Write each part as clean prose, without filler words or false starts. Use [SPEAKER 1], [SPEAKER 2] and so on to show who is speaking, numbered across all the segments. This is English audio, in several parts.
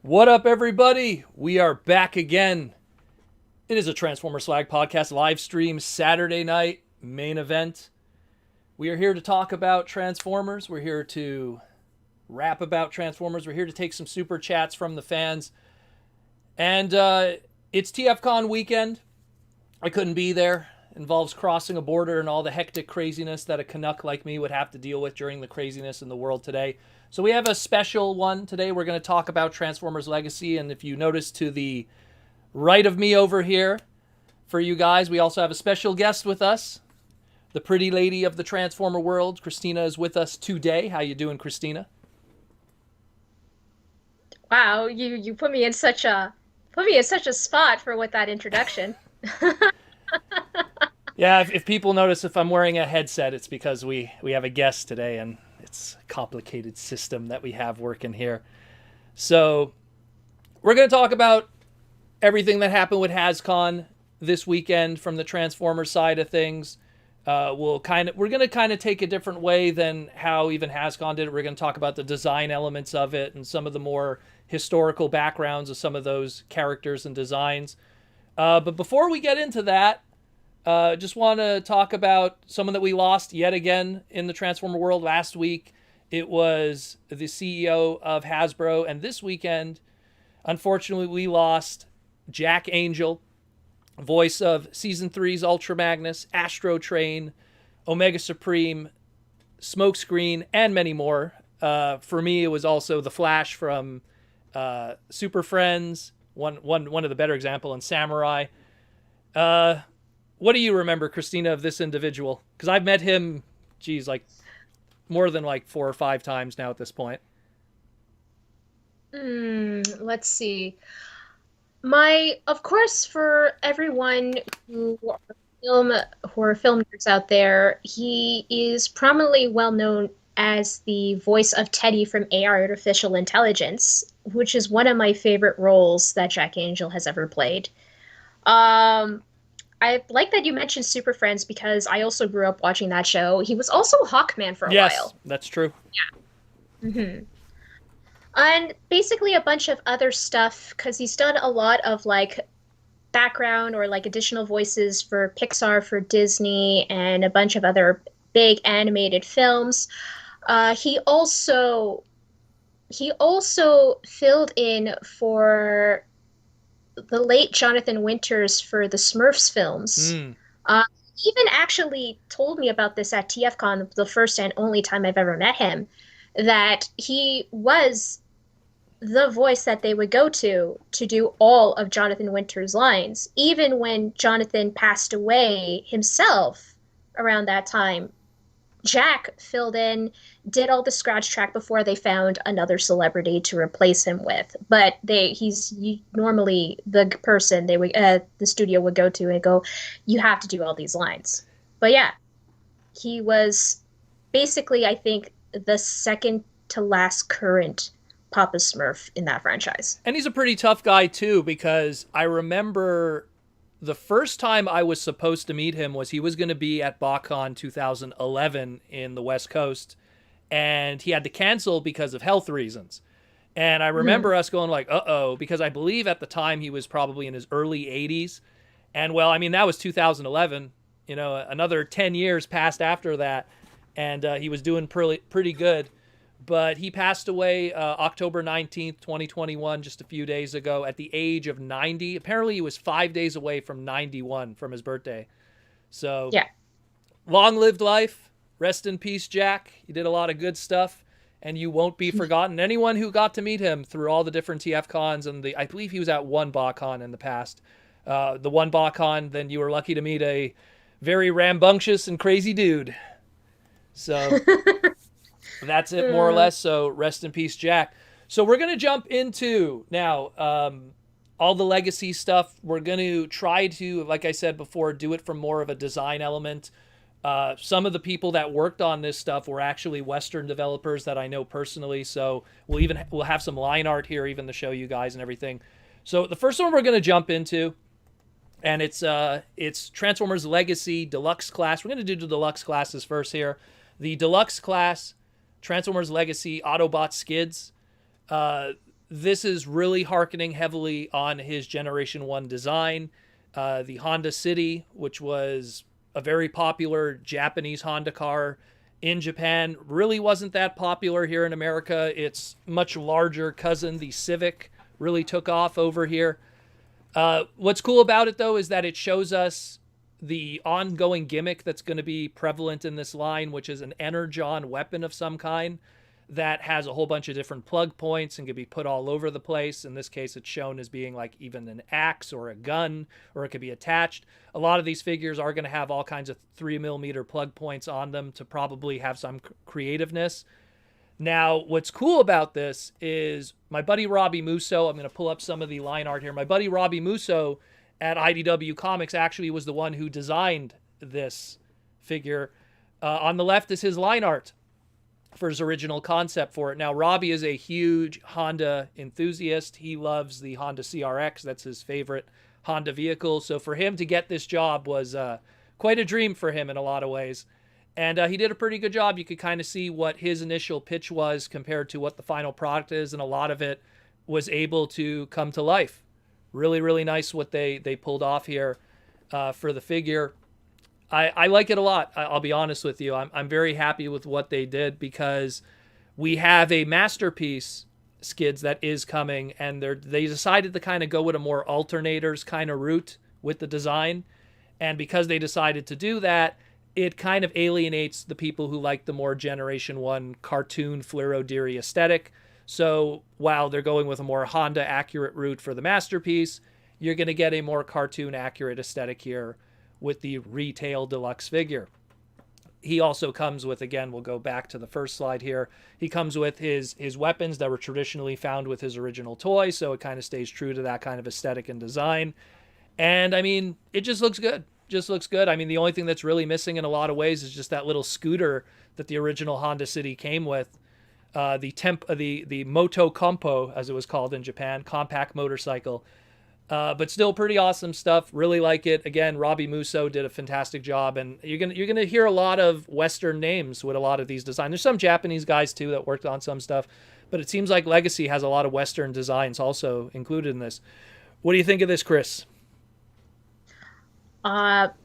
[SPEAKER 1] What up, everybody? We are back again. It is a Transformer Slag podcast live stream Saturday night main event. We are here to talk about Transformers. We're here to rap about Transformers. We're here to take some super chats from the fans. And it's TFcon weekend. I couldn't be there. It involves crossing a border and all the hectic craziness that a Canuck like me would have to deal with during the craziness in the world today. So we have a special one today. We're going to talk about Transformers Legacy. And if you notice to the right of me over here, for you guys, we also have a special guest with us. The pretty lady of the Transformer world, Christina, is with us today. How you doing, Christina?
[SPEAKER 2] Wow, you put me in such a spot for with that introduction.
[SPEAKER 1] Yeah, if people notice if I'm wearing a headset, it's because we have a guest today, and it's a complicated system that we have working here. So we're going to talk about everything that happened with HasCon this weekend from the Transformers side of things. We're going to kind of take a different way than how even HasCon did it. We're going to talk about the design elements of it and some of the more historical backgrounds of some of those characters and designs. But before we get into that, just want to talk about someone that we lost yet again in the Transformer world last week. It was the CEO of Hasbro, and this weekend, unfortunately, we lost Jack Angel, voice of Season three's Ultra Magnus, Astro Train, Omega Supreme, Smokescreen, and many more. For me, it was also the Flash from Super Friends, one of the better example, and Samurai. What do you remember, Christina, of this individual? Because I've met him, like more than like 4 or 5 times now at this point.
[SPEAKER 2] Let's see. Of course, for everyone film who are film nerds out there, he is prominently well known as the voice of Teddy from AI Artificial Intelligence, which is one of my favorite roles that Jack Angel has ever played. Um, I like that you mentioned Super Friends because I also grew up watching that show. He was also Hawkman for a
[SPEAKER 1] Yes,
[SPEAKER 2] while.
[SPEAKER 1] that's true.
[SPEAKER 2] hmm And basically a bunch of other stuff because he's done a lot of like background or like additional voices for Pixar, for Disney, and a bunch of other big animated films. Uh, he also he also filled in for the late Jonathan Winters for the Smurfs films.
[SPEAKER 1] Mm.
[SPEAKER 2] Uh, he even actually told me about this at TFcon, the first and only time I've ever met him, that he was the voice that they would go to do all of Jonathan Winter's lines, even when Jonathan passed away himself around that time. Jack filled in, did all the scratch track before they found another celebrity to replace him with. But normally the person the studio would go to and go, you have to do all these lines. But yeah, he was basically, I think, the second to last current Papa Smurf in that franchise.
[SPEAKER 1] And he's a pretty tough guy, too, because I remember the first time I was supposed to meet him was he was going to be at BotCon 2011 in the West Coast, and he had to cancel because of health reasons. And I
[SPEAKER 2] Mhm.
[SPEAKER 1] remember us going like, uh-oh, because I believe at the time he was probably in his early 80s. And well, I mean, that was 2011. Another 10 years passed after that, and he was doing pretty good. But he passed away October 19th, 2021, just a few days ago at the age of 90. Apparently, he was 5 days away from 91 from his birthday. So,
[SPEAKER 2] Yeah.
[SPEAKER 1] long lived life. Rest in peace, Jack. You did a lot of good stuff, and you won't be forgotten. Anyone who got to meet him through all the different TF cons, and I believe he was at one BotCon in the past. The one BotCon, then you were lucky to meet a very rambunctious and crazy dude. So that's it, more or
[SPEAKER 2] Uh,
[SPEAKER 1] less. So rest in peace, Jack. So we're going to jump into now all the legacy stuff. We're going to try to, like I said before, do it from more of a design element. Some of the people that worked on this stuff were actually Western developers that I know personally. So we'll have some line art here, even to show you guys and everything. So the first one we're going to jump into, and it's Transformers Legacy Deluxe Class. We're going to do the Deluxe classes first here. The Deluxe Class Transformers Legacy Autobot Skids. Uh, this is really harkening heavily on his Generation 1 design. The Honda City, which was a very popular Japanese Honda car in Japan, really wasn't that popular here in America. Its much larger cousin, the Civic, really took off over here. What's cool about it, though, is that it shows us the ongoing gimmick that's going to be prevalent in this line, which is an energon weapon of some kind that has a whole bunch of different plug points and can be put all over the place. In this case, it's shown as being like even an axe or a gun, or it could be attached. A lot of these figures are going to have all kinds of 3mm plug points on them to probably have some creativeness. Now, what's cool about this is my buddy Robbie Musso, I'm going to pull up some of the line art here. My buddy Robbie Musso at IDW Comics actually was the one who designed this figure. On the left is his line art for his original concept for it. Now, Robbie is a huge Honda enthusiast. He loves the Honda CRX. That's his favorite Honda vehicle. So for him to get this job was quite a dream for him in a lot of ways. And he did a pretty good job. You could kind of see what his initial pitch was compared to what the final product is, and a lot of it was able to come to life. Really, really nice what they pulled off here for the figure. I like it a lot. I'll be honest with you. I'm very happy with what they did, because we have a masterpiece skids that is coming, and they decided to kind of go with a more alternators kind of route with the design. And because they decided to do that, it kind of alienates the people who like the more Generation 1 cartoon Fluoro Deary aesthetic. So while they're going with a more Honda accurate route for the masterpiece, you're going to get a more cartoon accurate aesthetic here with the retail deluxe figure. He also comes with, again, we'll go back to the first slide here. He comes with his weapons that were traditionally found with his original toy, so it kind of stays true to that kind of aesthetic and design. And I mean, it just looks good. Just looks good. I mean, the only thing that's really missing in a lot of ways is just that little scooter that the original Honda City came with. The Moto Compo, as it was called in Japan, compact motorcycle. But still pretty awesome stuff. Really like it. Again, Robbie Musso did a fantastic job, and you're gonna hear a lot of Western names with a lot of these designs. There's some Japanese guys too that worked on some stuff, but it seems like Legacy has a lot of Western designs also included in this. What do you think of this, Chris?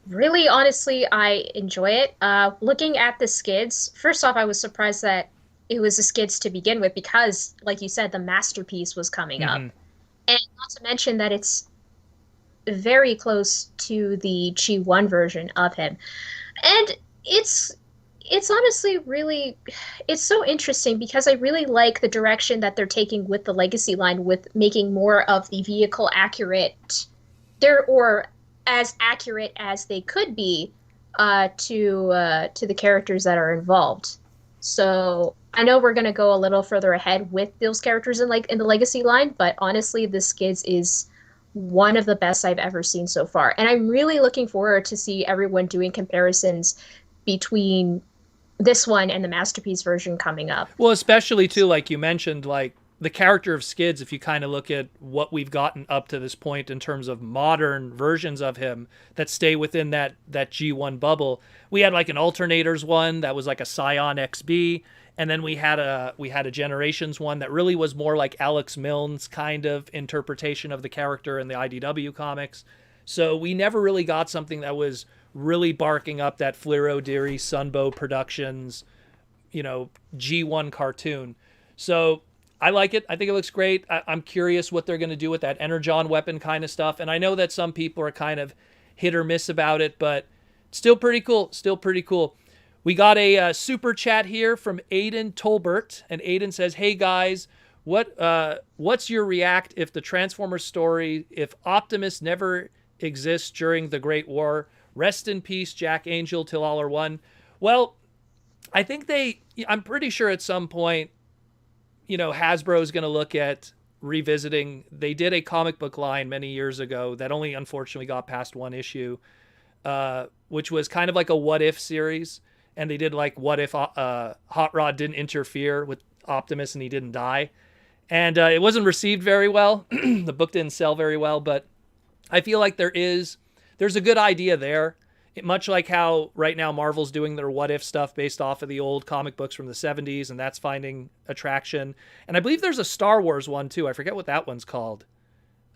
[SPEAKER 2] Really, honestly, I enjoy it. Looking at the skids, first off, I was surprised that it was the skids to begin with, because, like you said, the masterpiece was coming up. And not to mention that it's very close to the G1 version of him. And it's honestly really, it's so interesting, because I really like the direction that they're taking with the Legacy line, with making more of the vehicle accurate, or as accurate as they could be to the characters that are involved. So I know we're going to go a little further ahead with those characters in the Legacy line, but honestly, the skids is one of the best I've ever seen so far. And I'm really looking forward to see everyone doing comparisons between this one and the Masterpiece version coming up.
[SPEAKER 1] Well, especially too, like you mentioned, like the character of Skids, if you kind of look at what we've gotten up to this point in terms of modern versions of him that stay within that G1 bubble, we had like an Alternators one that was like a Scion XB, and then we had a Generations one that really was more like Alex Milne's kind of interpretation of the character in the IDW comics. So we never really got something that was really barking up that Fluoro Deary Sunbow Productions, G1 cartoon. So I like it. I think it looks great. I'm curious what they're going to do with that energon weapon kind of stuff. And I know that some people are kind of hit or miss about it, but still pretty cool. Still pretty cool. We got a super chat here from Aiden Tolbert, and Aiden says, "Hey guys, what's your react if the Transformers story, if Optimus never exists during the Great War? Rest in peace, Jack Angel, till all are one." Well, I think I'm pretty sure at some point, Hasbro is going to look at revisiting. They did a comic book line many years ago that only unfortunately got past one issue, which was kind of like a what if series. And they did like what if Hot Rod didn't interfere with Optimus and he didn't die. And it wasn't received very well. The book didn't sell very well, but I feel like there's a good idea there much like how right now Marvel's doing their what if stuff based off of the old comic books from the 70s, and that's finding attraction. And I believe there's a Star Wars one too. I forget what that one's called.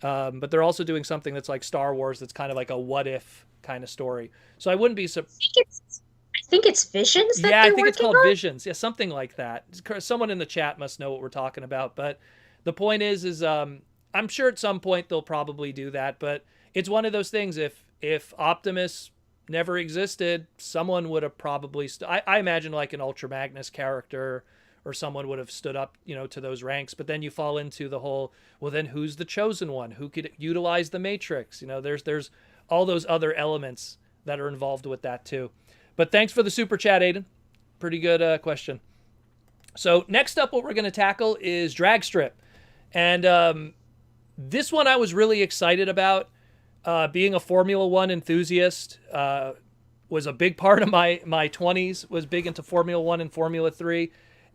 [SPEAKER 1] But they're also doing something that's like Star Wars that's kind of like a what if kind of story. So I wouldn't be
[SPEAKER 2] I think it's Visions that
[SPEAKER 1] yeah, I
[SPEAKER 2] they're
[SPEAKER 1] think it's
[SPEAKER 2] working
[SPEAKER 1] called
[SPEAKER 2] on.
[SPEAKER 1] Visions. Yeah, something like that. Someone in the chat must know what we're talking about. But the point is I'm sure at some point they'll probably do that. But it's one of those things. If Optimus never existed, someone would have probably. I imagine like an Ultra Magnus character, or someone would have stood up, to those ranks. But then you fall into the whole. Well, then who's the chosen one? Who could utilize the Matrix? There's all those other elements that are involved with that too. But thanks for the super chat, Aiden. Pretty good question. So next up, what we're going to tackle is drag strip. And this one I was really excited about. Being a Formula One enthusiast was a big part of my 20s, was big into Formula One and Formula 3.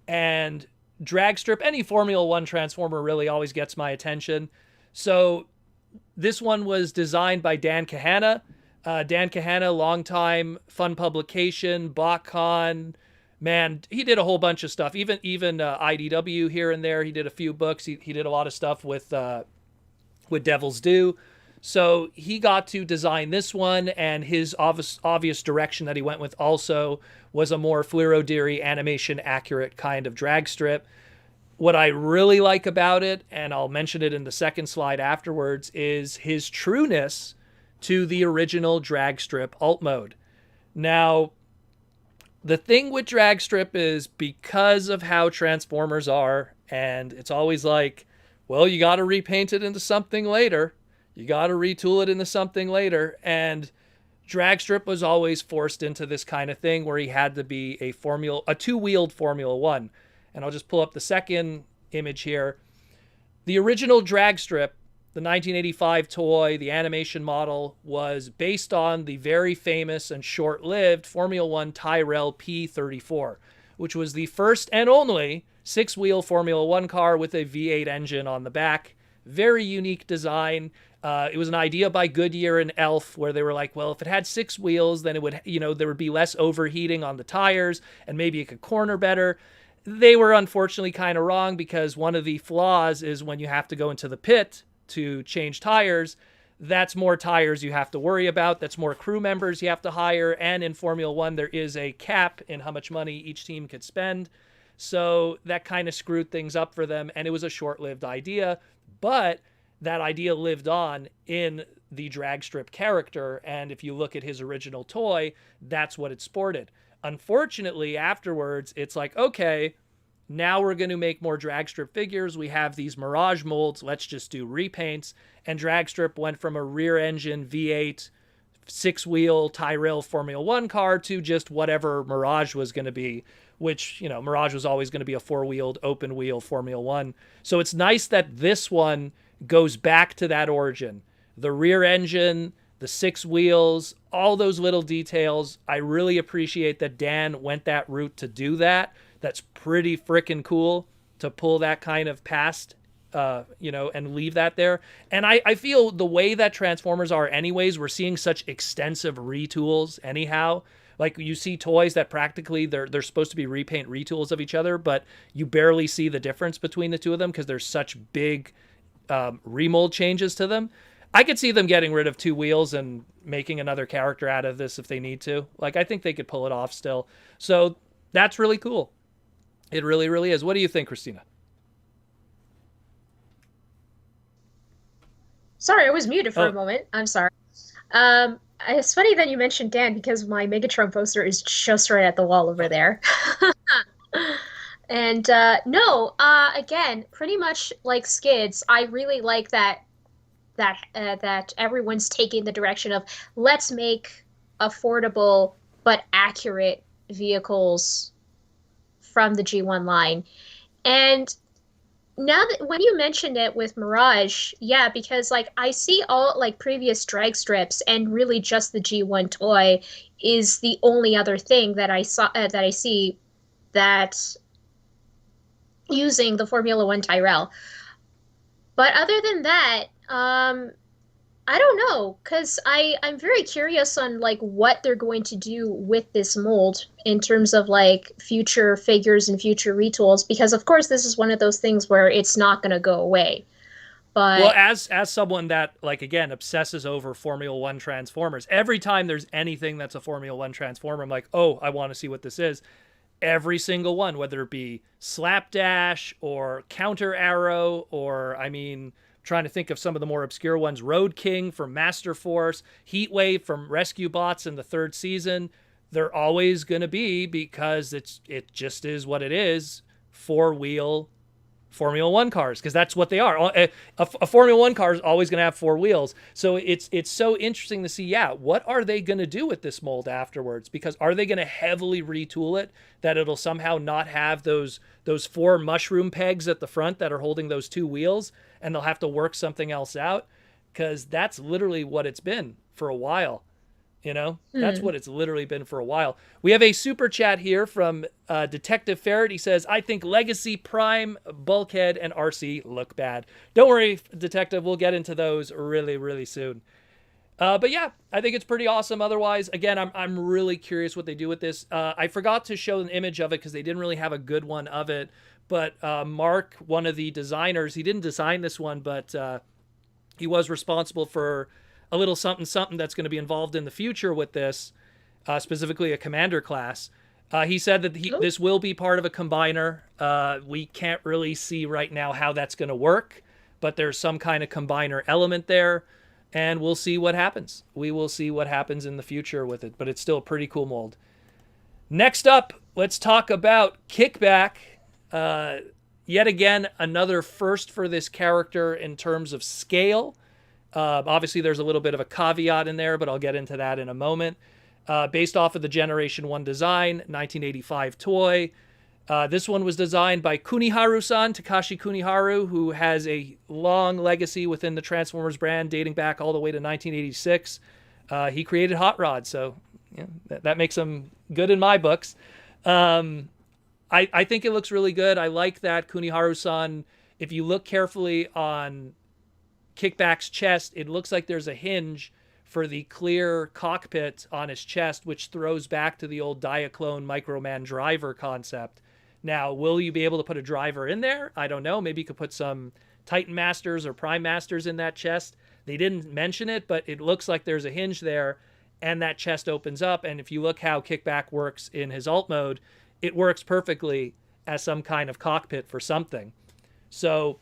[SPEAKER 1] And drag strip, any Formula One Transformer really always gets my attention. So this one was designed by Dan Kahana. Dan Kahana, longtime Fun Publication, BotCon. Man, he did a whole bunch of stuff. Even IDW here and there. He did a few books. He did a lot of stuff with Devil's Due. So he got to design this one, and his obvious direction that he went with also was a more Fluoro-Deary animation accurate kind of drag strip. What I really like about it, and I'll mention it in the second slide afterwards, is his trueness to the original drag strip alt mode. Now, the thing with drag strip is because of how Transformers are, and it's always like, well, you got to repaint it into something later. You got to retool it into something later. And drag strip was always forced into this kind of thing where he had to be a two-wheeled Formula One. And I'll just pull up the second image here. The original drag strip, the 1985 toy, the animation model, was based on the very famous and short-lived Formula One Tyrrell P34, which was the first and only six-wheel Formula One car with a V8 engine on the back. Very unique design. It was an idea by Goodyear and Elf, where they were like, well, if it had six wheels, then it would, there would be less overheating on the tires, and maybe it could corner better. They were unfortunately kind of wrong, because one of the flaws is when you have to go into the pit to change tires, that's more tires you have to worry about. That's more crew members you have to hire. And in Formula One, there is a cap in how much money each team could spend. So that kind of screwed things up for them. And it was a short-lived idea, but that idea lived on in the drag strip character. And if you look at his original toy, that's what it sported. Unfortunately, afterwards, it's like, okay, now we're going to make more drag strip figures. We have these Mirage molds. Let's just do repaints. And drag strip went from a rear engine V8 six-wheel Tyrrell Formula One car to just whatever Mirage was going to be, which, Mirage was always going to be a four-wheeled open-wheel Formula One. So it's nice that this one goes back to that origin. The rear engine, the six wheels, all those little details. I really appreciate that Dan went that route to do that. That's pretty freaking cool to pull that kind of past, and leave that there. And I feel the way that Transformers are anyways, we're seeing such extensive retools anyhow. Like, you see toys that practically they're supposed to be repaint retools of each other, but you barely see the difference between the two of them because there's such big remold changes to them. I could see them getting rid of two wheels and making another character out of this if they need to. Like, I think they could pull it off still. So that's really cool. It really, really is. What do you think, Christina?
[SPEAKER 2] Sorry, I was muted for a moment. I'm sorry. It's funny that you mentioned Dan, because my Megatron poster is just right at the wall over there. And no, again, pretty much like Skids, I really like that everyone's taking the direction of, let's make affordable but accurate vehicles from the G1 line. And now that when you mentioned it with Mirage, yeah, because like I see all like previous drag strips, and really just the G1 toy is the only other thing that I see that using the Formula One Tyrrell. But other than that, I don't know, because I'm very curious on like what they're going to do with this mold in terms of like future figures and future retools, because of course this is one of those things where it's not going to go away.
[SPEAKER 1] Well,
[SPEAKER 2] But
[SPEAKER 1] as someone that, like, again, obsesses over Formula One Transformers, every time there's anything that's a Formula One Transformer, I'm like, oh, I want to see what this is. Every single one, whether it be Slapdash or Counter Arrow, or, I mean, trying to think of some of the more obscure ones, Road King from Master Force, Heatwave from Rescue Bots in the third season, they're always going to be, because it just is what it is, four-wheel Formula One cars, because that's what they are. A Formula One car is always going to have four wheels. So it's so interesting to see, yeah, what are they going to do with this mold afterwards? Because are they going to heavily retool it that it'll somehow not have those four mushroom pegs at the front that are holding those two wheels, and they'll have to work something else out? Because that's literally what it's been for a while. That's
[SPEAKER 2] hmm.
[SPEAKER 1] what it's literally been for a while. We have a super chat here from Detective Ferret. He says, I think Legacy, Prime, Bulkhead, and RC look bad. Don't worry, Detective. We'll get into those really, really soon. But yeah, I think it's pretty awesome. Otherwise, again, I'm really curious what they do with this. I forgot to show an image of it because they didn't really have a good one of it. But Mark, one of the designers, he didn't design this one, but he was responsible for a little something something that's going to be involved in the future with this, specifically a commander class. He said that
[SPEAKER 2] Oh,
[SPEAKER 1] this will be part of a combiner. We can't really see right now how that's going to work, but there's some kind of combiner element there, and we'll see what happens. We will see what happens in the future with it, but it's still a pretty cool mold. Next up, let's talk about Kickback. Yet again, another first for this character in terms of scale. Obviously, there's a little bit of a caveat in there, but I'll get into that in a moment. Based off of the Generation 1 design, 1985 toy. This one was designed by Kuniharu-san, Takashi Kuniharu, who has a long legacy within the Transformers brand dating back all the way to 1986. He created Hot Rod, so yeah, that makes him good in my books. I think it looks really good. I like that Kuniharu-san, if you look carefully on Kickback's chest, it looks like there's a hinge for the clear cockpit on his chest, which throws back to the old Diaclone Microman driver concept. Now, will you be able to put a driver in there? I don't know. Maybe you could put some Titan Masters or Prime Masters in that chest. They didn't mention it, but it looks like there's a hinge there, and that chest opens up. And if you look how Kickback works in his alt mode, it works perfectly as some kind of cockpit for something. So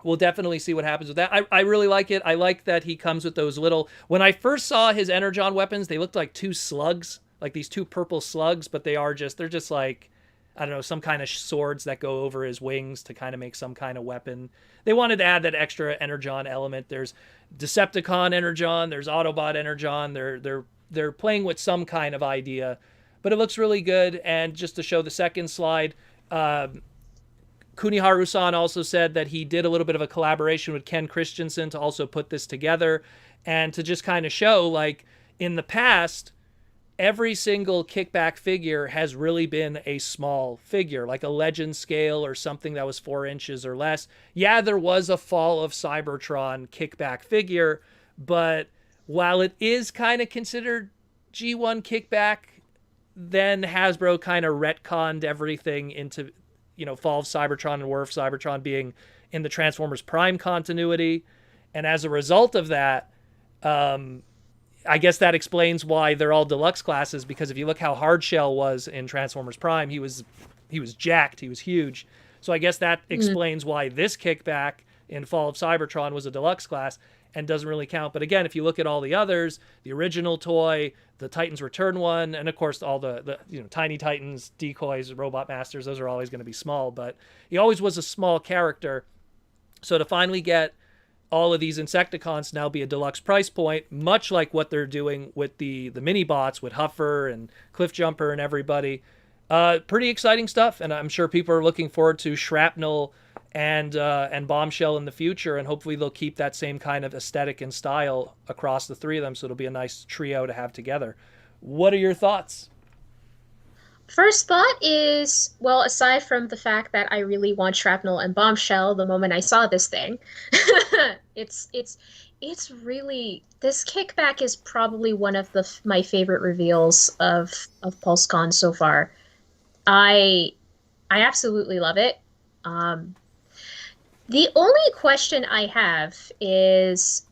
[SPEAKER 1] we'll definitely see what happens with that. I really like it. I like that he comes with those little... When I first saw his Energon weapons, they looked like two slugs, like these two purple slugs, but they're just like, I don't know, some kind of swords that go over his wings to kind of make some kind of weapon. They wanted to add that extra Energon element. There's Decepticon Energon, there's Autobot Energon. They're playing with some kind of idea, but it looks really good. And just to show the second slide, Kuniharu-san also said that he did a little bit of a collaboration with Ken Christensen to also put this together, and to just kind of show, like, in the past, every single Kickback figure has really been a small figure, like a Legend scale or something that was 4 inches or less. Yeah, there was a Fall of Cybertron Kickback figure, but while it is kind of considered G1 Kickback, then Hasbro kind of retconned everything into, Fall of Cybertron and War of Cybertron being in the Transformers Prime continuity. And as a result of that, I guess that explains why they're all deluxe classes, because if you look how Hardshell was in Transformers Prime, he was jacked, he was huge. So I guess that explains why this Kickback in Fall of Cybertron was a deluxe class and doesn't really count. But again, if you look at all the others, the original toy, the Titans Return one, and of course all the Tiny Titans, Decoys, Robot Masters, those are always going to be small, but he always was a small character. So to finally get all of these Insecticons now be a deluxe price point, much like what they're doing with the mini bots with Huffer and Cliffjumper and everybody. Pretty exciting stuff, and I'm sure people are looking forward to Shrapnel and Bombshell in the future, and hopefully they'll keep that same kind of aesthetic and style across the three of them, so it'll be a nice trio to have together. What are your thoughts?
[SPEAKER 2] first thought is, well, aside from the fact that I really want Shrapnel and Bombshell the moment I saw this thing, It's really, this kickback is probably one of my favorite reveals of PulseCon so far. I I absolutely love it. Um, the only question I have is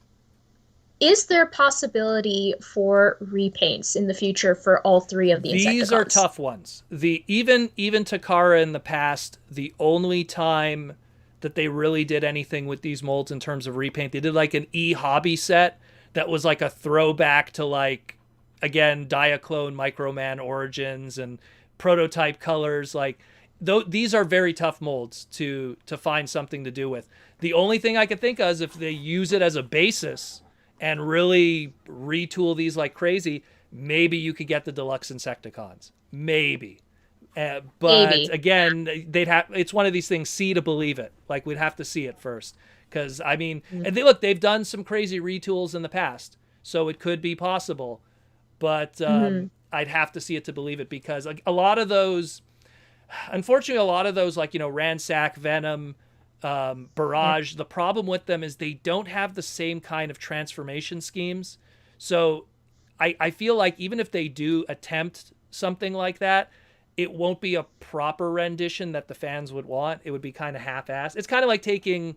[SPEAKER 2] there possibility for repaints in the future for all three of the
[SPEAKER 1] These are
[SPEAKER 2] Insecticons?
[SPEAKER 1] tough ones. The even Takara in the past, the only time that they really did anything with these molds in terms of repaint, they did like an hobby set that was like a throwback to like again Diaclone Microman origins and prototype colors. Like these are very tough molds to find something to do with. The only thing I could think of is if they use it as a basis and really retool these like crazy, maybe you could get the deluxe Insecticons. Maybe. But
[SPEAKER 2] Maybe.
[SPEAKER 1] again, they'd have. It's one of these things. See to believe it. Like we'd have to see it first, because I mean,
[SPEAKER 2] Mm.
[SPEAKER 1] and they've done some crazy retools in the past, so it could be possible. But
[SPEAKER 2] Mhm.
[SPEAKER 1] I'd have to see it to believe it, because like a lot of those, unfortunately, a lot of those like Ransack, Venom,
[SPEAKER 2] Yeah.
[SPEAKER 1] Barrage. The problem with them is they don't have the same kind of transformation schemes. So I feel like even if they do attempt something like that, it won't be a proper rendition that the fans would want. It would be kind of half-assed. It's kind of like taking,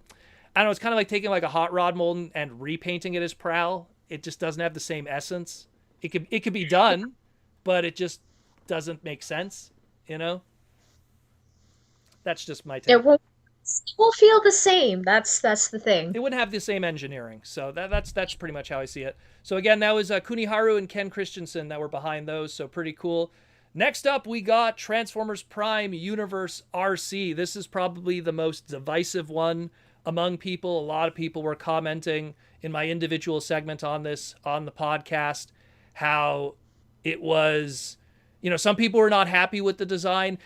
[SPEAKER 1] I don't know, it's kind of like taking like a hot rod mold and repainting it as Prowl. It just doesn't have the same essence. It could be done, but it just doesn't make sense, you know? That's just my
[SPEAKER 2] It
[SPEAKER 1] take.
[SPEAKER 2] won't feel the same. That's the thing.
[SPEAKER 1] It wouldn't have the same engineering. So that's pretty much how I see it. So again, that was Kuniharu and Ken Christensen that were behind those. So pretty cool. Next up, we got Transformers Prime Universe RC. This is probably the most divisive one among people. A lot of people were commenting in my individual segment on this on the podcast how it was, some people were not happy with the design.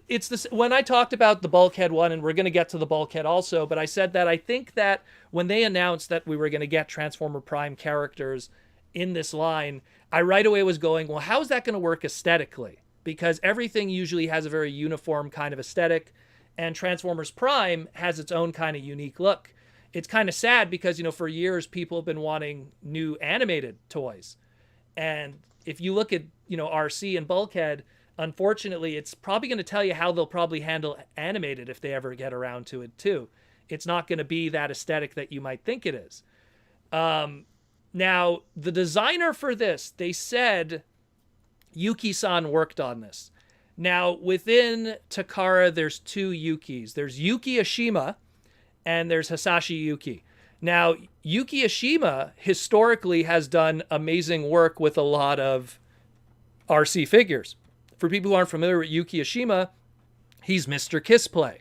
[SPEAKER 1] It's this when I talked about the Bulkhead one, and we're going to get to the Bulkhead also, but I said that I think that when they announced that we were going to get Transformer Prime characters in this line, I right away was going, well, how is that going to work aesthetically? Because everything usually has a very uniform kind of aesthetic, and Transformers Prime has its own kind of unique look. It's kind of sad because, for years people have been wanting new animated toys. And if you look at, RC and Bulkhead, unfortunately, it's probably going to tell you how they'll probably handle animated if they ever get around to it too. It's not going to be that aesthetic that you might think it is. Now, the designer for this, they said Yuki-san worked on this. Now, within Takara, there's two Yukis. There's Yuki Ashima and there's Hasashi Yuki. Now, Yuki Ashima historically has done amazing work with a lot of RC figures. For people who aren't familiar with Yuki Ashima, he's Mr. Kissplay.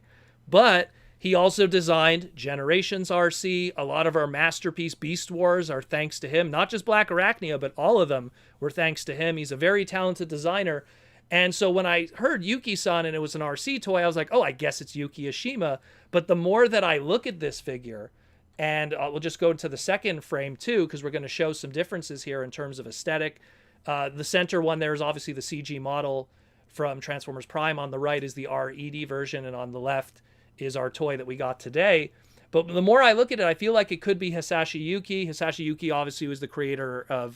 [SPEAKER 1] But he also designed Generations RC. A lot of our masterpiece Beast Wars are thanks to him. Not just Black Arachnia, but all of them were thanks to him. He's a very talented designer. And so when I heard Yuki-san and it was an RC toy, I was like, oh, I guess it's Yuki Ashima. But the more that I look at this figure, and we'll just go to the second frame too, because we're going to show some differences here in terms of aesthetic. The center one there is obviously the CG model from Transformers Prime. On the right is the RED version, and on the left is our toy that we got today. But the more I look at it, I feel like it could be Hasashi Yuki. Hasashi Yuki obviously was the creator of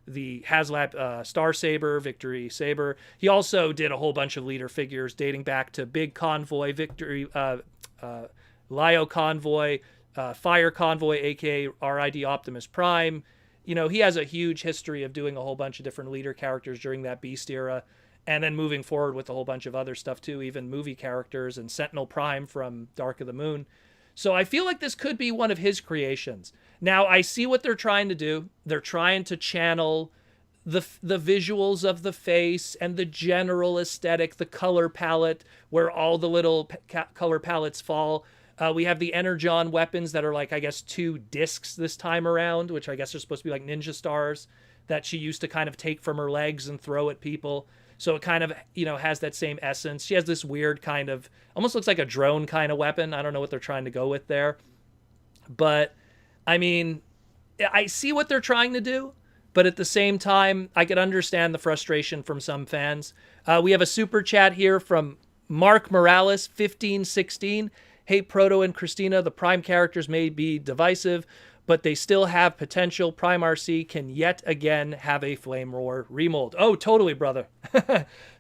[SPEAKER 1] the HasLab Star Saber, Victory Saber. He also did a whole bunch of leader figures dating back to Big Convoy, Victory, Lio Convoy, Fire Convoy, aka RID Optimus Prime. He has a huge history of doing a whole bunch of different leader characters during that Beast era, and then moving forward with a whole bunch of other stuff too, even movie characters and Sentinel Prime from Dark of the Moon. So I feel like this could be one of his creations. Now, I see what they're trying to do. They're trying to channel the visuals of the face and the general aesthetic, the color palette, where all the little color palettes fall. We have the Energon weapons that are like, I guess, two discs this time around, which I guess are supposed to be like ninja stars that she used to kind of take from her legs and throw at people. So it kind of, has that same essence. She has this weird kind of, almost looks like a drone kind of weapon. I don't know what they're trying to go with there. But, I mean, I see what they're trying to do. But at the same time, I could understand the frustration from some fans. We have a super chat here from Mark Morales, 1516. hey, Proto and Christina, the Prime characters may be divisive, but they still have potential. Prime RC can yet again have a Flame Roar remold. Oh, totally, brother.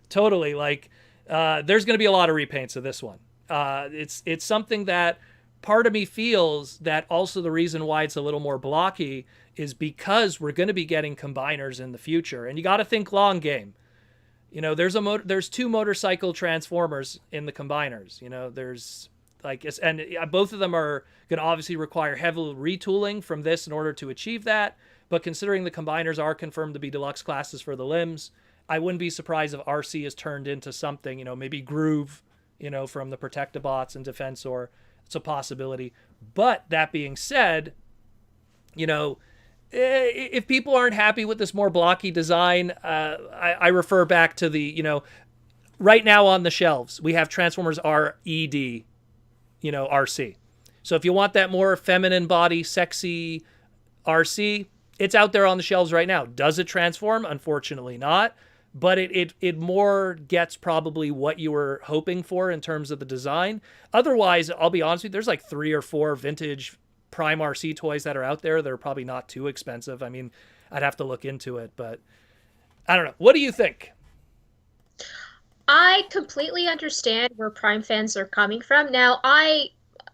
[SPEAKER 1] Totally. Like, there's going to be a lot of repaints of this one. It's something that part of me feels that also the reason why it's a little more blocky is because we're going to be getting combiners in the future. And you got to think long game. You know, there's two motorcycle transformers in the combiners. You know, there's like, and both of them are going to obviously require heavy retooling from this in order to achieve that. But considering the combiners are confirmed to be deluxe classes for the limbs, I wouldn't be surprised if RC is turned into something, you know, maybe Groove, you know, from the Protectobots and Defensor. It's a possibility. But that being said, you know, if people aren't happy with this more blocky design, I refer back to the, you know, right now on the shelves, we have Transformers RED, you know, RC. So if you want that more feminine body, sexy RC, it's out there on the shelves right now. Does it transform? Unfortunately not. But it more gets probably what you were hoping for in terms of the design. Otherwise, I'll be honest with you, there's like 3 or 4 vintage Prime RC toys that are out there that are probably not too expensive. I mean, I'd have to look into it, but I don't know. What do you think?
[SPEAKER 2] I completely understand where Prime fans are coming from. Now, I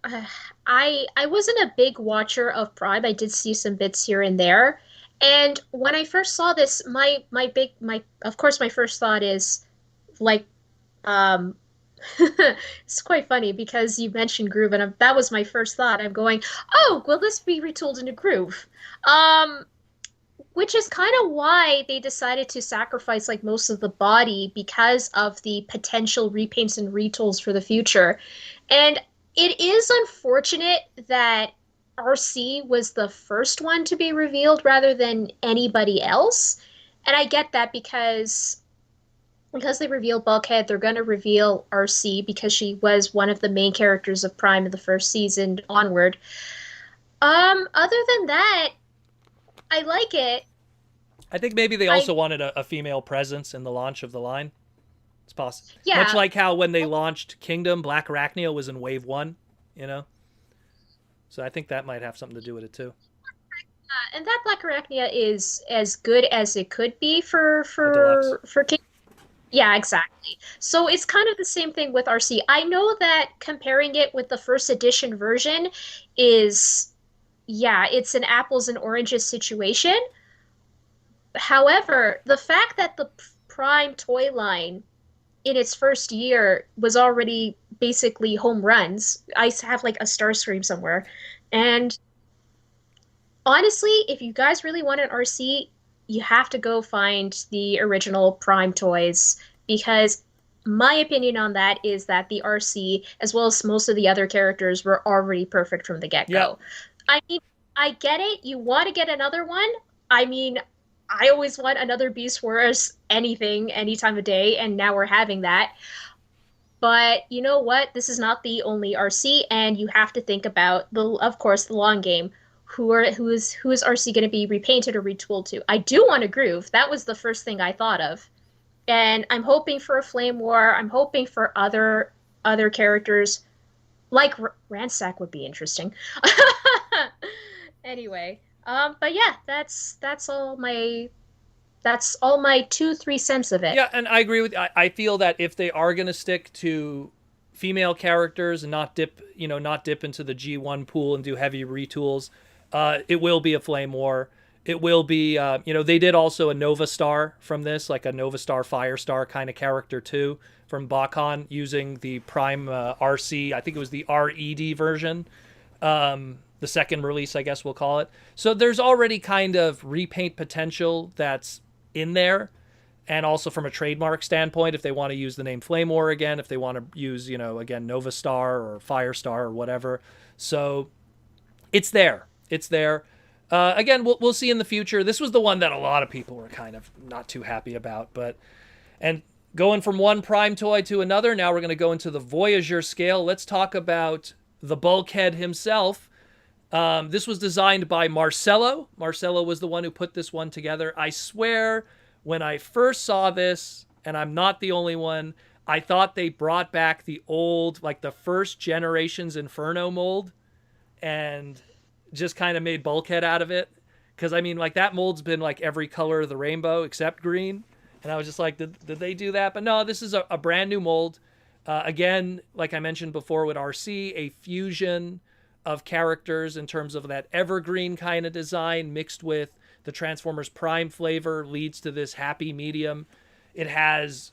[SPEAKER 2] wasn't a big watcher of Prime. I did see some bits here and there. And when I first saw this, my of course my first thought is like um it's quite funny because you mentioned Groove and that was my first thought. I'm going, "Oh, will this be retooled into Groove?" Which is kind of why they decided to sacrifice like most of the body because of the potential repaints and retools for the future. And it is unfortunate that RC was the first one to be revealed rather than anybody else. And I get that because they revealed Bulkhead, they're going to reveal RC because she was one of the main characters of Prime in the first season onward. Other than that, I like it.
[SPEAKER 1] I think maybe they also wanted a female presence in the launch of the line. It's possible.
[SPEAKER 2] Yeah.
[SPEAKER 1] Much like how when they launched Kingdom, Black Arachnia was in Wave 1, you know? So I think that might have something to do with it too.
[SPEAKER 2] And that Black Arachnia is as good as it could be for King. Yeah, exactly. So it's kind of the same thing with RC. I know that comparing it with the first edition version is, yeah, it's an apples and oranges situation. However, the fact that the Prime toy line in its first year was already basically home runs. I have like a Starscream somewhere. And honestly, if you guys really want an RC, you have to go find the original Prime toys because my opinion on that is that the RC, as well as most of the other characters, were already perfect from the get-go.
[SPEAKER 1] Yeah.
[SPEAKER 2] I mean, I get it. You want to get another one. I mean, I always want another Beast Wars anything, any time of day, and now we're having that. But you know what? This is not the only RC, and you have to think about of course, the long game. Who is RC going to be repainted or retooled to? I do want a Groove. That was the first thing I thought of, and I'm hoping for a Flame War. I'm hoping for other characters, like Ransack would be interesting. Anyway, but yeah, that's all my 2-3 cents of it.
[SPEAKER 1] Yeah, and I agree with. I feel that if they are going to stick to female characters and not dip into the G1 pool and do heavy retools, it will be a Flame War. It will be, they did also a Nova Star from this, like a Nova Star Firestar kind of character too, from Bakon using the Prime RC. I think it was the RED version. The second release, I guess we'll call it. So there's already kind of repaint potential that's in there. And also from a trademark standpoint, if they want to use the name Flame War again, if they want to use, again, Nova Star or Firestar or whatever. So it's there. It's there. Again, we'll see in the future. This was the one that a lot of people were kind of not too happy about. And going from one Prime toy to another, now we're going to go into the Voyager scale. Let's talk about the Bulkhead himself. This was designed by Marcelo. Marcelo was the one who put this one together. I swear, when I first saw this, and I'm not the only one, I thought they brought back the old, like the first generation's Inferno mold and just kind of made Bulkhead out of it. Because, I mean, like that mold's been like every color of the rainbow except green. And I was just like, did they do that? But no, this is a brand new mold. Again, like I mentioned before with RC, a fusion of characters in terms of that evergreen kind of design mixed with the Transformers Prime flavor leads to this happy medium. It has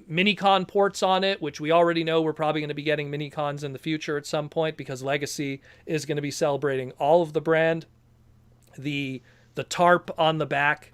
[SPEAKER 1] Minicon ports on it, which we already know we're probably going to be getting Minicons in the future at some point because Legacy is going to be celebrating all of the brand. The tarp on the back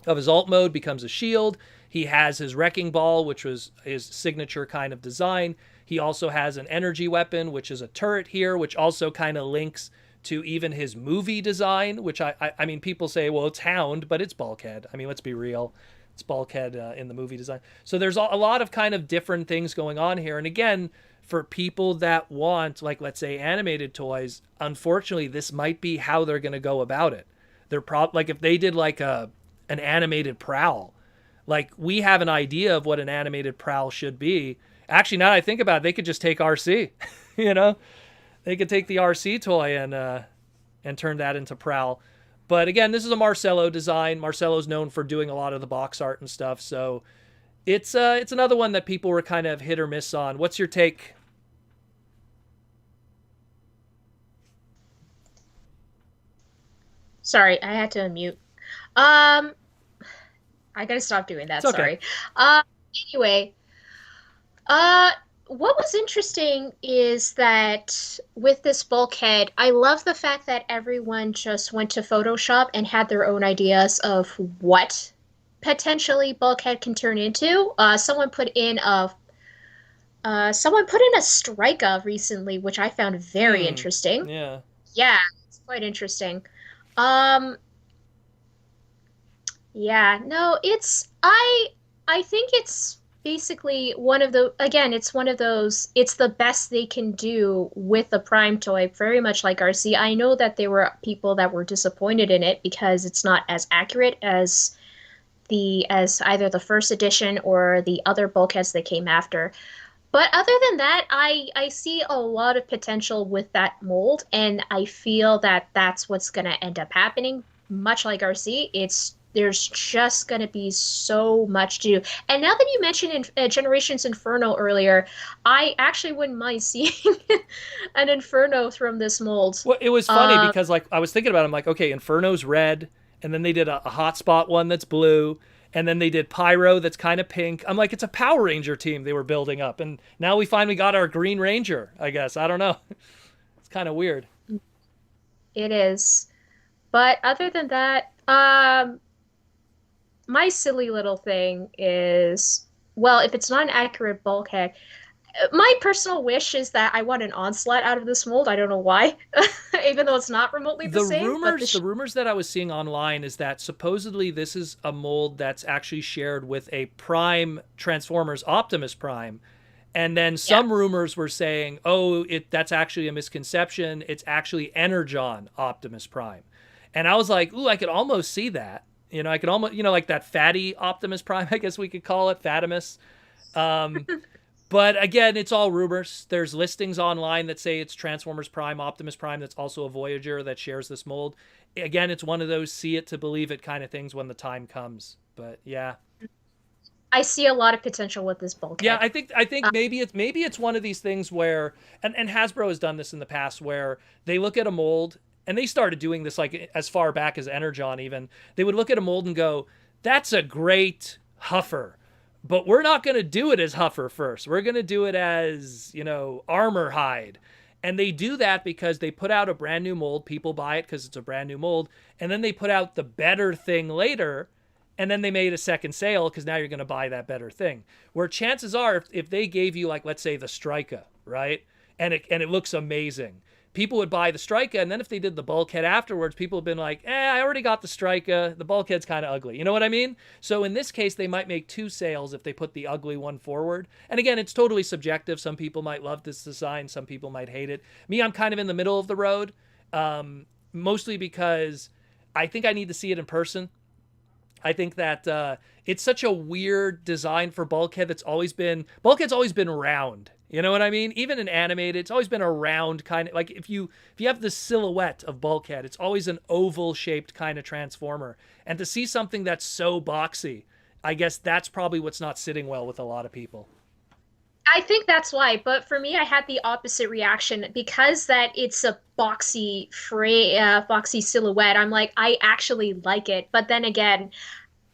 [SPEAKER 1] of his alt mode becomes a shield. He has his wrecking ball, which was his signature kind of design. He also has an energy weapon, which is a turret here, which also kind of links to even his movie design, which I mean, people say, well, it's Hound, but it's Bulkhead. I mean, let's be real. It's Bulkhead in the movie design. So there's a lot of kind of different things going on here. And again, for people that want, like, let's say animated toys, unfortunately, this might be how they're going to go about it. They're like if they did like an animated Prowl, like we have an idea of what an animated Prowl should be. Actually, now that I think about it, they could just take RC, you know, they could take the RC toy and turn that into Prowl. But again, this is a Marcelo design. Marcelo's known for doing a lot of the box art and stuff. So it's another one that people were kind of hit or miss on. What's your take?
[SPEAKER 2] Sorry, I had to unmute. I gotta stop doing that.
[SPEAKER 1] It's okay.
[SPEAKER 2] Sorry. Anyway, what was interesting is that with this Bulkhead, I love the fact that everyone just went to Photoshop and had their own ideas of what potentially Bulkhead can turn into. Someone put in a Strika recently, which I found very interesting.
[SPEAKER 1] Yeah.
[SPEAKER 2] Yeah, it's quite interesting. Yeah, no, I think it's basically it's one of those, it's the best they can do with the Prime toy, very much like RC. I know that there were people that were disappointed in it because it's not as accurate as either the first edition or the other Bulkheads that came after. But other than that, I see a lot of potential with that mold, and I feel that that's what's going to end up happening. Much like RC, there's just going to be so much to do. And now that you mentioned Generations Inferno earlier, I actually wouldn't mind seeing an Inferno from this mold.
[SPEAKER 1] Well, it was funny because like I was thinking about it, I'm like, okay, Inferno's red, and then they did a hotspot one that's blue, and then they did Pyro that's kind of pink. I'm like, it's a Power Ranger team they were building up, and now we finally got our Green Ranger, I guess. I don't know. It's kind of weird.
[SPEAKER 2] It is. But other than that, my silly little thing is, well, if it's not an accurate Bulkhead, my personal wish is that I want an Onslaught out of this mold. I don't know why, even though it's not remotely the same.
[SPEAKER 1] The rumors that I was seeing online is that supposedly this is a mold that's actually shared with a Prime Transformers Optimus Prime. And then some rumors were saying, oh, that's actually a misconception. It's actually Energon Optimus Prime. And I was like, ooh, I could almost see that. You know, I could almost, like that fatty Optimus Prime, I guess we could call it, Fatimus. But again, it's all rumors. There's listings online that say it's Transformers Prime, Optimus Prime, that's also a Voyager that shares this mold. Again, it's one of those see it to believe it kind of things when the time comes. But yeah.
[SPEAKER 2] I see a lot of potential with this Bulkhead.
[SPEAKER 1] Yeah, I think maybe it's one of these things where, and Hasbro has done this in the past, where they look at a mold, and they started doing this like as far back as Energon even. They would look at a mold and go, that's a great Huffer, but we're not going to do it as Huffer first. We're going to do it as, Armor Hide. And they do that because they put out a brand new mold. People buy it because it's a brand new mold. And then they put out the better thing later. And then they made a second sale because now you're going to buy that better thing. Where chances are, if they gave you, like, let's say the Strika, right? And it looks amazing. People would buy the Strika, and then if they did the Bulkhead afterwards, people have been like, I already got the Strika. The Bulkhead's kind of ugly. You know what I mean? So in this case, they might make two sales if they put the ugly one forward. And again, it's totally subjective. Some people might love this design. Some people might hate it. Me, I'm kind of in the middle of the road, mostly because I think I need to see it in person. I think that it's such a weird design for Bulkhead. Bulkhead's always been round. You know what I mean? Even in animated, it's always been a round kind of, like if you have the silhouette of Bulkhead, it's always an oval shaped kind of transformer. And to see something that's so boxy, I guess that's probably what's not sitting well with a lot of people.
[SPEAKER 2] I think that's why, but for me, I had the opposite reaction because that it's a boxy silhouette. I'm like, I actually like it, but then again,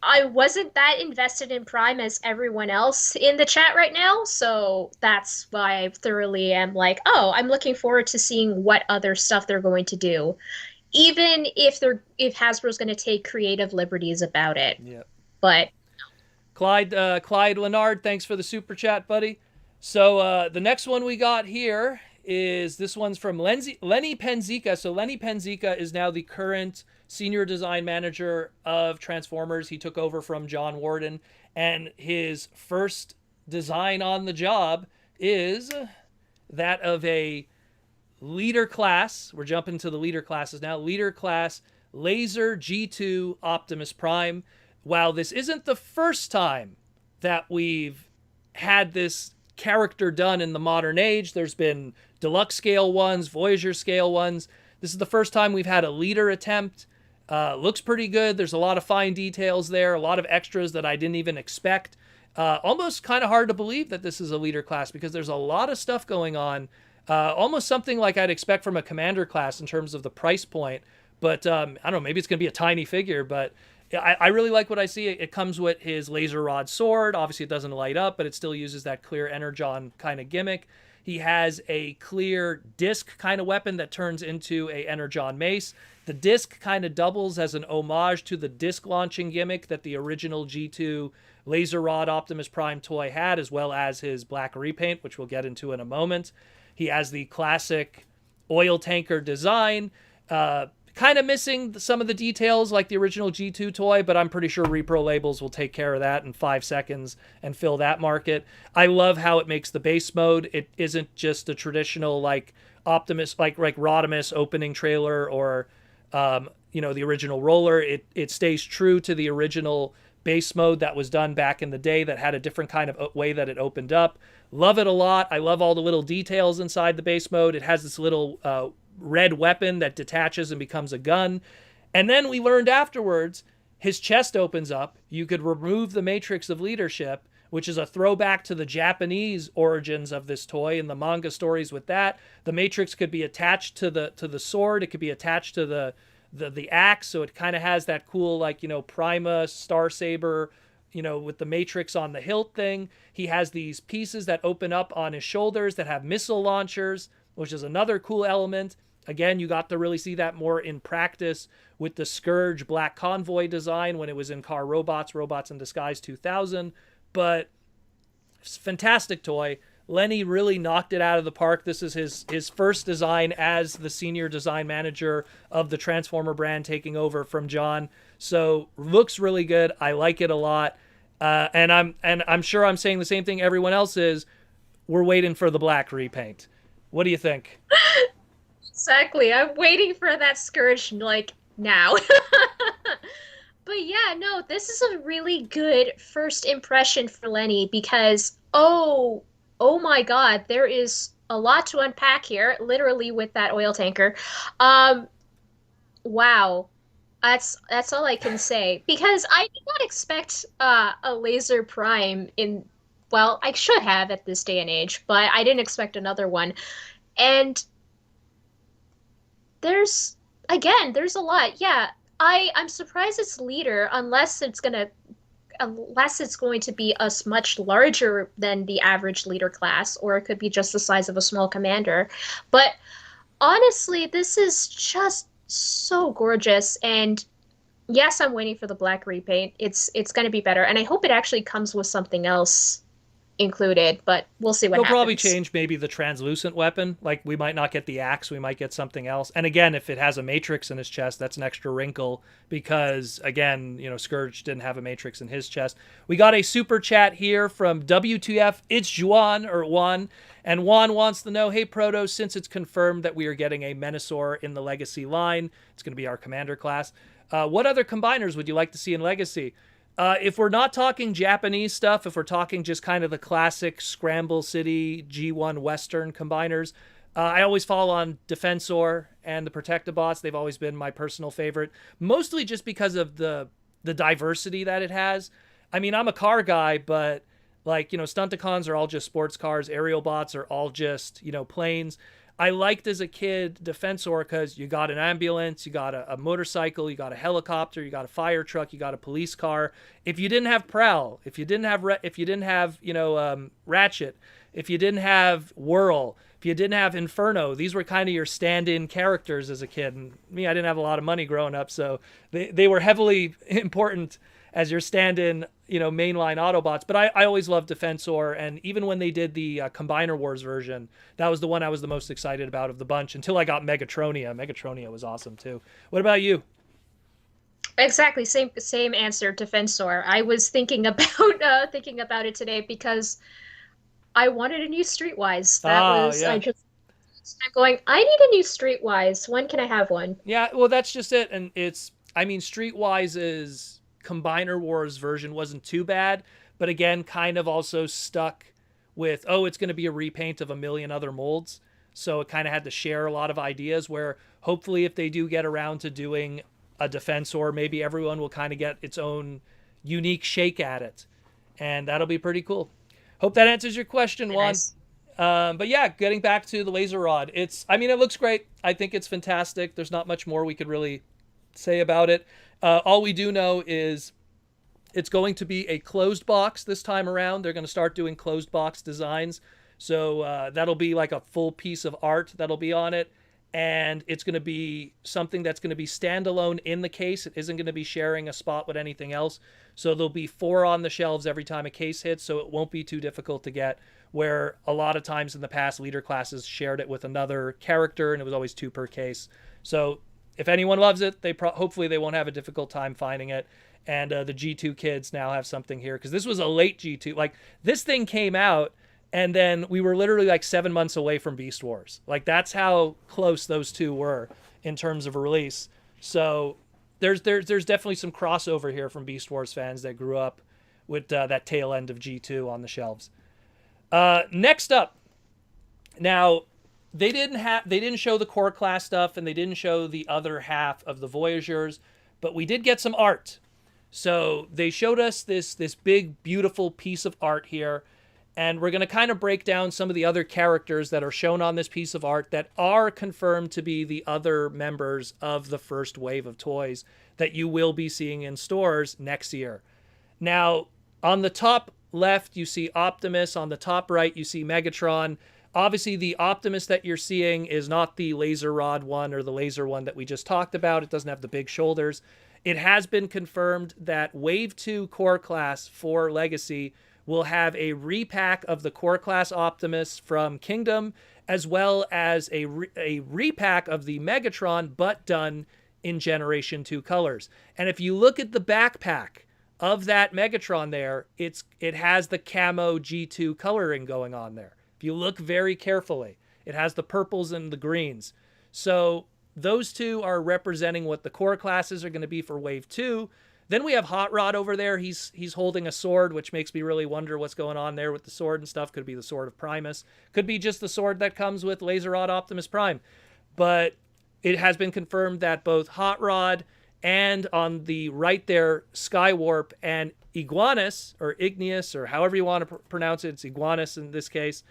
[SPEAKER 2] I wasn't that invested in Prime as everyone else in the chat right now, so that's why I thoroughly am like, oh, I'm looking forward to seeing what other stuff they're going to do, even if Hasbro's going to take creative liberties about it.
[SPEAKER 1] Yep.
[SPEAKER 2] But
[SPEAKER 1] Clyde Leonard, thanks for the super chat, buddy. So the next one we got here is this one's from Lenny Penzica. So Lenny Penzica is now the current senior design manager of Transformers. He took over from John Warden, and his first design on the job is that of a leader class. We're jumping to the leader classes now. Leader class Laser G2 Optimus Prime. While this isn't the first time that we've had this character done in the modern age, there's been deluxe scale ones, Voyager scale ones. This is the first time we've had a leader attempt. Looks pretty good. There's a lot of fine details there, a lot of extras that I didn't even expect. Almost kind of hard to believe that this is a leader class because there's a lot of stuff going on. Almost something like I'd expect from a commander class in terms of the price point. But I don't know, maybe it's going to be a tiny figure, but I really like what I see. It comes with his laser rod sword. Obviously, it doesn't light up, but it still uses that clear energon kind of gimmick. He has a clear disc kind of weapon that turns into a energon mace. The disc kind of doubles as an homage to the disc launching gimmick that the original G2 laser rod Optimus Prime toy had, as well as his black repaint, which we'll get into in a moment. He has the classic oil tanker design. Kind of missing some of the details like the original G2 toy, but I'm pretty sure Repro Labels will take care of that in 5 seconds and fill that market. I love how it makes the base mode. It isn't just a traditional like Optimus, like Rodimus opening trailer or the original roller. It stays true to the original base mode that was done back in the day that had a different kind of way that it opened up. Love it a lot. I love all the little details inside the base mode. It has this little red weapon that detaches and becomes a gun. And then we learned afterwards, his chest opens up. You could remove the Matrix of Leadership, which is a throwback to the Japanese origins of this toy and the manga stories with that. The Matrix could be attached to the sword. It could be attached to the axe. So it kind of has that cool, Prima, Star Saber, with the Matrix on the hilt thing. He has these pieces that open up on his shoulders that have missile launchers, which is another cool element. Again, you got to really see that more in practice with the Scourge Black Convoy design when it was in Car Robots in Disguise 2000. But it's a fantastic toy. Lenny really knocked it out of the park. This is his first design as the senior design manager of the Transformer brand, taking over from John. So looks really good. I like it a lot. And I'm sure I'm saying the same thing everyone else is. We're waiting for the black repaint. What do you think?
[SPEAKER 2] Exactly. I'm waiting for that Scourge, like, now. But yeah, no, this is a really good first impression for Lenny because, oh my God, there is a lot to unpack here, literally with that oil tanker. Wow. That's all I can say because I did not expect a Laser Prime in, well, I should have at this day and age, but I didn't expect another one. And there's a lot. Yeah, I'm surprised it's leader unless it's going to be much larger than the average leader class, or it could be just the size of a small commander. But honestly, this is just so gorgeous. And yes, I'm waiting for the black repaint. It's going to be better. And I hope it actually comes with something else included, but we'll see what
[SPEAKER 1] They'll
[SPEAKER 2] happens.
[SPEAKER 1] probably change maybe the translucent weapon. Like, we might not get the axe, we might get something else. And again, if it has a matrix in his chest, that's an extra wrinkle because, again, Scourge didn't have a matrix in his chest. We got a super chat here from WTF. It's Juan. And Juan wants to know, hey, Proto, since it's confirmed that we are getting a Menasor in the Legacy line, it's going to be our commander class, what other combiners would you like to see in Legacy? If we're not talking Japanese stuff, if we're talking just kind of the classic Scramble City G1 Western combiners, I always fall on Defensor and the Protectobots. They've always been my personal favorite, mostly just because of the diversity that it has. I mean, I'm a car guy, but Stunticons are all just sports cars. Aerial bots are all just, planes. I liked as a kid Defensor because you got an ambulance, you got a motorcycle, you got a helicopter, you got a fire truck, you got a police car. If you didn't have Prowl, if you didn't have Ratchet, if you didn't have Whirl, if you didn't have Inferno, these were kind of your stand-in characters as a kid. And me, I didn't have a lot of money growing up, so they were heavily important as your stand-in, mainline Autobots. But I always loved Defensor, and even when they did the Combiner Wars version, that was the one I was the most excited about of the bunch until I got Megatronia. Megatronia was awesome too. What about you?
[SPEAKER 2] Exactly, same answer, Defensor. I was thinking about it today because I wanted a new Streetwise.
[SPEAKER 1] Yeah.
[SPEAKER 2] I'm going, I need a new Streetwise. When can I have one?
[SPEAKER 1] Yeah, well, that's just it. And Streetwise's Combiner Wars version wasn't too bad, but again, kind of also stuck with, it's going to be a repaint of a million other molds. So it kind of had to share a lot of ideas where hopefully if they do get around to doing a Defensor, maybe everyone will kind of get its own unique shake at it. And that'll be pretty cool. Hope that answers your question, Juan.
[SPEAKER 2] Nice.
[SPEAKER 1] But yeah, getting back to the laser rod, it looks great. I think it's fantastic. There's not much more we could really say about it. All we do know is it's going to be a closed box this time around. They're going to start doing closed box designs. So that'll be like a full piece of art that'll be on it. And it's going to be something that's going to be standalone in the case. It isn't going to be sharing a spot with anything else. So there'll be 4 on the shelves every time a case hits. So it won't be too difficult to get, where a lot of times in the past, leader classes shared it with another character and it was always 2 per case. So if anyone loves it, hopefully they won't have a difficult time finding it. And the G2 kids now have something here, because this was a late G2. Like, this thing came out, and then we were literally like 7 months away from Beast Wars. Like, that's how close those two were in terms of a release. So there's definitely some crossover here from Beast Wars fans that grew up with that tail end of G2 on the shelves. Next up, now, they didn't show the core class stuff, and they didn't show the other half of the Voyagers, but we did get some art. So they showed us this big, beautiful piece of art here, and we're going to kind of break down some of the other characters that are shown on this piece of art that are confirmed to be the other members of the first wave of toys that you will be seeing in stores next year. Now, on the top left, you see Optimus. On the top right, you see Megatron. Obviously, the Optimus that you're seeing is not the laser rod one or the laser one that we just talked about. It doesn't have the big shoulders. It has been confirmed that Wave 2 Core Class for Legacy will have a repack of the Core Class Optimus from Kingdom, as well as a repack of the Megatron, but done in Generation 2 colors. And if you look at the backpack of that Megatron there, it has the camo G2 coloring going on there. If you look very carefully, it has the purples and the greens. So those two are representing what the core classes are going to be for Wave 2. Then we have Hot Rod over there. He's holding a sword, which makes me really wonder what's going on there with the sword and stuff. Could be the sword of Primus. Could be just the sword that comes with Laser Rod Optimus Prime. But it has been confirmed that both Hot Rod and on the right there, Skywarp and Iguanus, or Igneous, or however you want to pronounce it, it's Iguanus in this case,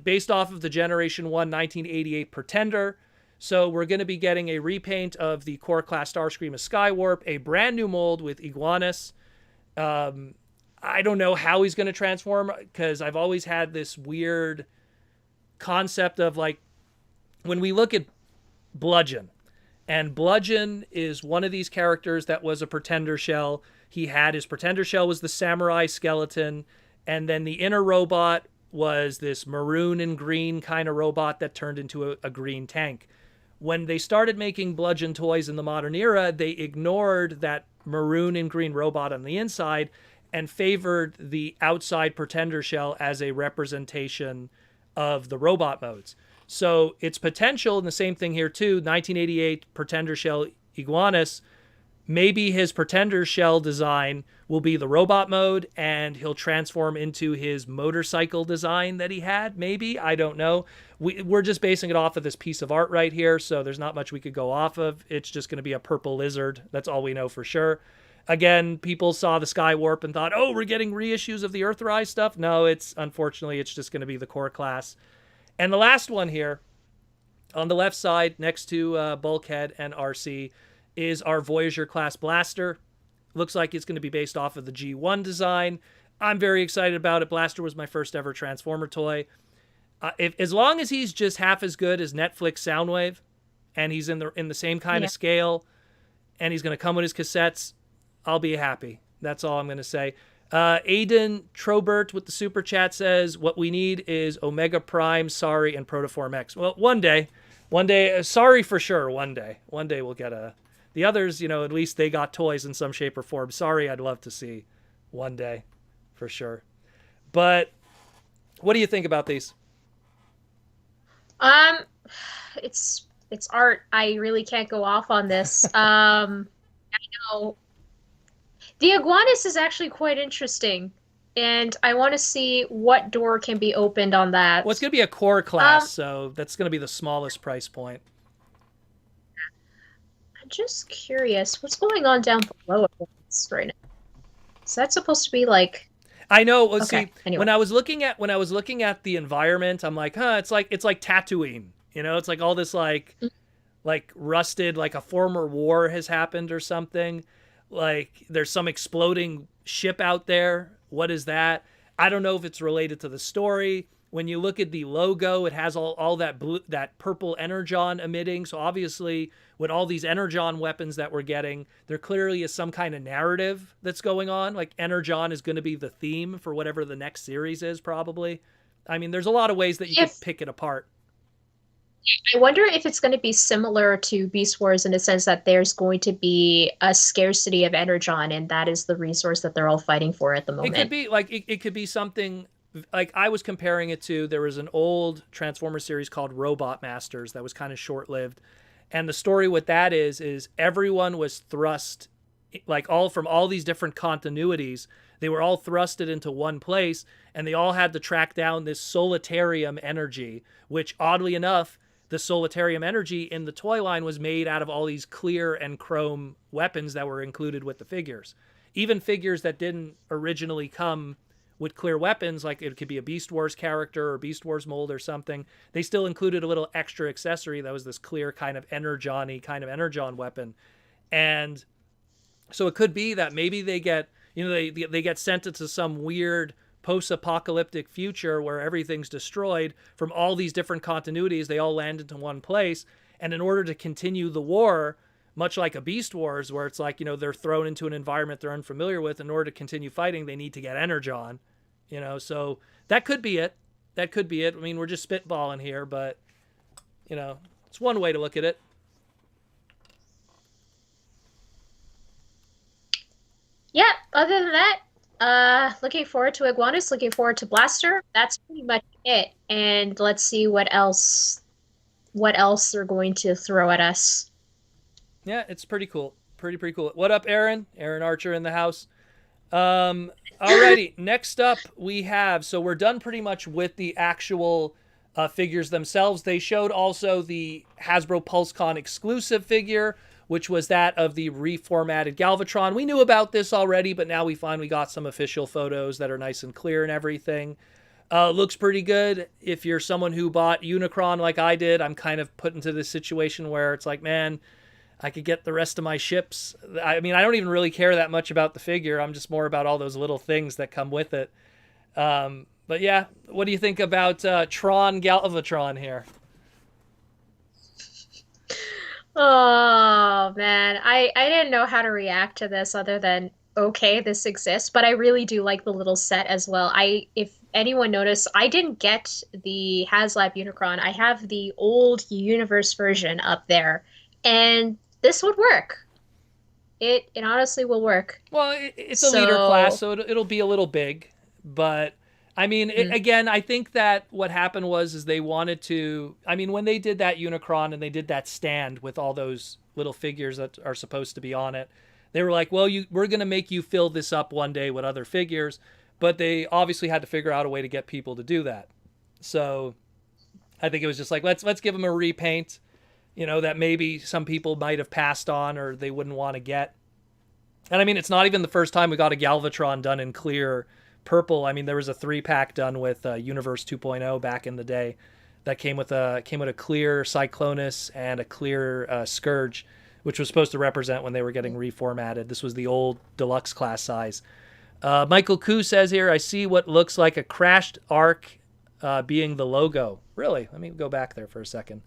[SPEAKER 1] based off of the Generation 1 1988 Pretender. So we're going to be getting a repaint of the Core Class Starscream of Skywarp, a brand new mold with Iguanus. I don't know how he's going to transform, because I've always had this weird concept of, like, when we look at Bludgeon, and Bludgeon is one of these characters that was a Pretender shell. His Pretender shell was the samurai skeleton, And then the inner robot was this maroon and green kind of robot that turned into a green tank. When they started making bludgeon toys in the modern era, they ignored that maroon and green robot on the inside and favored the outside pretender shell as a representation of the robot modes. So its potential, and the same thing here too, 1988 pretender shell Iguanus, maybe his pretender shell design will be the robot mode and he'll transform into his motorcycle design that he had. Maybe, I don't know. We're just basing it off of this piece of art right here, so there's not much we could go off of. It's just going to be a purple lizard. That's all we know for sure. Again, people saw the Skywarp and thought, oh, we're getting reissues of the Earthrise stuff. No, unfortunately, it's just going to be the core class. And the last one here, on the left side, next to Bulkhead and RC, is our Voyager class blaster. Looks like it's going to be based off of the G1 design. I'm very excited about it. Blaster was my first ever Transformer toy. As long as he's just half as good as Netflix Soundwave, and he's in the same kind of scale, and he's going to come with his cassettes, I'll be happy. That's all I'm going to say. Aiden Trobert with the super chat says, what we need is Omega Prime, Sorry, and Protoform X. Well, one day, Sorry for sure, one day we'll get a... The others, at least they got toys in some shape or form. Sorry, I'd love to see one day, for sure. But what do you think about these?
[SPEAKER 2] It's art. I really can't go off on this. I know the Iguanus is actually quite interesting, and I want to see what door can be opened on that.
[SPEAKER 1] Well, it's going to be a core class, so that's going to be the smallest price point.
[SPEAKER 2] Just curious, what's going on down below right now? Is that supposed to be like?
[SPEAKER 1] I know. Well,
[SPEAKER 2] okay,
[SPEAKER 1] see,
[SPEAKER 2] anyway.
[SPEAKER 1] when I was looking at the environment, I'm like, it's like Tatooine. It's like all this like rusted, like a former war has happened or something. Like there's some exploding ship out there. What is that? I don't know if it's related to the story. When you look at the logo, it has all that blue, that purple energon emitting. So obviously, with all these energon weapons that we're getting, there clearly is some kind of narrative that's going on. Like energon is going to be the theme for whatever the next series is, probably. I mean, there's a lot of ways that you could pick it apart.
[SPEAKER 2] I wonder if it's going to be similar to Beast Wars in a sense that there's going to be a scarcity of energon, and that is the resource that they're all fighting for at the moment.
[SPEAKER 1] It could be like it could be something. Like I was comparing it to, there was an old Transformer series called Robot Masters that was kind of short-lived. And the story with that is everyone was thrust, like from all these different continuities, they were all thrusted into one place, and they all had to track down this solitarium energy, which oddly enough, the solitarium energy in the toy line was made out of all these clear and chrome weapons that were included with the figures. Even figures that didn't originally come with clear weapons, like it could be a Beast Wars character or Beast Wars mold or something, they still included a little extra accessory that was this clear kind of energon weapon. And so it could be that maybe they get, they get sent into some weird post-apocalyptic future where everything's destroyed from all these different continuities. They all land into one place. And in order to continue the war, much like a Beast Wars, where it's like, they're thrown into an environment they're unfamiliar with. In order to continue fighting, they need to get energon, so that could be it. I mean, we're just spitballing here, but, it's one way to look at it.
[SPEAKER 2] Yeah, other than that, looking forward to Iguanus, looking forward to Blaster. That's pretty much it. And let's see what else they're going to throw at us.
[SPEAKER 1] Yeah, it's pretty cool. Pretty cool. What up, Aaron? Aaron Archer in the house. Alrighty, next up we have, so we're done pretty much with the actual figures themselves. They showed also the Hasbro Pulsecon exclusive figure, which was that of the reformatted Galvatron. We knew about this already, but now we finally got some official photos that are nice and clear and everything. Looks pretty good. If you're someone who bought Unicron like I did, I'm kind of put into this situation where it's like, man, I could get the rest of my ships. I mean, I don't even really care that much about the figure. I'm just more about all those little things that come with it. But yeah, what do you think about Tron Galvatron here?
[SPEAKER 2] Oh man, I didn't know how to react to this other than okay, this exists, but I really do like the little set as well. If anyone noticed, I didn't get the HasLab Unicron. I have the old universe version up there, and this would work. It honestly will work.
[SPEAKER 1] Well, it's a leader class,
[SPEAKER 2] So,
[SPEAKER 1] so it'll be a little big, but I mean,
[SPEAKER 2] mm,
[SPEAKER 1] again, I think that what happened was is they wanted to. I mean, when they did that Unicron and they did that stand with all those little figures that are supposed to be on it, they were like, "Well, we're going to make you fill this up one day with other figures," but they obviously had to figure out a way to get people to do that. So I think it was just like let's give them a repaint, that maybe some people might have passed on or they wouldn't want to get. And I mean, it's not even the first time we got a Galvatron done in clear purple. I mean, there was a 3-pack done with Universe 2.0 back in the day that came with a clear Cyclonus and a clear Scourge, which was supposed to represent when they were getting reformatted. This was the old deluxe class size. Michael Koo says here, I see what looks like a crashed Ark being the logo. Really? Let me go back there for a second.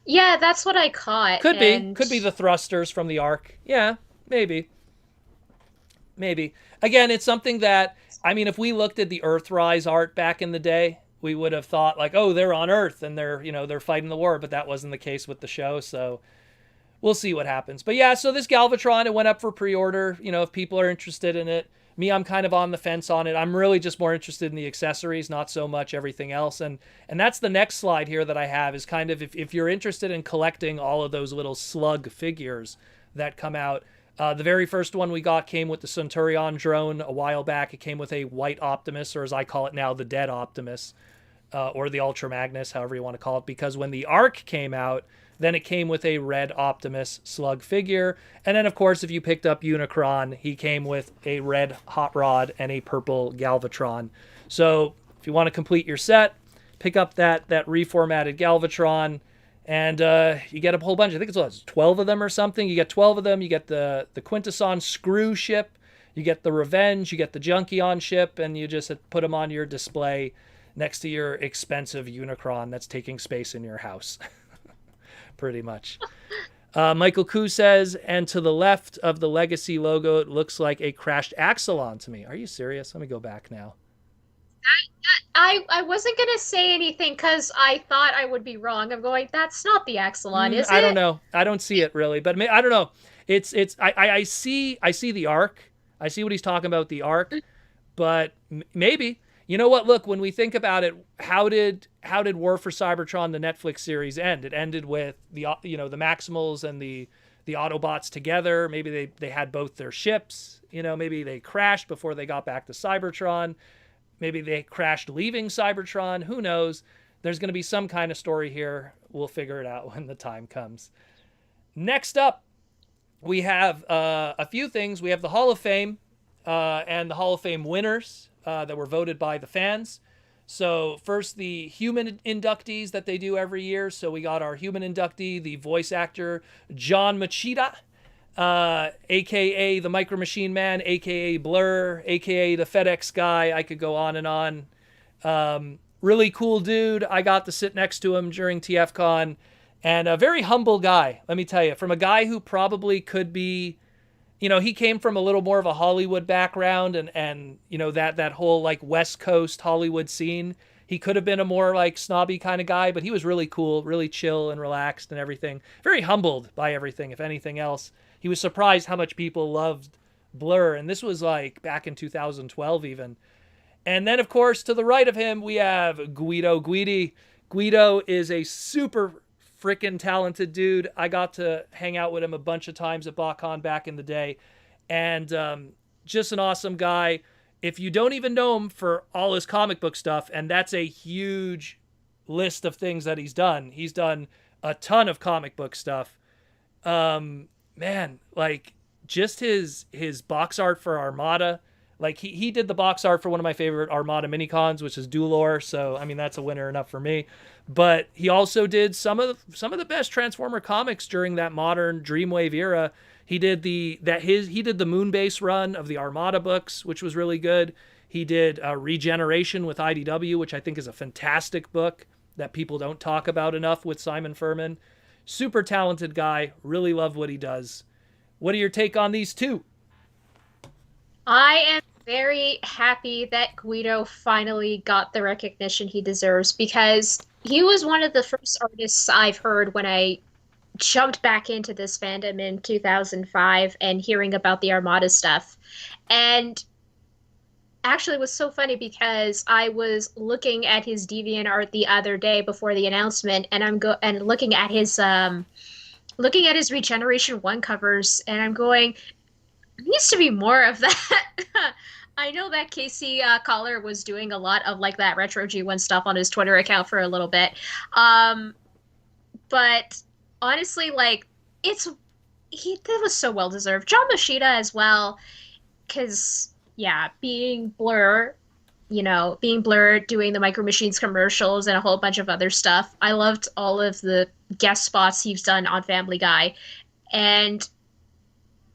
[SPEAKER 2] yeah, that's what I caught.
[SPEAKER 1] Could be.
[SPEAKER 2] And
[SPEAKER 1] Could be the thrusters from the Ark. Yeah, maybe. Maybe. Again, it's something that, I mean, if we looked at the Earthrise art back in the day, we would have thought like, oh, they're on Earth and they're fighting the war, but that wasn't the case with the show. So we'll see what happens. But yeah, so this Galvatron, it went up for pre-order. If people are interested in it. Me, I'm kind of on the fence on it. I'm really just more interested in the accessories, not so much everything else. And that's the next slide here that I have is kind of if you're interested in collecting all of those little slug figures that come out. The very first one we got came with the Centurion drone a while back. It came with a white Optimus, or as I call it now, the Dead Optimus, or the Ultra Magnus, however you want to call it, because when the Ark came out, then it came with a red Optimus slug figure. And then, of course, if you picked up Unicron, he came with a red Hot Rod and a purple Galvatron. So if you want to complete your set, pick up that reformatted Galvatron, and you get a whole bunch. I think it's 12 of them or something. You get 12 of them. You get the Quintesson Screw ship. You get the Revenge. You get the Junkion ship, and you just put them on your display next to your expensive Unicron that's taking space in your house. Pretty much. Michael Koo says, and to the left of the Legacy logo, it looks like a crashed Axelon to me. Are you serious? Let me go back now.
[SPEAKER 2] I wasn't gonna say anything because I thought I would be wrong. I'm going, that's not the Axelon, is
[SPEAKER 1] I don't
[SPEAKER 2] it?
[SPEAKER 1] know. I don't see it really, but I don't know. I see the Ark. I see what he's talking about, the Ark, but maybe. You know what? Look, when we think about it, how did War for Cybertron, the Netflix series, end? It ended with the Maximals and the Autobots together. Maybe they had both their ships. Maybe they crashed before they got back to Cybertron. Maybe they crashed leaving Cybertron. Who knows? There's going to be some kind of story here. We'll figure it out when the time comes. Next up, we have a few things. We have the Hall of Fame and the Hall of Fame winners that were voted by the fans. So first, the human inductees that they do every year. So we got our human inductee, the voice actor, John Machida, a.k.a. the Micro Machine Man, a.k.a. Blur, a.k.a. the FedEx guy. I could go on and on. Really cool dude. I got to sit next to him during TFcon. And a very humble guy, let me tell you. From a guy who probably could be, he came from a little more of a Hollywood background and that whole like West Coast Hollywood scene. He could have been a more like snobby kind of guy, but he was really cool, really chill and relaxed and everything. Very humbled by everything, if anything else. He was surprised how much people loved Blur, and this was like back in 2012 even. And then, of course, to the right of him, we have Guido Guidi. Guido is a super freaking talented dude. I got to hang out with him a bunch of times at BotCon back in the day. And just an awesome guy. If you don't even know him for all his comic book stuff, and that's a huge list of things that he's done a ton of comic book stuff. Man, like just his box art for Armada. Like he did the box art for one of my favorite Armada minicons, which is Duelor. So I mean that's a winner enough for me. But he also did some of the best Transformer comics during that modern Dreamwave era. He did the Moonbase run of the Armada books, which was really good. He did Regeneration with IDW, which I think is a fantastic book that people don't talk about enough with Simon Furman. Super talented guy. Really love what he does. What are your take on these two?
[SPEAKER 2] I am very happy that Guido finally got the recognition he deserves because he was one of the first artists I've heard when I jumped back into this fandom in 2005 and hearing about the Armada stuff. And actually it was so funny because I was looking at his DeviantArt the other day before the announcement and looking at his Regeneration 1 covers and I'm going, there needs to be more of that. I know that Casey Collar was doing a lot of like that retro G1 stuff on his Twitter account for a little bit. Um, but honestly, like it's he that was so well deserved. John Machida as well, because yeah, being Blur, doing the Micro Machines commercials and a whole bunch of other stuff. I loved all of the guest spots he's done on Family Guy, and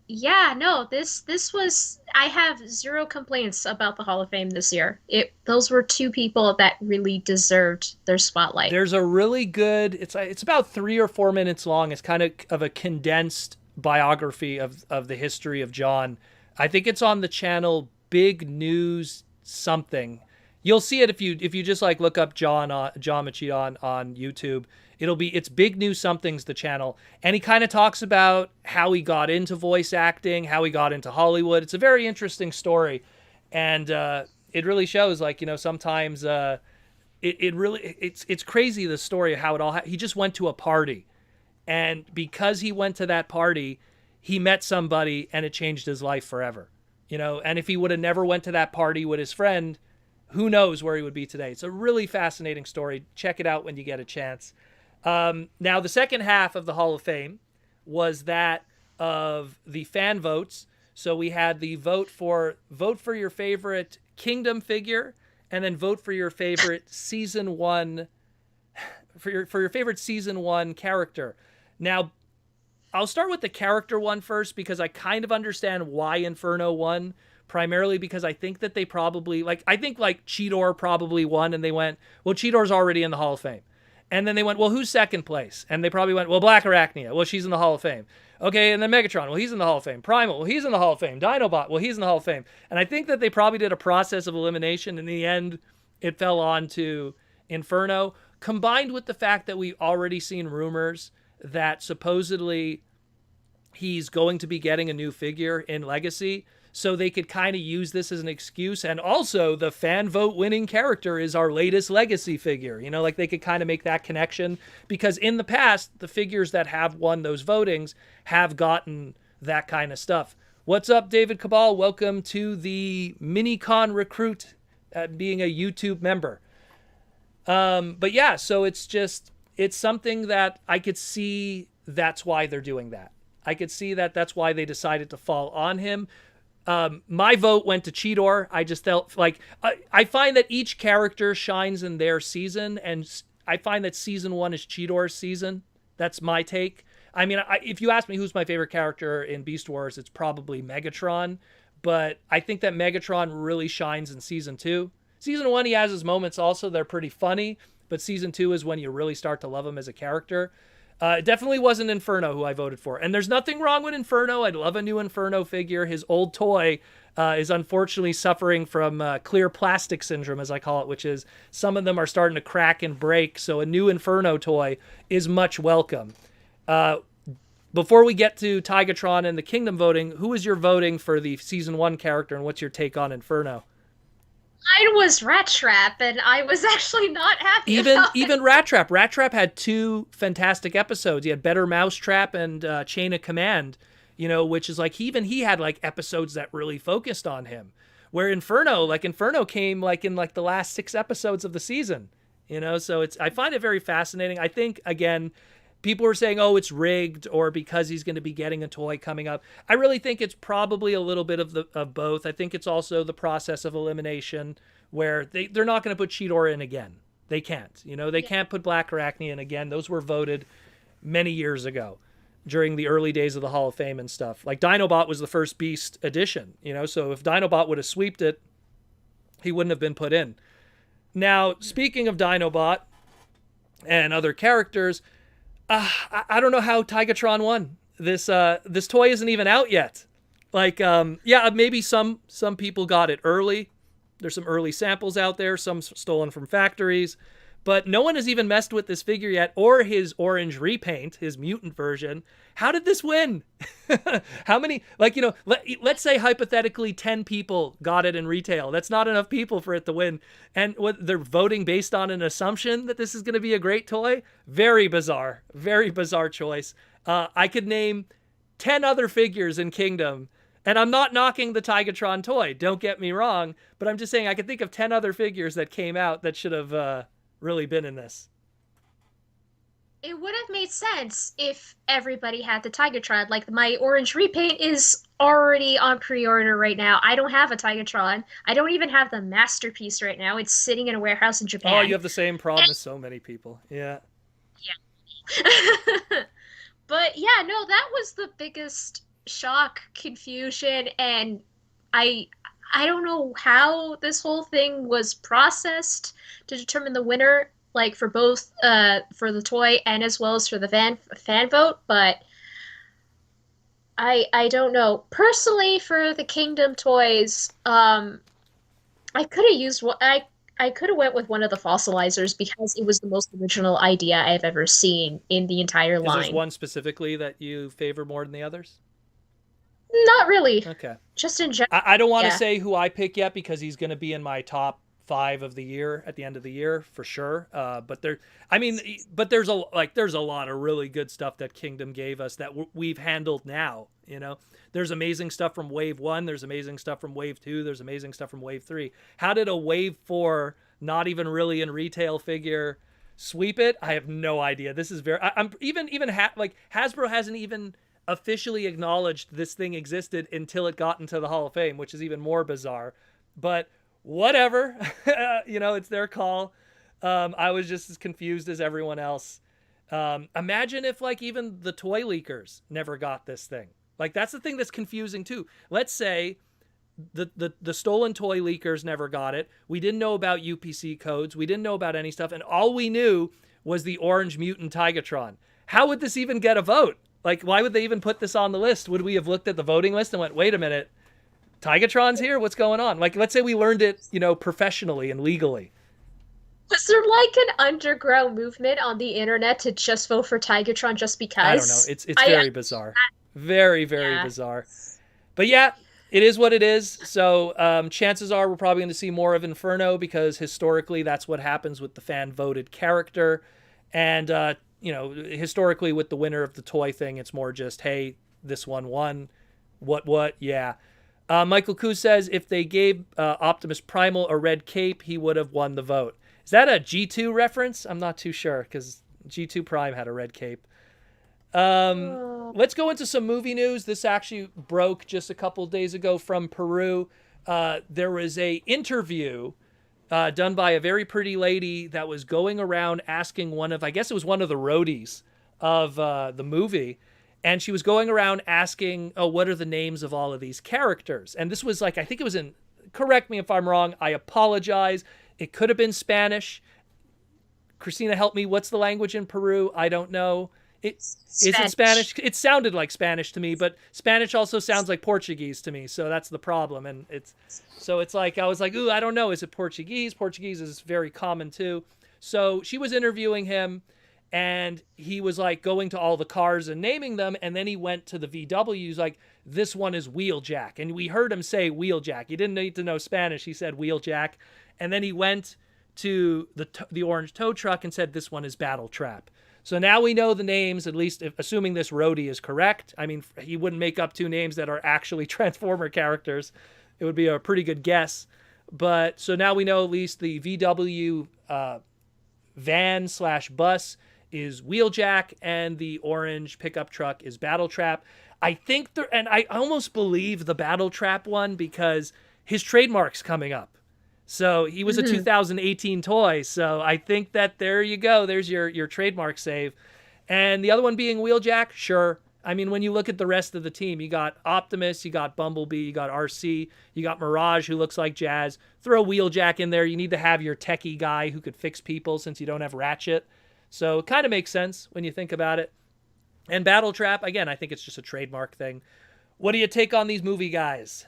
[SPEAKER 2] yeah, no, this was I have zero complaints about the Hall of Fame this year. It those were two people that really deserved their spotlight.
[SPEAKER 1] There's a really good. It's about 3 or 4 minutes long. It's kind of a condensed biography of the history of John. I think it's on the channel Big News something. You'll see it if you just like look up John Machida on YouTube. It's Big News Something's the channel, and he kind of talks about how he got into voice acting, how he got into Hollywood. It's a very interesting story, and it really shows like sometimes it's crazy the story of how it all he just went to a party, and because he went to that party, he met somebody and it changed his life forever. And if he would have never went to that party with his friend, who knows where he would be today. It's a really fascinating story. Check it out when you get a chance. Now, the second half of the Hall of Fame was that of the fan votes. So we had the vote for your favorite Kingdom figure, and then vote for your favorite season one for your favorite season one character. Now, I'll start with the character one first because I kind of understand why Inferno won. Primarily because I think that they probably I think Cheetor probably won, and they went, well, Cheetor's already in the Hall of Fame. And then they went, well, who's second place? And they probably went, well, Black Arachnia. Well, she's in the Hall of Fame. Okay, and then Megatron. Well, he's in the Hall of Fame. Primal. Well, he's in the Hall of Fame. Dinobot. Well, he's in the Hall of Fame. And I think that they probably did a process of elimination. In the end, it fell on to Inferno, combined with the fact that we've already seen rumors that supposedly he's going to be getting a new figure in Legacy. So they could kind of use this as an excuse. And also the fan vote winning character is our latest Legacy figure. They could kind of make that connection because in the past, the figures that have won those votings have gotten that kind of stuff. What's up, David Cabal? Welcome to the Minicon Recruit, being a YouTube member. But yeah, so it's something that I could see that's why they're doing that. I could see that's why they decided to fall on him. My vote went to Cheetor. I just felt like I find that each character shines in their season, and I find that season one is Cheetor's season. That's my take. I mean, if you ask me who's my favorite character in Beast Wars, it's probably Megatron, but I think that Megatron really shines in season 2. Season 1, he has his moments also. They're pretty funny, but season 2 is when you really start to love him as a character. It definitely wasn't Inferno who I voted for. And there's nothing wrong with Inferno. I'd love a new Inferno figure. His old toy is unfortunately suffering from clear plastic syndrome, as I call it, which is some of them are starting to crack and break. So a new Inferno toy is much welcome. Before we get to Tigatron and the Kingdom voting, who is your voting for the Season 1 character, and what's your take on Inferno?
[SPEAKER 2] Mine was Rat Trap, and I was actually not happy
[SPEAKER 1] Even
[SPEAKER 2] it.
[SPEAKER 1] Rat Trap. Rat Trap had 2 fantastic episodes. He had Better Mousetrap and Chain of Command, which is he had episodes that really focused on him. Where Inferno came in the last 6 episodes of the season, so I find it very fascinating. I think, again, people were saying, oh, it's rigged, or because he's going to be getting a toy coming up. I really think it's probably a little bit of both. I think it's also the process of elimination where they're not going to put Cheetor in again. They can't. They can't put Black Arachnia in again. Those were voted many years ago during the early days of the Hall of Fame and stuff. Like Dinobot was the first Beast edition, so if Dinobot would have sweeped it, he wouldn't have been put in. Now, speaking of Dinobot and other characters, I don't know how Tigatron won. this toy isn't even out yet. Like, yeah, maybe some people got it early. There's some early samples out there, some stolen from factories, but no one has even messed with this figure yet, or his orange repaint, his mutant version. How did this win? How many, like, let's say hypothetically 10 people got it in retail. That's not enough people for it to win. And they're voting based on an assumption that this is going to be a great toy. Very bizarre choice. I could name 10 other figures in Kingdom, and I'm not knocking the Tigatron toy, don't get me wrong, but I'm just saying I could think of 10 other figures that came out that should have really been in this.
[SPEAKER 2] It would have made sense if everybody had the Tigatron. Like, my orange repaint is already on pre-order right now. I don't have a Tigatron. I don't even have the Masterpiece right now. It's sitting in a warehouse in Japan.
[SPEAKER 1] Oh, you have the same problem as so many people. Yeah.
[SPEAKER 2] Yeah. But yeah, no, that was the biggest shock, confusion, and I don't know how this whole thing was processed to determine the winner, like for both for the toy and as well as for the fan vote, but I don't know. Personally, for the Kingdom toys, I could have used what I could have went with one of the fossilizers because it was the most original idea I've ever seen in the entire line.
[SPEAKER 1] Is there one specifically that you favor more than the others?
[SPEAKER 2] Not really.
[SPEAKER 1] Okay.
[SPEAKER 2] Just in general.
[SPEAKER 1] I don't want to say who I pick yet because he's going to be in my top 5 of the year at the end of the year for sure. But there's a lot of really good stuff that Kingdom gave us that we've handled now. There's amazing stuff from Wave 1. There's amazing stuff from Wave 2. There's amazing stuff from Wave 3. How did a Wave 4, not even really in retail figure, sweep it? I have no idea. This is very... I'm even Hasbro hasn't even officially acknowledged this thing existed until it got into the Hall of Fame, which is even more bizarre. But whatever. It's their call. I was just as confused as everyone else. Imagine if even the toy leakers never got this thing. That's the thing that's confusing too. Let's say the stolen toy leakers never got it. We didn't know about UPC codes. We didn't know about any stuff. And all we knew was the orange mutant Tigatron. How would this even get a vote? Why would they even put this on the list? Would we have looked at the voting list and went, wait a minute, Tigatron's here? What's going on? Let's say we learned it, professionally and legally.
[SPEAKER 2] Was there an underground movement on the internet to just vote for Tigatron just because?
[SPEAKER 1] I don't know. It's very bizarre. Very, very bizarre. But yeah, it is what it is. So chances are we're probably going to see more of Inferno because historically that's what happens with the fan-voted character. And, historically with the winner of the toy thing, it's more just, hey, this one won. What? Yeah. Michael Koo says if they gave Optimus Primal a red cape, he would have won the vote. Is that a G2 reference? I'm not too sure because G2 Prime had a red cape. Let's go into some movie news. This actually broke just a couple days ago from Peru. There was a interview done by a very pretty lady that was going around asking I guess it was one of the roadies of the movie. And she was going around asking, what are the names of all of these characters? And this was I think it was correct me if I'm wrong. I apologize. It could have been Spanish. Christina, help me. What's the language in Peru? I don't know. Is it Spanish? It sounded like Spanish to me, but Spanish also sounds like Portuguese to me. So that's the problem. And I was like, ooh, I don't know. Is it Portuguese? Portuguese is very common too. So she was interviewing him and he was going to all the cars and naming them. And then he went to the VWs this one is Wheeljack. And we heard him say Wheeljack. He didn't need to know Spanish. He said Wheeljack. And then he went to the orange tow truck and said, this one is Battle Trap. So now we know the names, at least assuming this roadie is correct. I mean, he wouldn't make up 2 names that are actually Transformer characters. It would be a pretty good guess. But so now we know at least the VW van/bus is Wheeljack and the orange pickup truck is Battle Trap. I think and I almost believe the Battle Trap one because his trademark's coming up. So he was a 2018 toy. So I think that there you go. There's your trademark save. And the other one being Wheeljack, sure. I mean, when you look at the rest of the team, you got Optimus, you got Bumblebee, you got RC, you got Mirage, who looks like Jazz. Throw Wheeljack in there. You need to have your techie guy who could fix people since you don't have Ratchet. So it kind of makes sense when you think about it. And Battle Trap, again, I think it's just a trademark thing. What do you take on these movie guys?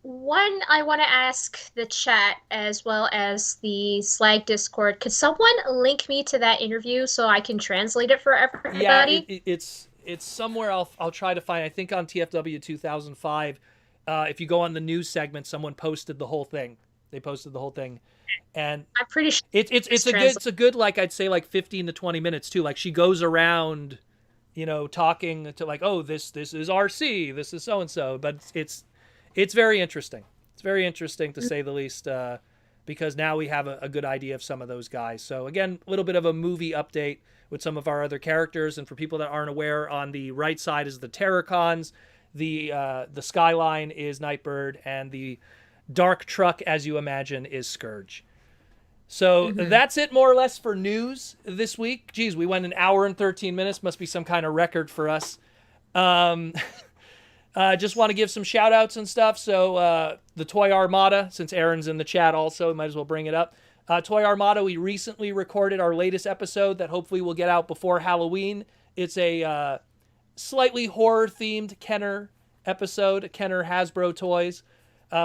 [SPEAKER 2] One, I want to ask the chat as well as the Slag Discord. Could someone link me to that interview so I can translate it for
[SPEAKER 1] Yeah,
[SPEAKER 2] everybody?
[SPEAKER 1] it's somewhere. I'll try to find. I think on TFW 2005, if you go on the news segment, someone posted the whole thing. They posted the whole thing, and
[SPEAKER 2] I'm pretty sure
[SPEAKER 1] it's
[SPEAKER 2] it's
[SPEAKER 1] a good
[SPEAKER 2] translated.
[SPEAKER 1] it's a good, like, I'd say, like 15 to 20 minutes too. Like, she goes around, talking to, like, oh, this is RC, this is so and so, but it's very interesting. It's very interesting, to say the least, because now we have a good idea of some of those guys. So again, a little bit of a movie update with some of our other characters. And for people that aren't aware, on the right side is the Terracons, the Skyline is Nightbird, and the Dark Truck, as you imagine, is Scourge. So
[SPEAKER 2] Hmm.
[SPEAKER 1] that's it, more or less, for news this week. Geez, we went an hour and 13 minutes. Must be some kind of record for us. Um, just want to give some shout outs and stuff. So, the Toy Armada, since Aaron's in the chat also, might as well bring it up. Toy Armada, we recently recorded our latest episode that hopefully will get out before Halloween. It's a slightly horror themed Kenner episode, Kenner Hasbro toys.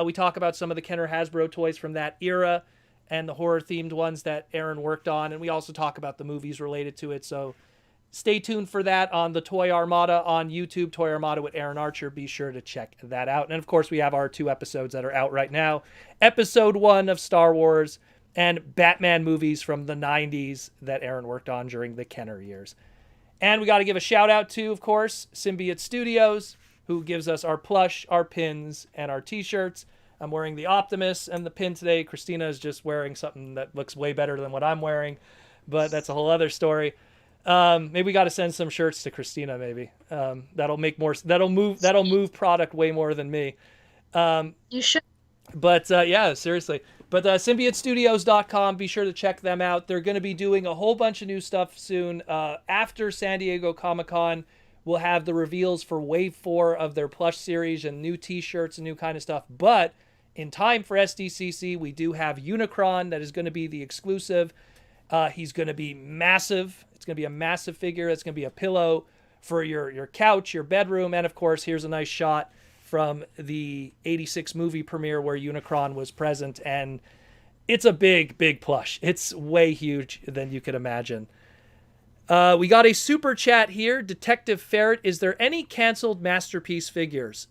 [SPEAKER 1] We talk about some of the Kenner Hasbro toys from that era and the horror themed ones that Aaron worked on. And we also talk about the movies related to it. So, stay tuned for that on the Toy Armada on YouTube, Toy Armada with Aaron Archer. Be sure to check that out. And of course, we have our 2 episodes that are out right now. Episode 1 of Star Wars and Batman movies from the 90s that Aaron worked on during the Kenner years. And we got to give a shout out to, of course, Symbiote Studios, who gives us our plush, our pins, and our t-shirts. I'm wearing the Optimus and the pin today. Christina is just wearing something that looks way better than what I'm wearing, but that's a whole other story. Maybe we got to send some shirts to Christina. Maybe that'll make more. That'll move product way more than me.
[SPEAKER 2] You should.
[SPEAKER 1] But yeah, seriously. But symbiotestudios.com, be sure to check them out. They're going to be doing a whole bunch of new stuff soon. After San Diego Comic-Con, we'll have the reveals for Wave 4 of their plush series and new t-shirts and new kind of stuff. But in time for SDCC, we do have Unicron that is going to be the exclusive. He's going to be massive. It's going to be a massive figure. It's going to be a pillow for your couch, your bedroom. And of course, here's a nice shot from the 86 movie premiere where Unicron was present. And it's a big, big plush. It's way huge than you could imagine. We got a super chat here. Detective Ferret, is there any canceled Masterpiece figures?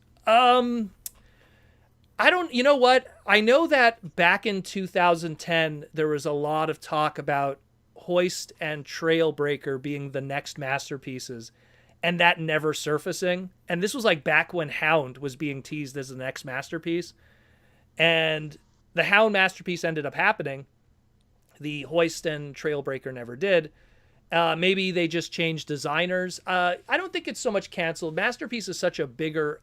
[SPEAKER 1] I don't, you know what? I know that back in 2010, there was a lot of talk about Hoist and Trailbreaker being the next masterpieces, and that never surfacing. And this was like back when Hound was being teased as the next masterpiece. And the Hound masterpiece ended up happening. The Hoist and Trailbreaker never did. Maybe they just changed designers. I don't think it's so much canceled. Masterpiece is such a bigger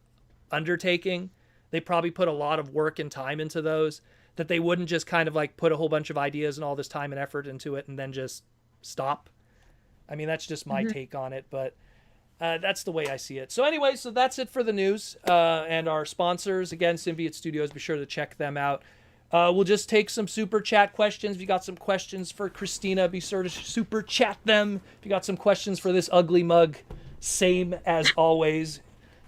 [SPEAKER 1] undertaking. They probably put a lot of work and time into those that they wouldn't just kind of like put a whole bunch of ideas and all this time and effort into it and then just stop. I mean, that's just my take on it, but that's the way I see it. So anyway, so that's it for the news and our sponsors. Again, Symbiote Studios, be sure to check them out. We'll just take some super chat questions. If you got some questions for Christina, be sure to super chat them. If you got some questions for this ugly mug, same as always.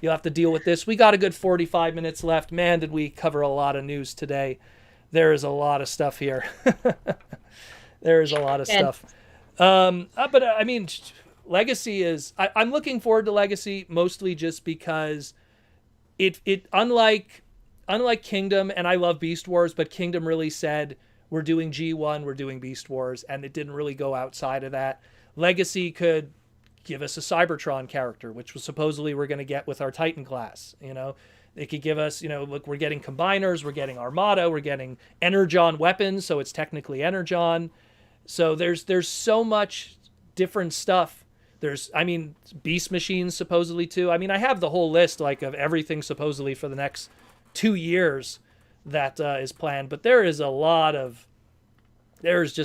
[SPEAKER 1] You'll have to deal with this. We got a good 45 minutes left. Man, did we cover a lot of news today. There is a lot of stuff here. There is a lot of stuff. But I mean, Legacy is... I'm looking forward to Legacy mostly just because it unlike Kingdom, and I love Beast Wars, but Kingdom really said, we're doing G1, we're doing Beast Wars, and it didn't really go outside of that. Legacy could give us a Cybertron character, which was supposedly we're going to get with our Titan class. You know, they could give us, look, we're getting Combiners, we're getting Armada, we're getting Energon weapons, so it's technically Energon. So there's so much different stuff. Beast machines supposedly too. I mean, I have the whole list like of everything supposedly for the next 2 years that is planned, but there's just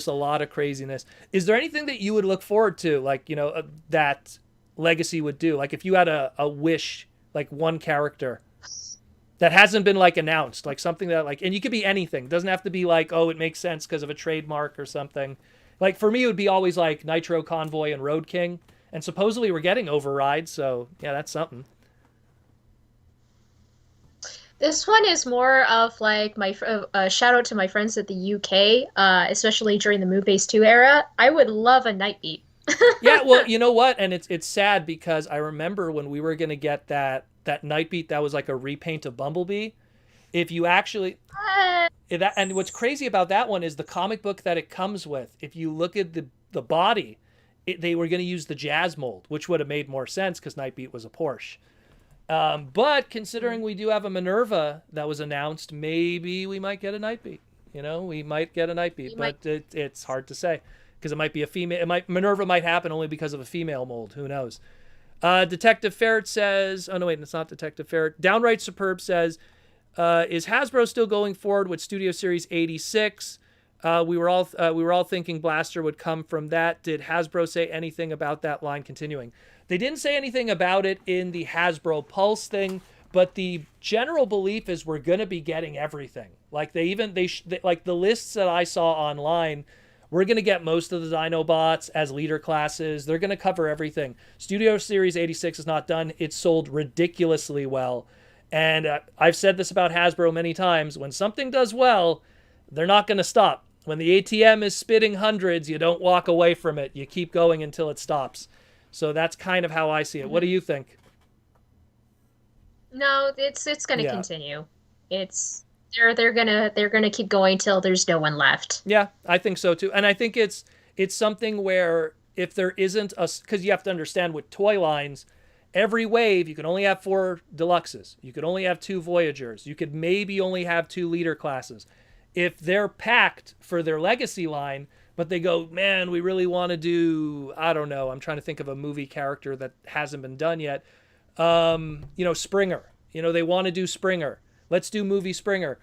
[SPEAKER 1] a lot of craziness. Is there anything that you would look forward to, like, that Legacy would do? Like, if you had a wish, like one character that hasn't been like announced, like something that like, and you could be anything. It doesn't have to be like, oh, it makes sense because of a trademark or something. Like for me, it would be always like Nitro Convoy and Road King. And supposedly we're getting override, so yeah, that's something.
[SPEAKER 2] This one is more of like shout out to my friends at the UK, especially during the Moonbase 2 era. I would love a Nightbeat.
[SPEAKER 1] Yeah, well, you know what? And it's sad because I remember when we were gonna get that Nightbeat that was like a repaint of Bumblebee. If you actually and what's crazy about that one is the comic book that it comes with. If you look at the body, they were going to use the Jazz mold, which would have made more sense because Nightbeat was a Porsche. But considering we do have a Minerva that was announced, maybe we might get a Nightbeat. You know, we might get a Nightbeat, but it's hard to say because it might be a female. Minerva might happen only because of a female mold. Who knows? Detective Ferret says, oh no, wait, it's not Detective Ferret. Downright Superb says, is Hasbro still going forward with Studio Series 86? We were all thinking Blaster would come from that. Did Hasbro say anything about that line continuing? They didn't say anything about it in the Hasbro Pulse thing, but the general belief is we're going to be getting everything. Like like the lists that I saw online, we're going to get most of the Dinobots as leader classes. They're going to cover everything. Studio Series 86 is not done. It's sold ridiculously well. And I've said this about Hasbro many times. When something does well, they're not going to stop. When the ATM is spitting hundreds, you don't walk away from it. You keep going until it stops. So that's kind of how I see it. What do you think?
[SPEAKER 2] No, it's going to continue. They're gonna keep going till there's no one left.
[SPEAKER 1] Yeah, I think so too. And I think it's something where if there isn't because you have to understand with toy lines, every wave you can only have 4 deluxes. You could only have 2 Voyagers. You could maybe only have 2 leader classes. If they're packed for their legacy line, but they go, man, we really want to do, I don't know, I'm trying to think of a movie character that hasn't been done yet. Springer. They want to do Springer. Let's do movie Springer.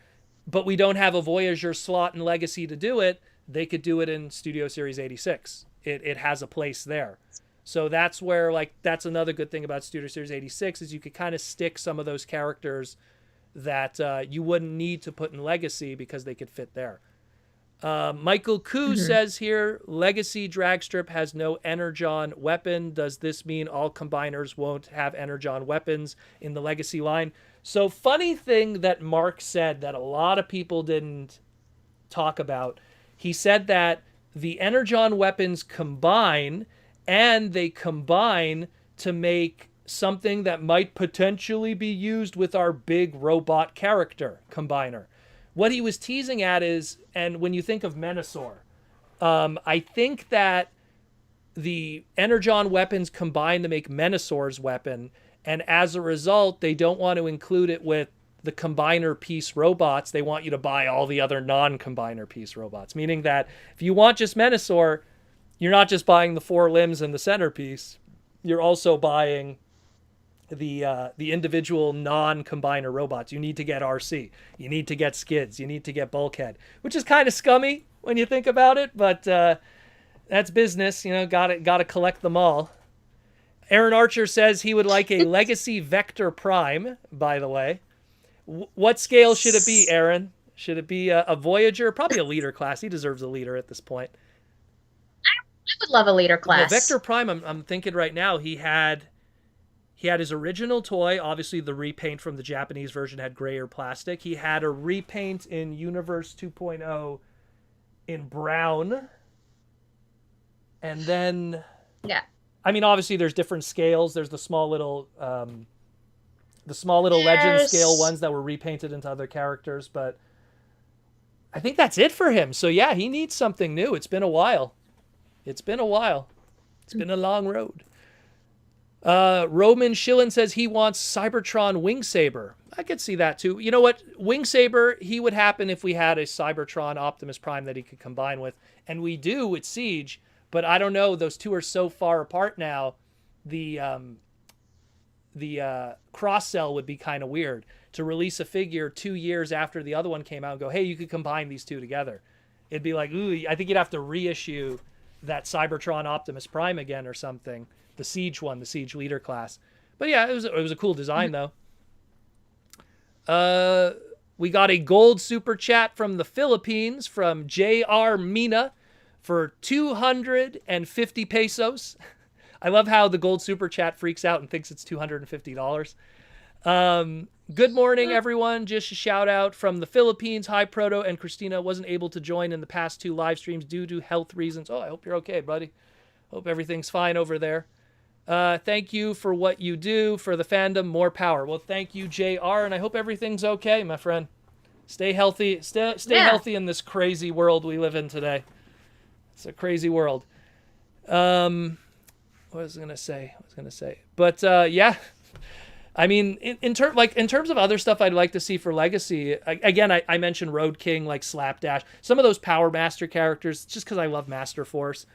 [SPEAKER 1] But we don't have a Voyager slot and legacy to do it. They could do it in Studio Series 86. It has a place there. So that's where, that's another good thing about Studio Series 86 is you could kind of stick some of those characters that you wouldn't need to put in Legacy because they could fit there. Michael Koo says here, Legacy Dragstrip has no Energon weapon. Does this mean all combiners won't have Energon weapons in the Legacy line? So funny thing that Mark said that a lot of people didn't talk about. He said that the Energon weapons combine, and they combine to make something that might potentially be used with our big robot character combiner. What he was teasing at is, and when you think of Menasor, I think that the Energon weapons combine to make Menasor's weapon, and as a result, they don't want to include it with the combiner piece robots. They want you to buy all the other non-combiner piece robots, meaning that if you want just Menasor, you're not just buying the 4 limbs and the centerpiece, you're also buying the individual non-combiner robots. You need to get RC. You need to get Skids. You need to get Bulkhead, which is kind of scummy when you think about it, but that's business. Gotta collect them all. Aaron Archer says he would like a Legacy Vector Prime, by the way. What scale should it be, Aaron? Should it be a Voyager? Probably a leader class. He deserves a leader at this point.
[SPEAKER 2] I would love a leader class.
[SPEAKER 1] Well, Vector Prime, I'm thinking right now, he had his original toy. Obviously, the repaint from the Japanese version had grayer plastic. He had a repaint in Universe 2.0 in brown. And then...
[SPEAKER 2] yeah.
[SPEAKER 1] I mean, obviously, there's different scales. There's the small little legend scale ones that were repainted into other characters. But I think that's it for him. So, yeah, he needs something new. It's been a while. It's been a long road. Roman Schillen says he wants Cybertron Wingsaber. I could see that too. You know what? Wingsaber, he would happen if we had a Cybertron Optimus Prime that he could combine with. And we do with Siege, but I don't know. Those two are so far apart now. The cross-sell would be kind of weird to release a figure 2 years after the other one came out and go, hey, you could combine these two together. It'd be like, ooh, I think you'd have to reissue that Cybertron Optimus Prime again or something. The Siege one, the Siege leader class. But yeah, it was a cool design though. We got a gold super chat from the Philippines from J.R. Mina for 250 pesos. I love how the gold super chat freaks out and thinks it's $250. Good morning, everyone. Just a shout out from the Philippines. Hi, Proto and Christina. Wasn't able to join in the past 2 live streams due to health reasons. Oh, I hope you're okay, buddy. Hope everything's fine over there. Thank you for what you do for the fandom. More power. Well, thank you, JR, and I hope everything's okay, my friend. Stay healthy. Stay healthy in this crazy world we live in today. It's a crazy world. What was I gonna say? But yeah. I mean, in terms of other stuff I'd like to see for Legacy, again, I mentioned Road King, like Slapdash, some of those Power Master characters, just because I love Master Force.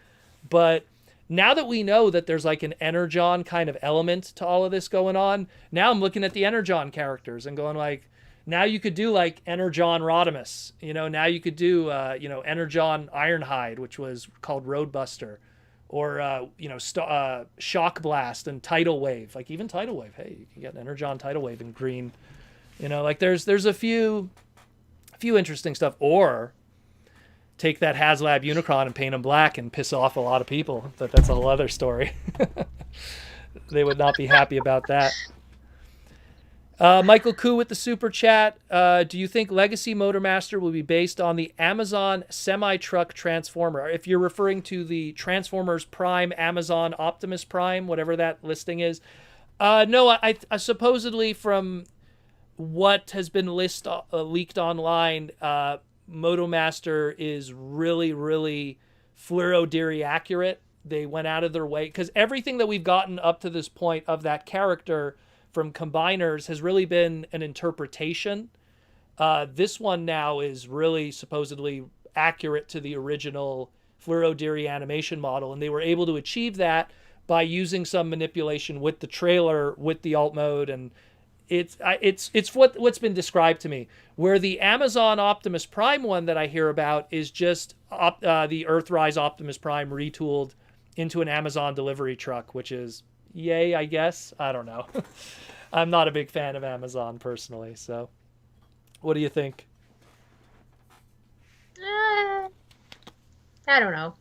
[SPEAKER 1] But now that we know that there's like an Energon kind of element to all of this going on, now I'm looking at the Energon characters and going like, now you could do like Energon Rodimus, now you could do, Energon Ironhide, which was called Roadbuster. Or, Shock Blast and Tidal Wave. Like, even Tidal Wave. Hey, you can get an Energon Tidal Wave in green. There's a few interesting stuff. Or take that HasLab Unicron and paint them black and piss off a lot of people. But that's a whole other story. They would not be happy about that. Michael Koo with the super chat. Do you think Legacy Motormaster will be based on the Amazon semi-truck Transformer? If you're referring to the Transformers Prime, Amazon Optimus Prime, whatever that listing is. No, I supposedly from what has been leaked online, Motomaster is really, really Fluoro-Diri accurate. They went out of their way. Because everything that we've gotten up to this point of that character from combiners has really been an interpretation. This one now is really supposedly accurate to the original Fluoro-Diri animation model, and they were able to achieve that by using some manipulation with the trailer, with the alt mode, and it's what's been described to me. Where the Amazon Optimus Prime one that I hear about is just the Earthrise Optimus Prime retooled into an Amazon delivery truck, which is yay, I guess. I don't know. I'm not a big fan of Amazon personally, so what do you think?
[SPEAKER 2] I don't know.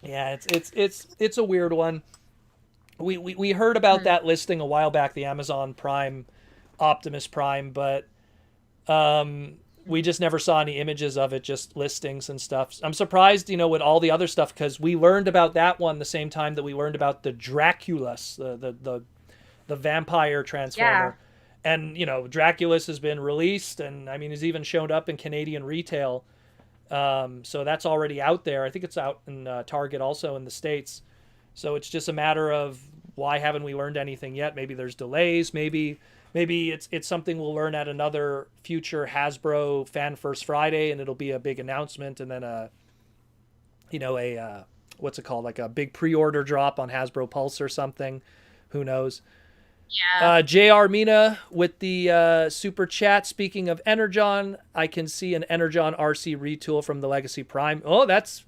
[SPEAKER 1] Yeah, it's a weird one. We heard about that listing a while back, the Amazon Prime Optimus Prime, but we just never saw any images of it, just listings and stuff. I'm surprised, with all the other stuff, because we learned about that one the same time that we learned about the Draculus, the vampire Transformer. Yeah. And, Draculus has been released, and, he's even shown up in Canadian retail. So that's already out there. I think it's out in Target also in the States. So it's just a matter of why haven't we learned anything yet? Maybe there's delays. Maybe it's something we'll learn at another future Hasbro Fan First Friday, and it'll be a big announcement, and then what's it called? Like a big pre-order drop on Hasbro Pulse or something. Who knows?
[SPEAKER 2] Yeah.
[SPEAKER 1] JR Mina with the super chat. Speaking of Energon, I can see an Energon RC retool from the Legacy Prime. Oh, that's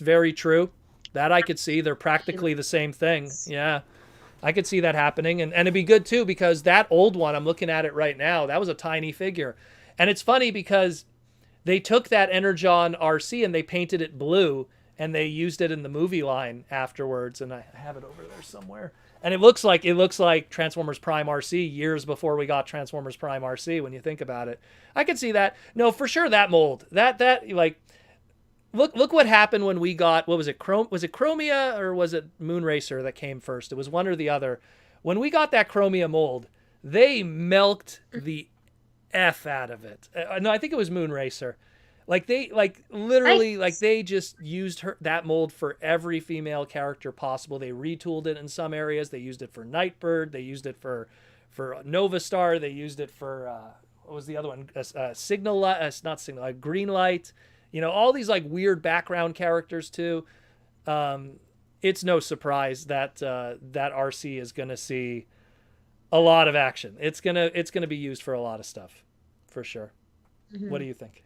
[SPEAKER 1] very true. That I could see. They're practically the same thing. Yeah. I could see that happening. And it'd be good, too, because that old one, I'm looking at it right now, that was a tiny figure. And it's funny because they took that Energon RC and they painted it blue, and they used it in the movie line afterwards. And I have it over there somewhere. And it looks like Transformers Prime RC years before we got Transformers Prime RC, when you think about it. I could see that. No, for sure, that mold. Look what happened when we got, what was it, was it Chromia or was it Moonracer that came first? It was one or the other. When we got that Chromia mold, they milked the F out of it. No, I think it was Moonracer. They just used that mold for every female character possible. They retooled it in some areas. They used it for Nightbird. They used it for Nova Star. They used it for, what was the other one? Green Light. All these weird background characters too. It's no surprise that that RC is going to see a lot of action. It's gonna be used for a lot of stuff, for sure. Mm-hmm. What do you think?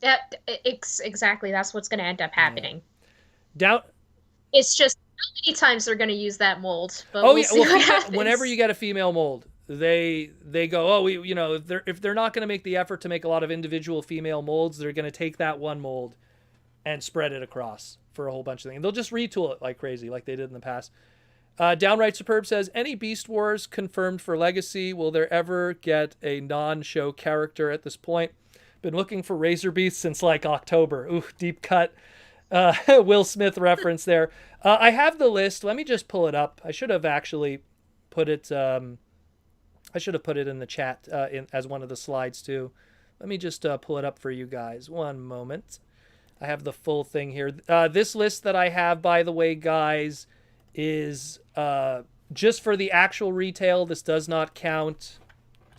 [SPEAKER 2] Yeah, exactly. That's what's going to end up happening.
[SPEAKER 1] Yeah.
[SPEAKER 2] It's just how many times they're going to use that mold. But
[SPEAKER 1] whenever you get a female mold, they go, if they're not going to make the effort to make a lot of individual female molds, they're going to take that one mold and spread it across for a whole bunch of things. They'll just retool it like crazy, like they did in the past. Downright Superb says, any Beast Wars confirmed for Legacy? Will there ever get a non-show character at this point? Been looking for Razor Beast since like October. Ooh, deep cut. Will Smith reference there. I have the list. Let me just pull it up. I should have actually put it. I should have put it in the chat as one of the slides too. Let me just pull it up for you guys. One moment. I have the full thing here. This list that I have, by the way, guys, is just for the actual retail. This does not count.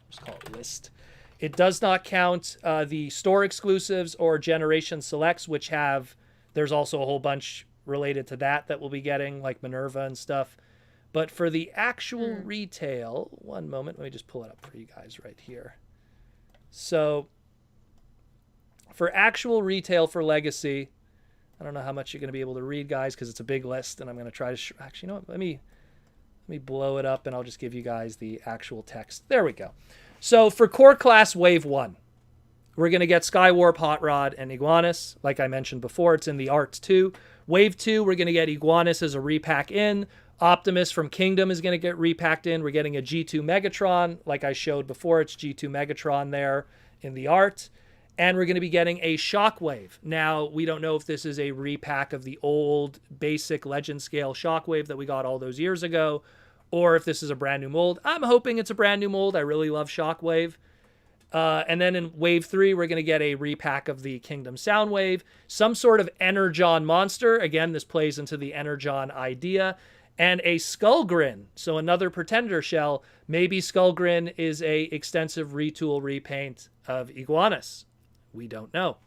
[SPEAKER 1] Let's call it list. It does not count the store exclusives or Generation Selects, which have. There's also a whole bunch related to that we'll be getting, like Minerva and stuff. But for the actual retail, one moment, let me just pull it up for you guys right here. So for actual retail for Legacy, I don't know how much you're going to be able to read, guys, because it's a big list, and I'm going to try to actually, you know what? Let me blow it up, and I'll just give you guys the actual text. There we go. So for Core Class Wave 1, we're going to get Skywarp, Hot Rod, and Iguanus. Like I mentioned before, it's in the arts too. Wave 2, we're going to get Iguanus as a repack in. Optimus from Kingdom is going to get repacked in. We're getting a G2 Megatron. Like I showed before, it's G2 Megatron there in the art. And we're going to be getting a Shockwave. Now, we don't know if this is a repack of the old basic Legend Scale Shockwave that we got all those years ago, or if this is a brand new mold. I'm hoping it's a brand new mold. I really love Shockwave. And then in Wave 3, we're going to get a repack of the Kingdom Soundwave, some sort of Energon monster. Again, this plays into the Energon idea. And a Skullgrin, so another Pretender shell. Maybe Skullgrin is a extensive retool repaint of Iguanus. We don't know.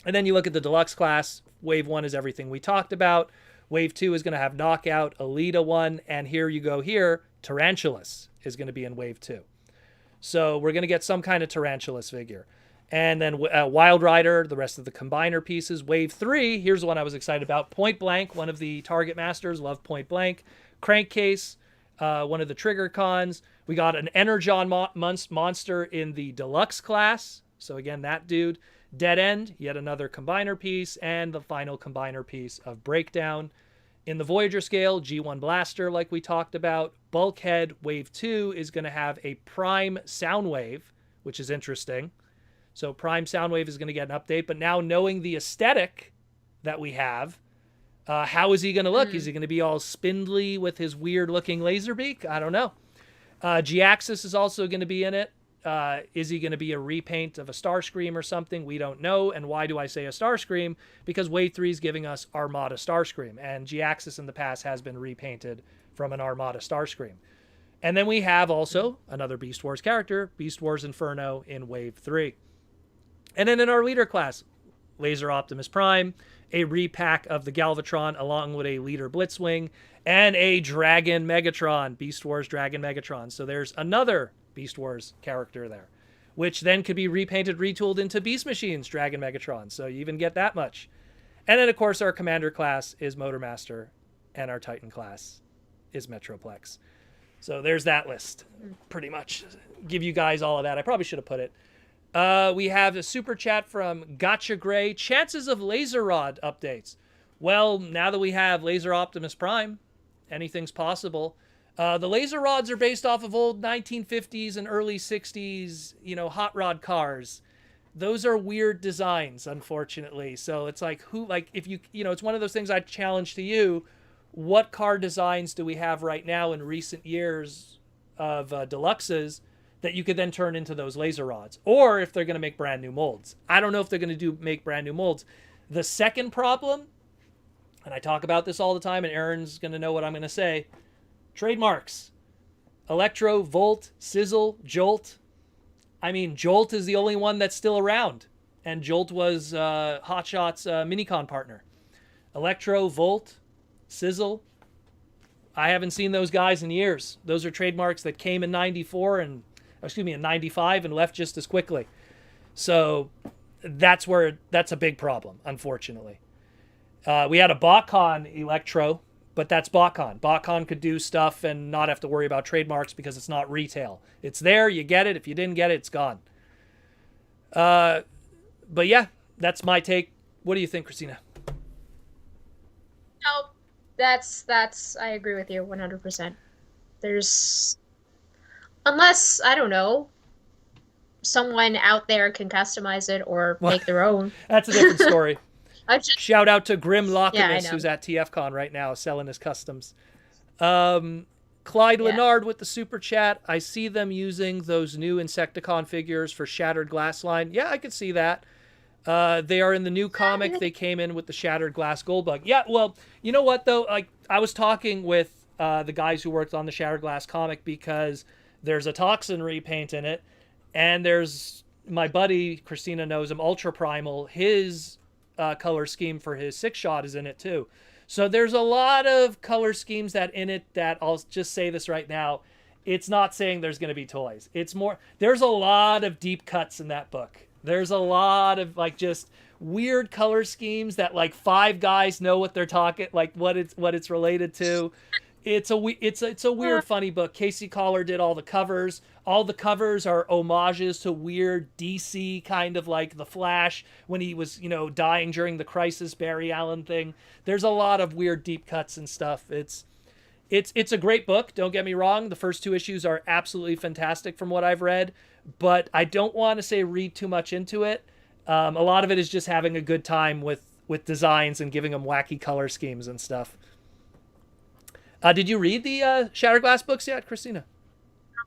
[SPEAKER 1] And then you look at the Deluxe class. Wave 1 is everything we talked about. Wave 2 is going to have Knockout, Alita 1, and here you go here, Tarantulas is going to be in Wave 2. So we're going to get some kind of Tarantulas figure. And then Wild Rider, the rest of the Combiner pieces. Wave 3, here's the one I was excited about. Point Blank, one of the Target Masters, love Point Blank. Crankcase, one of the Trigger Cons. We got an Energon monster in the Deluxe class. So again, that dude. Dead End, yet another Combiner piece. And the final Combiner piece of Breakdown. In the Voyager scale, G1 Blaster, like we talked about. Bulkhead Wave 2 is going to have a Prime Soundwave, which is interesting. So Prime Soundwave is going to get an update. But now knowing the aesthetic that we have, how is he going to look? Is he going to be all spindly with his weird-looking laser beak? I don't know. G-Axis is also going to be in it. Is he going to be a repaint of a Starscream or something? We don't know. And why do I say a Starscream? Because Wave 3 is giving us Armada Starscream. And G-Axis in the past has been repainted from an Armada Starscream. And then we have also another Beast Wars character, Beast Wars Inferno in Wave 3. And then in our leader class, Laser Optimus Prime, a repack of the Galvatron along with a Leader Blitzwing, and a Dragon Megatron, Beast Wars Dragon Megatron. So there's another Beast Wars character there, which then could be repainted, retooled into Beast Machines Dragon Megatron. So you even get that much. And then, of course, our Commander class is Motormaster, and our Titan class is Metroplex. So there's that list. Pretty much give you guys all of that. I probably should have put it. We have a super chat from Gotcha Gray. Chances of Laser Rod updates. Well, now that we have Laser Optimus Prime, anything's possible. The laser rods are based off of old 1950s and early 60s, hot rod cars. Those are weird designs, unfortunately. So it's like, if you, it's one of those things I challenge to you. What car designs do we have right now in recent years of deluxes that you could then turn into those laser rods? Or if they're going to make brand new molds. I don't know if they're going to make brand new molds. The second problem, and I talk about this all the time, and Aaron's going to know what I'm going to say. Trademarks. Electro, Volt, Sizzle, Jolt. I mean, Jolt is the only one that's still around. And Jolt was Hotshot's Minicon partner. Electro, Volt, Sizzle. I haven't seen those guys in years. Those are trademarks that came in 94 and, in 95 and left just as quickly. So that's a big problem, unfortunately. We had a BotCon Electro, but that's BotCon. BotCon could do stuff and not have to worry about trademarks because it's not retail. It's there, you get it. If you didn't get it, it's gone. But yeah, that's my take. What do you think, Christina?
[SPEAKER 2] That's I agree with you 100%. There's unless I don't know, someone out there can customize it or
[SPEAKER 1] Well,
[SPEAKER 2] make their own.
[SPEAKER 1] that's a different story.
[SPEAKER 2] I just
[SPEAKER 1] Shout out to Grim
[SPEAKER 2] yeah, I
[SPEAKER 1] Lockamus,
[SPEAKER 2] know.
[SPEAKER 1] who's at TFcon right now selling his customs. Clyde
[SPEAKER 2] Yeah.
[SPEAKER 1] Leonard with the super chat. I see them using those new Insecticon figures for Shattered Glass line. Yeah, I could see that. They are in the new comic. They came in with the Shattered Glass Goldbug. Yeah, well, you know what though? Like I was talking with the guys who worked on the Shattered Glass comic because there's a toxin repaint in it, and there's my buddy Christina knows him, Ultra Primal. His color scheme for his 6-shot is in it too. So there's a lot of color schemes that in it that I'll just say this right now. It's not saying there's going to be toys. It's more, there's a lot of deep cuts in that book. There's a lot of like just weird color schemes that like 5 guys know what they're talking, like what it's related to. It's a weird funny book. Casey Collar did all the covers. All the covers are homages to weird DC kind of like the Flash when he was, dying during the Crisis Barry Allen thing. There's a lot of weird deep cuts and stuff. It's a great book, don't get me wrong. The first 2 issues are absolutely fantastic from what I've read, but I don't want to say read too much into it. A lot of it is just having a good time with designs and giving them wacky color schemes and stuff. Did you read the Shattered Glass books yet, Christina?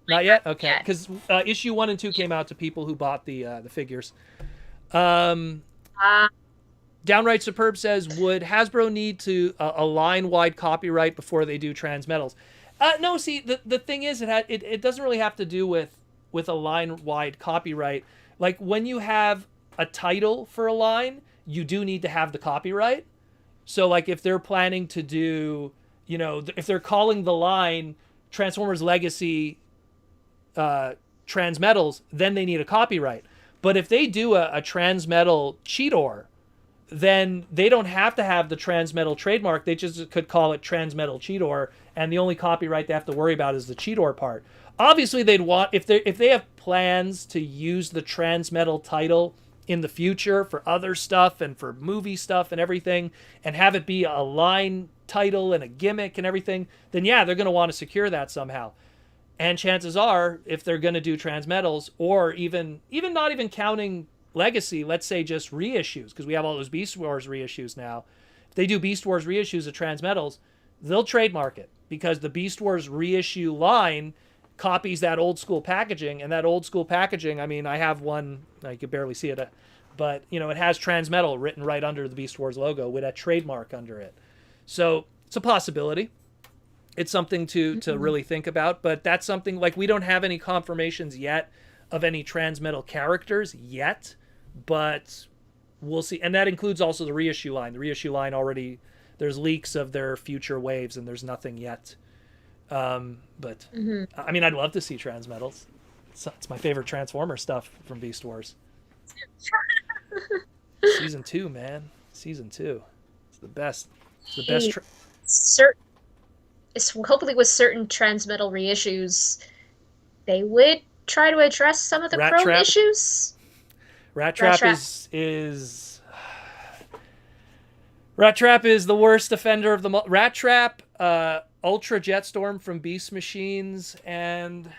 [SPEAKER 1] Not yet? Okay.
[SPEAKER 2] Yeah.
[SPEAKER 1] Because issue 1 and 2 came out to people who bought the figures. Um,
[SPEAKER 2] Uh,
[SPEAKER 1] Downright Superb says, would Hasbro need to a line-wide copyright before they do Transmetals? No, see, the thing is, it doesn't really have to do with a line-wide copyright. Like, when you have a title for a line, you do need to have the copyright. So, like, if they're planning to do, if they're calling the line Transformers Legacy Transmetals, then they need a copyright. But if they do a Transmetal Cheetor, then they don't have to have the Transmetal trademark. They just could call it Transmetal Cheetor, and the only copyright they have to worry about is the Cheetor part. Obviously, they'd want if they have plans to use the Transmetal title in the future for other stuff and for movie stuff and everything, and have it be a line title and a gimmick and everything, then yeah, they're going to want to secure that somehow. And chances are, if they're going to do Transmetals, or even not even counting Legacy, let's say just reissues, because we have all those Beast Wars reissues now. If they do Beast Wars reissues of Transmetals, they'll trademark it, because the Beast Wars reissue line copies that old school packaging, and that old school packaging, I mean, I have one, I could barely see it, but it has Transmetal written right under the Beast Wars logo with a trademark under it. So it's a possibility. It's something to really think about, but that's something, like, we don't have any confirmations yet of any Transmetal characters yet, but we'll see. And that includes also the reissue line. The reissue line already, there's leaks of their future waves, and there's nothing yet. But I mean, I'd love to see Transmetals. It's my favorite Transformer stuff from Beast Wars. Season 2, man. Season 2. It's the best. It's the best.
[SPEAKER 2] Hopefully, with certain Transmetal reissues, they would try to address some of the
[SPEAKER 1] Rat
[SPEAKER 2] Chrome
[SPEAKER 1] Trap.
[SPEAKER 2] issues.
[SPEAKER 1] Rat Trap is Rat Trap is the worst offender of them all. Rat Trap, Ultra Jetstorm from Beast Machines, and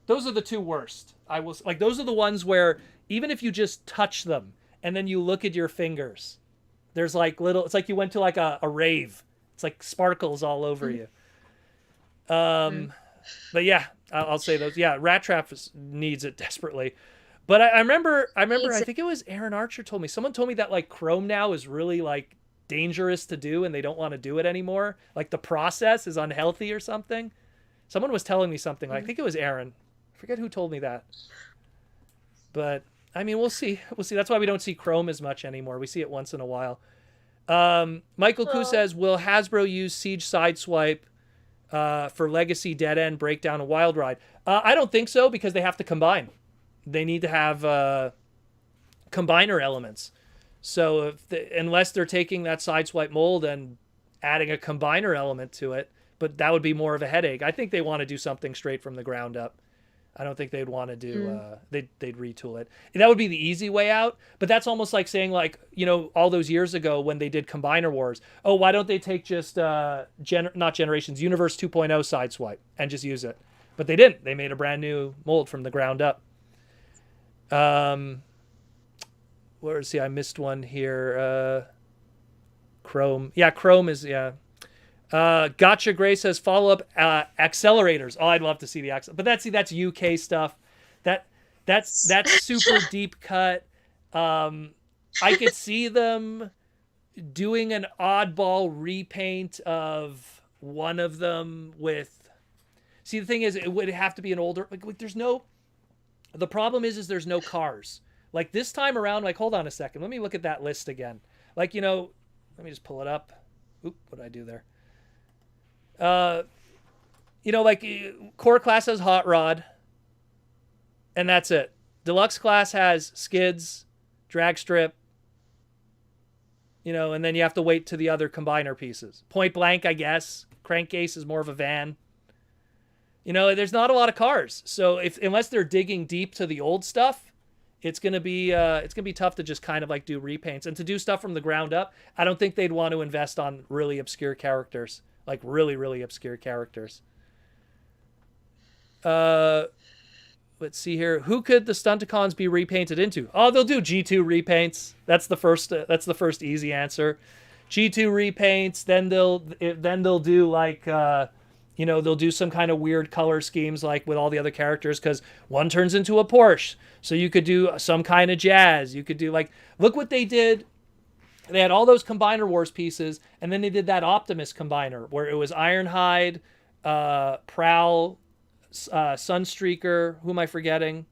[SPEAKER 1] those are the 2 worst. I will like those are the ones where even if you just touch them and then you look at your fingers, there's like little. It's like you went to like a rave. It's like sparkles all over you. But yeah, I'll say those. Yeah, Rat Trap needs it desperately. But I remember. I think it was Aaron Archer told me. Someone told me that like Chrome now is really like dangerous to do, and they don't want to do it anymore. Like the process is unhealthy or something. Someone was telling me something. I think it was Aaron. I forget who told me that. But I mean, we'll see. We'll see. That's why we don't see Chrome as much anymore. We see it once in a while. Michael Koo says, will Hasbro use Siege Sideswipe for Legacy, Dead End, Breakdown, and Wild Ride? I don't think so, because they have to combine. They need to have combiner elements. So unless they're taking that Sideswipe mold and adding a combiner element to it, but that would be more of a headache. I think they want to do something straight from the ground up. I don't think they'd want to do. They'd retool it. That would be the easy way out. But that's almost like saying, like, you know, all those years ago when they did Combiner Wars. Oh, why don't they take just not Generations, Universe 2.0 Sideswipe and just use it? But they didn't. They made a brand new mold from the ground up. Where see? I missed one here. Chrome. Yeah, Chrome is Gotcha Gray says follow up accelerators. Oh, I'd love to see the but that's UK stuff. That's super deep cut. I could see them doing an oddball repaint of one of them with. See, the thing is, it would have to be an older. Like there's no. The problem is there's no cars. Like this time around. Like hold on a second. Let me look at that list again. Like you know, let me just pull it up. Oop, what did I do there? You know, like core class has hot rod, and that's it. Deluxe class has skids, drag strip, you know, and then you have to wait to the other combiner pieces. Point blank, I guess. Crankcase is more of a van. You know, there's not a lot of cars, so unless they're digging deep to the old stuff, it's gonna be tough to just kind of like do repaints and to do stuff from the ground up. I don't think they'd want to invest on really obscure characters. Like really, really obscure characters. Let's see here. Who could the Stunticons be repainted into? Oh, they'll do G2 repaints. That's the first easy answer. G2 repaints. Then they'll do like you know, they'll do some kind of weird color schemes like with all the other characters because one turns into a Porsche. So you could do some kind of jazz. You could do like look what they did. They had all those Combiner Wars pieces, and then they did that Optimus Combiner, where it was Ironhide, Prowl, Sunstreaker. Who am I forgetting?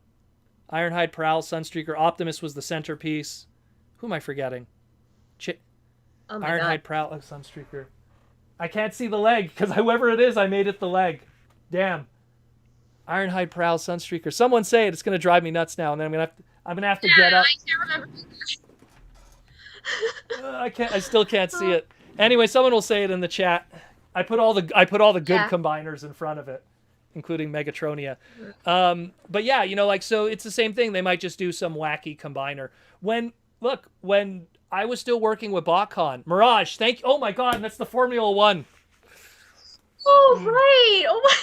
[SPEAKER 1] Ironhide, Prowl, Sunstreaker. Optimus was the centerpiece. Who am I forgetting?
[SPEAKER 2] Oh my
[SPEAKER 1] Ironhide,
[SPEAKER 2] God.
[SPEAKER 1] Prowl, Sunstreaker. I can't see the leg, because whoever it is, I made it the leg. Damn. Ironhide, Prowl, Sunstreaker. Someone say it. It's going to drive me nuts now, and then I'm gonna have to get up.
[SPEAKER 2] I can't remember.
[SPEAKER 1] I still can't see it. Anyway, someone will say it in the chat. I put all the good combiners in front of it, including Megatronia. But yeah, you know, like so it's the same thing. They might just do some wacky combiner. When I was still working with BotCon, Mirage, thank you. Oh my God, that's the Formula One.
[SPEAKER 2] Oh right. Oh my.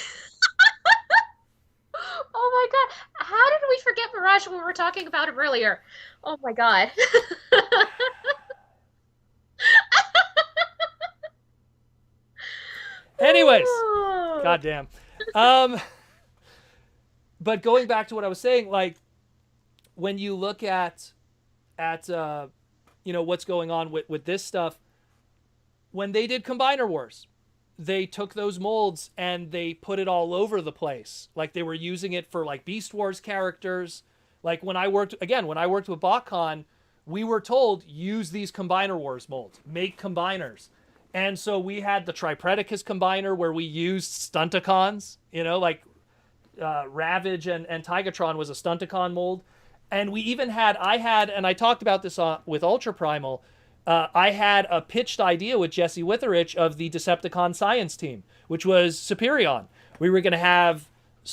[SPEAKER 2] Oh my God. How did we forget Mirage when we were talking about him earlier? Oh my God.
[SPEAKER 1] Anyways, goddamn. But going back to what I was saying, like when you look at you know what's going on with this stuff, when they did Combiner Wars, they took those molds and they put it all over the place. Like they were using it for like Beast Wars characters. Like when I worked with BotCon, we were told use these Combiner Wars molds, make combiners. And so we had the Tripredacus combiner where we used Stunticons, you know, like Ravage and Tigatron was a Stunticon mold. And we even had, and I talked about this with Ultra Primal, I had a pitched idea with Jesse Witherich of the Decepticon science team, which was Superion. We were going to have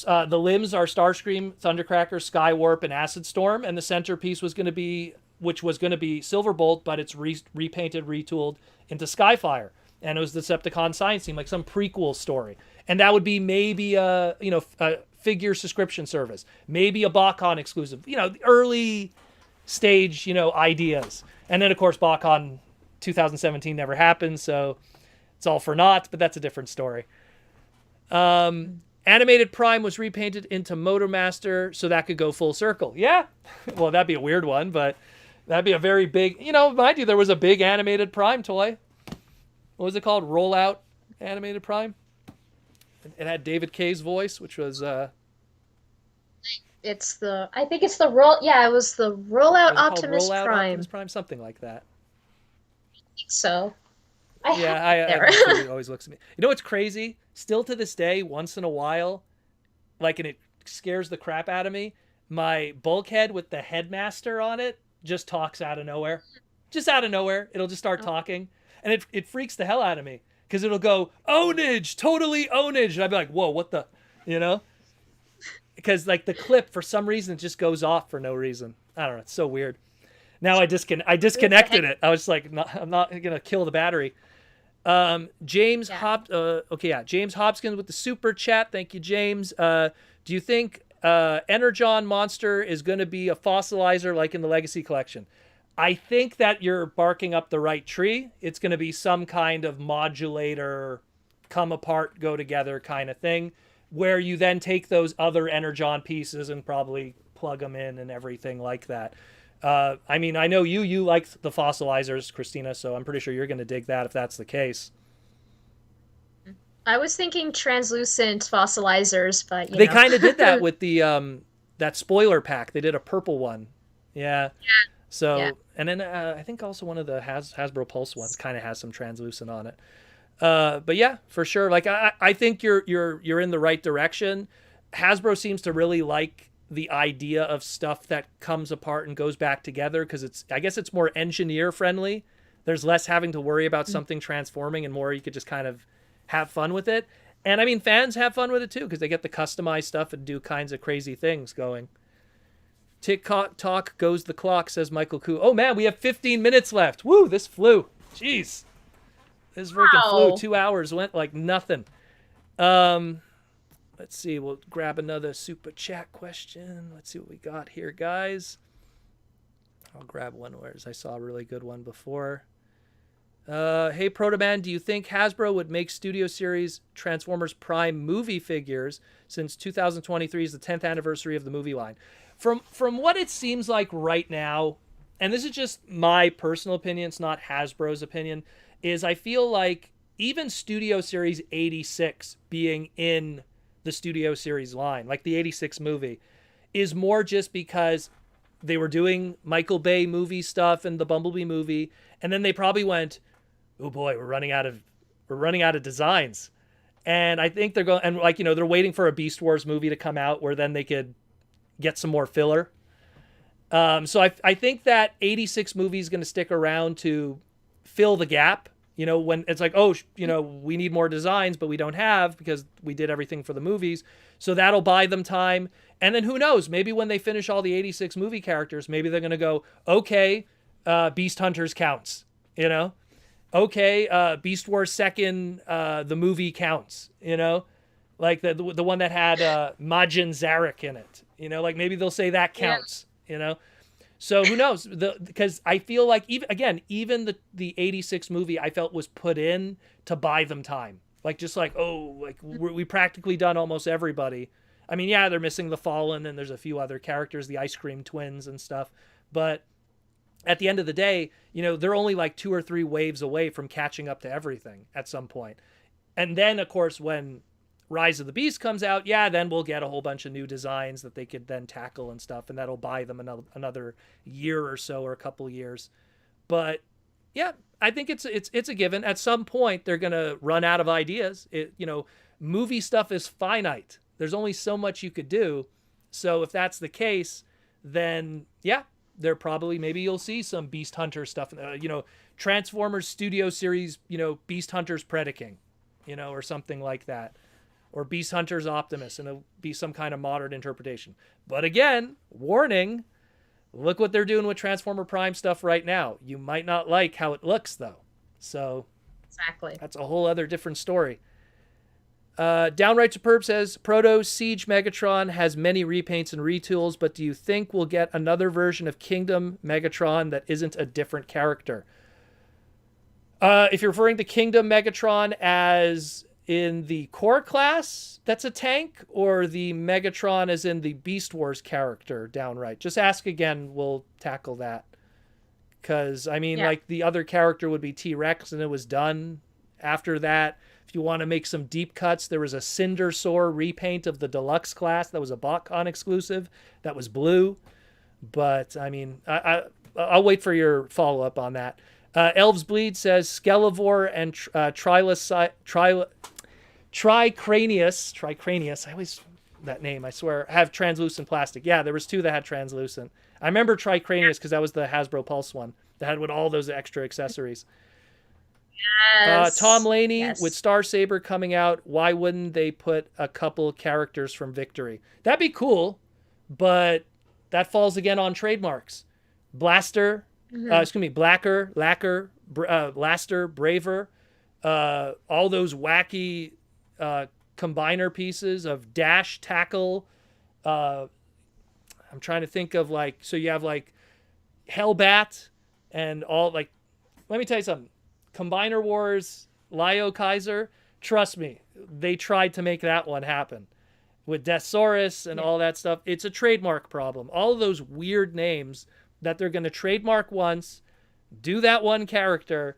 [SPEAKER 1] the limbs are Starscream, Thundercracker, Skywarp, and Acid Storm, and the centerpiece was going to be, which was going to be Silverbolt, but it's repainted, retooled into Skyfire. And it was the Decepticon science team, like some prequel story. And that would be maybe a figure subscription service, maybe a BotCon exclusive, you know, the early stage, you know, ideas. And then of course BotCon 2017 never happened, so it's all for naught, but that's a different story. Animated Prime was repainted into Motormaster, so that could go full circle. Yeah, well, that'd be a weird one, but that'd be a very big, you know, mind you, there was a big Animated Prime toy. What was it called? Rollout Animated Prime? It had David Kay's voice, which was
[SPEAKER 2] I think it's the it was the Rollout Optimus
[SPEAKER 1] Rollout
[SPEAKER 2] Prime.
[SPEAKER 1] Optimus Prime, something like that.
[SPEAKER 2] I think so.
[SPEAKER 1] I always looks at me. You know what's crazy? Still to this day, once in a while, like, and it scares the crap out of me, my Bulkhead with the headmaster on it just talks out of nowhere. Just out of nowhere. It'll just start talking. And it freaks the hell out of me. Because it'll go, ownage, totally ownage. And I'd be like, whoa, what the, you know? because like the clip for some reason just goes off for no reason. I don't know. It's so weird. Now I disconnected it. I was like, no, I'm not gonna kill the battery. James James Hopkins with the super chat. Thank you, James. Do you think Energon monster is going to be a fossilizer like in the Legacy Collection? I think that you're barking up the right tree. It's going to be some kind of modulator, come apart, go together kind of thing, where you then take those other Energon pieces and probably plug them in and everything like that. I mean, I know you like the fossilizers, Christina, so I'm pretty sure you're going to dig that if that's the case.
[SPEAKER 2] I was thinking translucent fossilizers, but
[SPEAKER 1] they kind of did that with the that spoiler pack. They did a purple one. Yeah. So, yeah. And then I think also one of the Hasbro Pulse ones kind of has some translucent on it. But yeah, for sure. Like I think you're in the right direction. Hasbro seems to really like the idea of stuff that comes apart and goes back together because I guess it's more engineer friendly. There's less having to worry about something transforming and more you could just kind of have fun with it. And I mean, fans have fun with it too because they get to customize stuff and do kinds of crazy things going. Tick-tock goes the clock, says Michael Koo. Oh man, we have 15 minutes left. Woo, this flew. Jeez. This freaking flew. 2 hours went like nothing. Let's see. We'll grab another super chat question. Let's see what we got here, guys. I'll grab one where I saw a really good one before. Hey, Protoman, do you think Hasbro would make Studio Series Transformers Prime movie figures since 2023 is the 10th anniversary of the movie line? From what it seems like right now, and this is just my personal opinion, it's not Hasbro's opinion, is I feel like even Studio Series 86 being in the Studio Series line, like the 86 movie, is more just because they were doing Michael Bay movie stuff and the Bumblebee movie, and then they probably went, oh boy, we're running out of designs. And I think they're going, and like, you know, they're waiting for a Beast Wars movie to come out where then they could get some more filler. So I think that 86 movie is going to stick around to fill the gap, you know, when it's like, oh, you know, we need more designs, but we don't have because we did everything for the movies. So that'll buy them time. And then who knows, maybe when they finish all the 86 movie characters, maybe they're going to go, okay, Beast Hunters counts, you know? Okay, Beast Wars second, the movie counts, you know? Like the one that had Majin Zarek in it, you know? Like maybe they'll say that counts, you know? So who knows? Because I feel like even the 86 movie I felt was put in to buy them time. Like just like, oh, like we practically done almost everybody. I mean, yeah, they're missing the Fallen and there's a few other characters, the Ice Cream Twins and stuff. But at the end of the day, you know, they're only like 2 or 3 waves away from catching up to everything at some point. And then, of course, when Rise of the Beast comes out, yeah, then we'll get a whole bunch of new designs that they could then tackle and stuff, and that'll buy them another year or so or a couple years. But yeah, I think it's a given. At some point, they're gonna run out of ideas. You know, movie stuff is finite. There's only so much you could do. So if that's the case, then yeah, they're probably, maybe you'll see some Beast Hunter stuff. You know, Transformers Studio Series, you know, Beast Hunters Predaking, you know, or something like that. Or Beast Hunters Optimus, and it'll be some kind of modern interpretation. But again, warning, look what they're doing with Transformer Prime stuff right now. You might not like how it looks, though. So
[SPEAKER 2] exactly,
[SPEAKER 1] that's a whole other different story. Downright Superb says, Proto Siege Megatron has many repaints and retools, but do you think we'll get another version of Kingdom Megatron that isn't a different character? If you're referring to Kingdom Megatron as in the core class that's a tank, or the Megatron as in the Beast Wars character, Downright? Just ask again, we'll tackle that. Because, I mean, like, the other character would be T-Rex, and it was done. After that, if you want to make some deep cuts, there was a Cindersaur repaint of the Deluxe class that was a BotCon exclusive that was blue. But, I mean, I'll wait for your follow-up on that. Elves Bleed says Skelevore and Tricranius, I always, that name, I swear, have translucent plastic. Yeah, there was 2 that had translucent. I remember Tricranius because that was the Hasbro Pulse one that had with all those extra accessories. Tom
[SPEAKER 2] Yes.
[SPEAKER 1] Laney with
[SPEAKER 2] Yes.
[SPEAKER 1] Star Saber coming out. Why wouldn't they put a couple characters from Victory? That'd be cool, but that falls again on trademarks. Blaster,
[SPEAKER 2] Hmm.
[SPEAKER 1] excuse me, Blacker, Lacquer, Blaster, Braver, all those wacky combiner pieces of Dash, Tackle. Uh, I'm trying to think of like, so you have like Hellbat and all like, let me tell you something. Combiner Wars, Lio Kaiser, trust me, they tried to make that one happen with Deathsaurus and
[SPEAKER 2] Yeah.
[SPEAKER 1] all that stuff. It's a trademark problem. All of those weird names that they're going to trademark once, do that one character,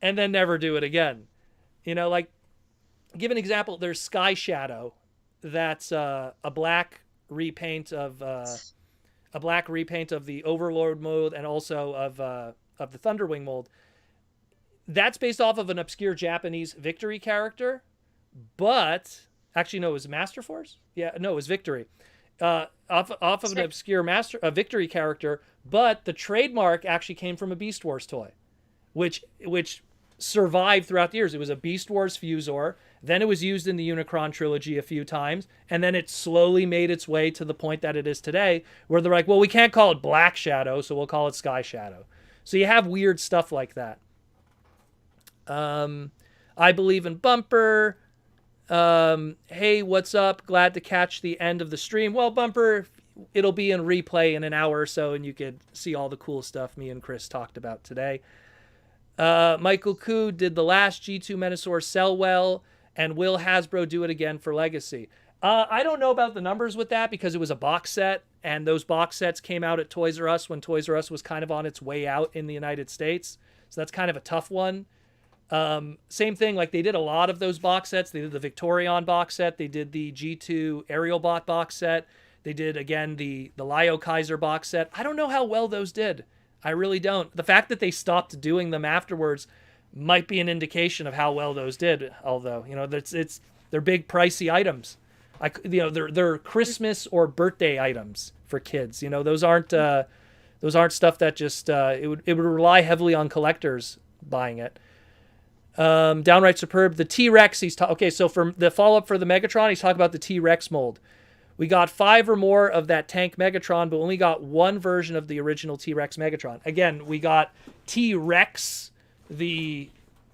[SPEAKER 1] and then never do it again. Like, give an example. There's Sky Shadow, that's a black repaint of the Overlord mold and also of the Thunderwing mold. That's based off of an obscure Japanese Victory character, but actually no, it was Master Force. Yeah, no, it was Victory. Off of an obscure Victory character, but the trademark actually came from a Beast Wars toy, which survived throughout the years. It was a Beast Wars Fusor. Then it was used in the Unicron trilogy a few times, and then it slowly made its way to the point that it is today, where they're like, well, we can't call it Black Shadow, so we'll call it Sky Shadow. So you have weird stuff like that. I believe in Bumper. Hey, what's up? Glad to catch the end of the stream. Well, Bumper, it'll be in replay in an hour or so, and you could see all the cool stuff me and Chris talked about today. Michael Koo, did the last G2 Menasor sell well, and will Hasbro do it again for Legacy? I don't know about the numbers with that because it was a box set, and those box sets came out at Toys R Us when Toys R Us was kind of on its way out in the United States. So that's kind of a tough one. Same thing, like they did a lot of those box sets. They did the Victorion box set. They did the G2 Aerial Bot box set. They did, again, the Lio Kaiser box set. I don't know how well those did. I really don't. The fact that they stopped doing them afterwards might be an indication of how well those did. Although, they're big pricey items. They're Christmas or birthday items for kids. Those aren't stuff that just it would rely heavily on collectors buying it. Downright superb. The T-Rex. Okay. So for the follow up for the Megatron, he's talking about the T-Rex mold. We got 5 or more of that tank Megatron, but only got one version of the original T-Rex Megatron. Again, we got T-Rex, the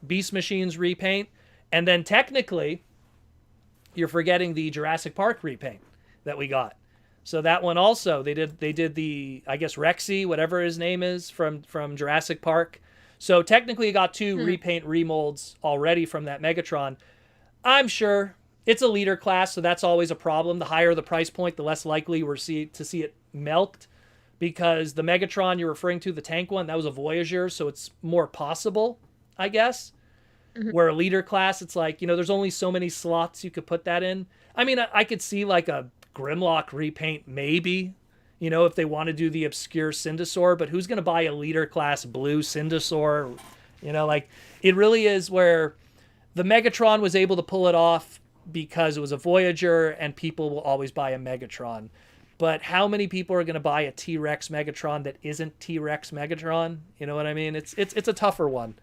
[SPEAKER 1] Beast Machines repaint, and then technically, you're forgetting the Jurassic Park repaint that we got. So that one also, they did the, I guess, Rexy, whatever his name is, from Jurassic Park. So technically, you got 2 repaint remolds already from that Megatron. I'm sure it's a leader class, so that's always a problem. The higher the price point, the less likely we're to see it milked, because the Megatron you're referring to, the tank one, that was a Voyager, so it's more possible, I guess. Mm-hmm. Where a leader class, it's like, there's only so many slots you could put that in. I mean, I could see like a Grimlock repaint, maybe, if they want to do the obscure Cindosaur, but who's going to buy a leader class blue Cindosaur? Like, it really is where the Megatron was able to pull it off because it was a Voyager and people will always buy a Megatron. But how many people are going to buy a T-Rex Megatron that isn't T-Rex Megatron? You know what I mean? It's a tougher one.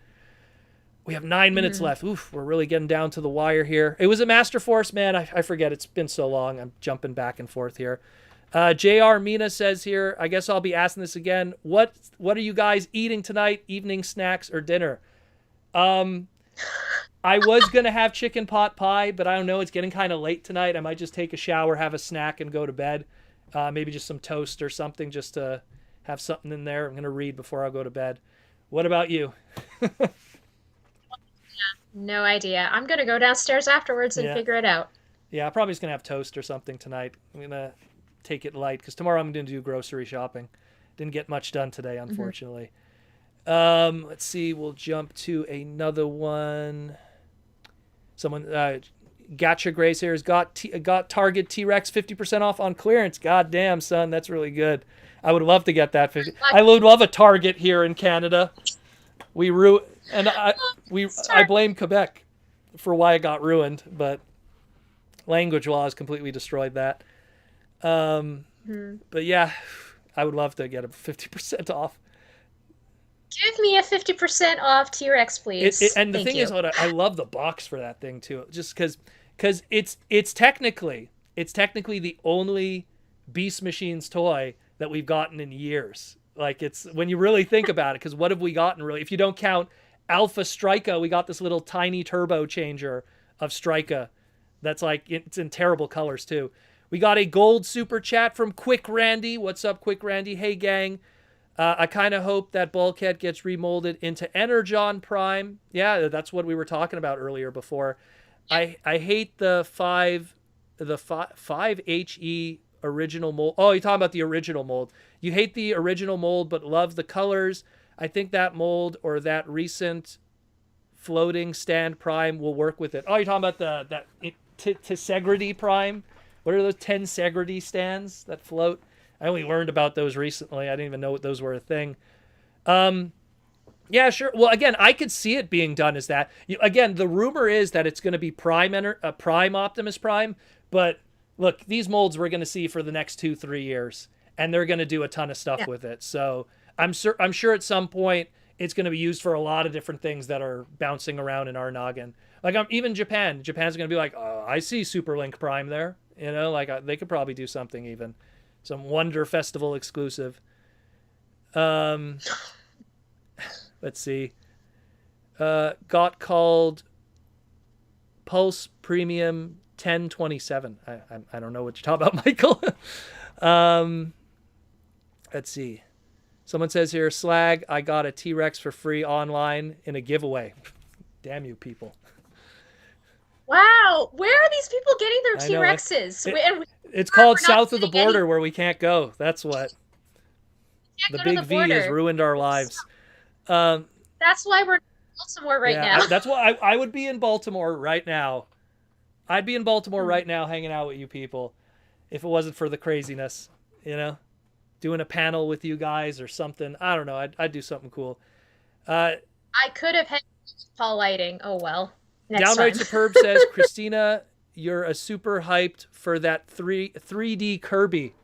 [SPEAKER 1] We have 9 minutes left. Oof, we're really getting down to the wire here. It was a Master Force, man. I forget. It's been so long. I'm jumping back and forth here. JR Mina says here, I guess I'll be asking this again. What are you guys eating tonight? Evening snacks or dinner? I was going to have chicken pot pie, but I don't know. It's getting kind of late tonight. I might just take a shower, have a snack, and go to bed. Maybe just some toast or something just to have something in there. I'm going to read before I go to bed. What about you?
[SPEAKER 2] No idea. I'm going to go downstairs afterwards and figure it out.
[SPEAKER 1] Yeah, I'm probably just going to have toast or something tonight. I'm going to take it light because tomorrow I'm going to do grocery shopping. Didn't get much done today, unfortunately. Let's see. We'll jump to another one. Someone, Gotcha Grace here has got Target T-Rex 50% off on clearance. God damn, son, that's really good. I would love to get that 50. I would love a Target here in Canada. I blame Quebec for why it got ruined, but language laws completely destroyed that. But yeah, I would love to get a 50% off.
[SPEAKER 2] Give me a 50% off T-Rex, please.
[SPEAKER 1] And the
[SPEAKER 2] Thank
[SPEAKER 1] thing is,
[SPEAKER 2] you.
[SPEAKER 1] what I love the box for that thing too, just because it's technically the only Beast Machines toy that we've gotten in years. Like it's when you really think about it, because what have we gotten really? If you don't count Alpha Strika, we got this little tiny turbo changer of Strika that's like it's in terrible colors too. We got a gold super chat from Quick Randy. What's up, Quick Randy? Hey gang. I kind of hope that Bulkhead gets remolded into Energon Prime. Yeah, that's what we were talking about earlier before. I hate the five HE original mold. Oh, you're talking about the original mold. You hate the original mold, but love the colors. I think that mold or that recent floating stand prime will work with it. Oh, you're talking about that Tesegrity Prime. What are those 10 Segrity stands that float? I only learned about those recently. I didn't even know what those were a thing. Yeah, sure. Well, again, I could see it being done as that. Again, the rumor is that it's going to be Prime Optimus Prime, but look, these molds we're going to see for the next 2-3 years, and they're going to do a ton of stuff
[SPEAKER 2] Yeah.
[SPEAKER 1] with it. So I'm sure at some point it's going to be used for a lot of different things that are bouncing around in our noggin. Like even Japan. Japan's going to be like, oh, I see Super Link Prime there. Like they could probably do something even, some Wonder Festival exclusive. Um, let's see. Got called Pulse Premium 1027. I don't know what you're talking about, Michael. um, let's see. Someone says here, Slag, I got a T-Rex for free online in a giveaway. Damn you people.
[SPEAKER 2] Wow, where are these people getting their
[SPEAKER 1] I know.
[SPEAKER 2] T-Rexes?
[SPEAKER 1] It's called
[SPEAKER 2] We're not
[SPEAKER 1] South of the
[SPEAKER 2] getting any.
[SPEAKER 1] Border where we can't go. That's what. The
[SPEAKER 2] Can't go to
[SPEAKER 1] big
[SPEAKER 2] the
[SPEAKER 1] V has
[SPEAKER 2] border.
[SPEAKER 1] ruined our lives. Um,
[SPEAKER 2] That's why we're in Baltimore right
[SPEAKER 1] yeah,
[SPEAKER 2] now.
[SPEAKER 1] that's why I would be in Baltimore right now. I'd be in Baltimore
[SPEAKER 2] Hmm.
[SPEAKER 1] right now hanging out with you people if it wasn't for the craziness, doing a panel with you guys or something. I don't know. I'd do something cool. Uh,
[SPEAKER 2] I could have had Paul lighting. Oh well. Next
[SPEAKER 1] Downright
[SPEAKER 2] time.
[SPEAKER 1] Superb says, Christina, you're a super hyped for that 3D Kirby.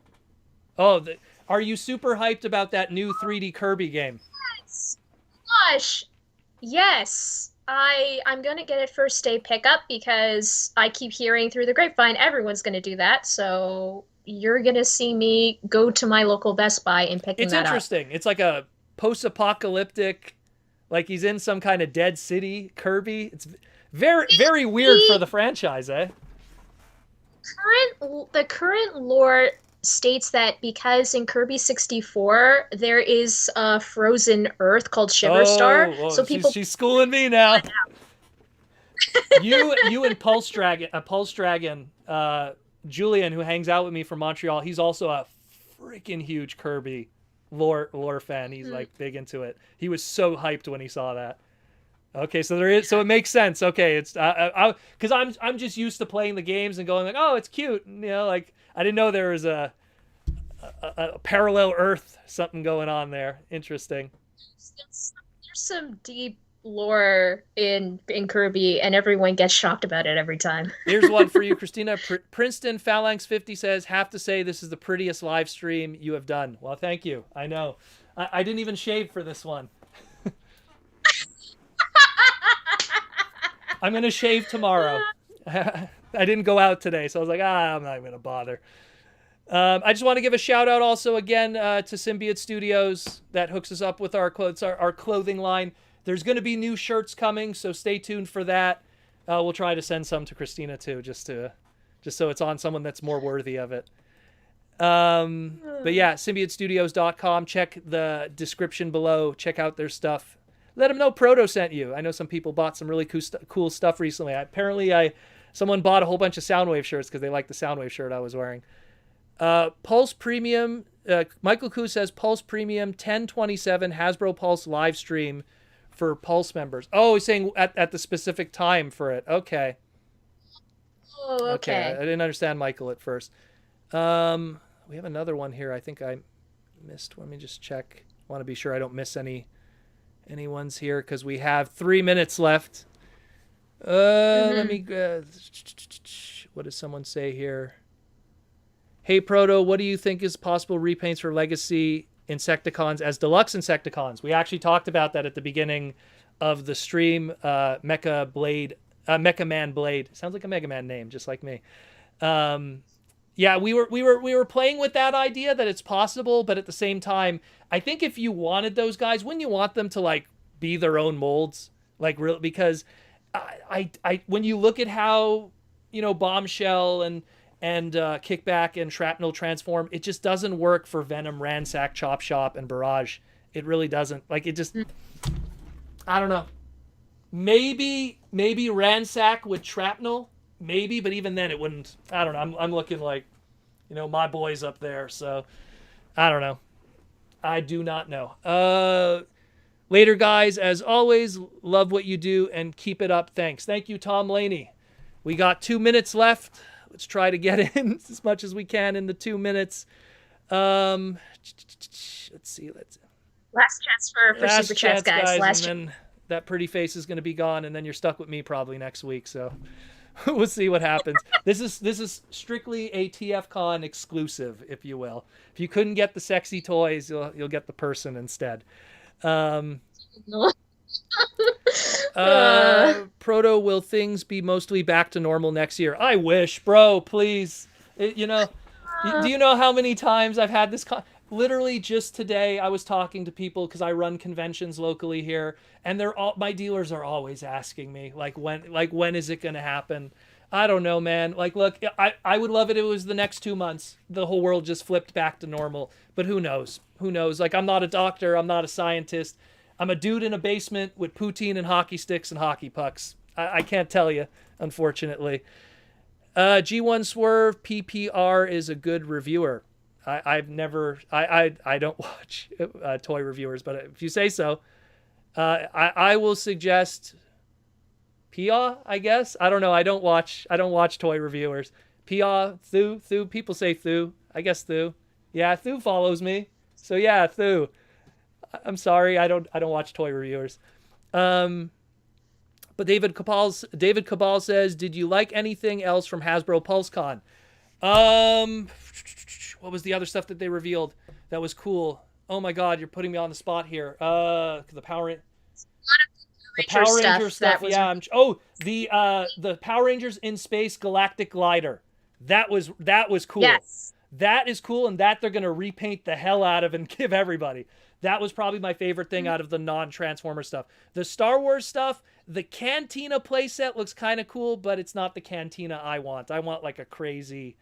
[SPEAKER 1] Oh, are you super hyped about that new 3D Kirby game?
[SPEAKER 2] Yes. Gosh. Yes. I'm gonna get it first day pickup because I keep hearing through the grapevine everyone's gonna do that. So you're gonna see me go to my local Best Buy and picking
[SPEAKER 1] It's
[SPEAKER 2] that up.
[SPEAKER 1] interesting. It's like a post-apocalyptic, like he's in some kind of dead city. Kirby. It's very very weird for
[SPEAKER 2] The
[SPEAKER 1] the franchise, eh?
[SPEAKER 2] the current lore states that because in Kirby 64 there is a frozen Earth called Shiver Star,
[SPEAKER 1] Oh,
[SPEAKER 2] so people
[SPEAKER 1] she's schooling me now. You and Pulse Dragon, Julian, who hangs out with me from Montreal. He's also a freaking huge Kirby lore fan. He's like big into it. He was so hyped when he saw that. Okay, so there is, so it makes sense. Okay, it's because I'm just used to playing the games and going like, oh, it's cute. And, like I didn't know there was a parallel Earth something going on there. Interesting.
[SPEAKER 2] there's some deep lore in Kirby, and everyone gets shocked about it every time.
[SPEAKER 1] Here's one for you, Christina. Princeton Phalanx 50 says, have to say this is the prettiest live stream you have done. Well, thank you. I know. I didn't even shave for this one. I'm going to shave tomorrow. I didn't go out today, so I was like, I'm not going to bother. I just want to give a shout out also again to Symbiote Studios that hooks us up with our clothes, our clothing line. There's going to be new shirts coming, so stay tuned for that. We'll try to send some to Christina too, just so it's on someone that's more worthy of it. But yeah, symbiotestudios.com. Check the description below. Check out their stuff. Let them know Proto sent you. I know some people bought some really cool stuff recently. Apparently, someone bought a whole bunch of Soundwave shirts because they liked the Soundwave shirt I was wearing. Pulse Premium. Michael Koo says Pulse Premium 1027 Hasbro Pulse live stream for Pulse members. Oh, he's saying at the specific time for it. Okay.
[SPEAKER 2] Oh,
[SPEAKER 1] Okay.
[SPEAKER 2] okay.
[SPEAKER 1] I didn't understand Michael at first. We have another one here. I think I missed. Let me just check. I want to be sure I don't miss anyone's here because we have 3 minutes left. Let me. What does someone say here? Hey Proto, what do you think is possible repaints for Legacy Insecticons as deluxe Insecticons. We actually talked about that at the beginning of the stream. Mecha Man Blade. Sounds like a Mega Man name, just like me. Yeah, we were playing with that idea that it's possible, but at the same time, I think if you wanted those guys, wouldn't you want them to like be their own molds? Like real, because I when you look at how, you know, Bombshell and Kickback and Shrapnel transform, it just doesn't work for Venom, Ransack, Chop Shop, and Barrage. It really doesn't. Like it just, I don't know. Maybe Ransack with Shrapnel. Maybe, but even then it wouldn't. I don't know. I'm looking like, you know, my boys up there. So I don't know. I do not know. Later, guys. As always, love what you do and keep it up. Thanks. Thank you, Tom Laney. We got 2 minutes left. Let's try to get in as much as we can in the 2 minutes. Let's see.
[SPEAKER 2] Last chance for super chats, guys. Last
[SPEAKER 1] and then that pretty face is going to be gone, and then you're stuck with me probably next week. So. We'll see what happens. This is strictly a TFcon exclusive, if you will. If you couldn't get the sexy toys, you'll get the person instead. Proto, will things be mostly back to normal next year? I wish, bro. Please. Do you know how many times I've had this? Literally just today, I was talking to people because I run conventions locally here, and my dealers are always asking me when is it going to happen? I don't know, man. Like, look, I would love it if it was the next 2 months. The whole world just flipped back to normal, but who knows? Who knows? Like, I'm not a doctor. I'm not a scientist. I'm a dude in a basement with poutine and hockey sticks and hockey pucks. I can't tell you, unfortunately. G1 Swerve PPR is a good reviewer. I don't watch toy reviewers, but if you say so, I will suggest Pia, I guess. I don't know. I don't watch toy reviewers. Pia, Thu, people say Thu. I guess Thu. Yeah, Thu follows me. So yeah, Thu. I'm sorry, I don't watch toy reviewers. But David Cabal says, did you like anything else from Hasbro Pulsecon? What was the other stuff that they revealed that was cool? Oh my God, you're putting me on the spot here. The Power Ranger stuff. Yeah. The Power Rangers in Space Galactic Glider. That was cool. Yes. That is cool, and that they're gonna repaint the hell out of and give everybody. That was probably my favorite thing out of the non-Transformer stuff. The Star Wars stuff, the Cantina playset looks kind of cool, but it's not the Cantina I want. I want like a crazy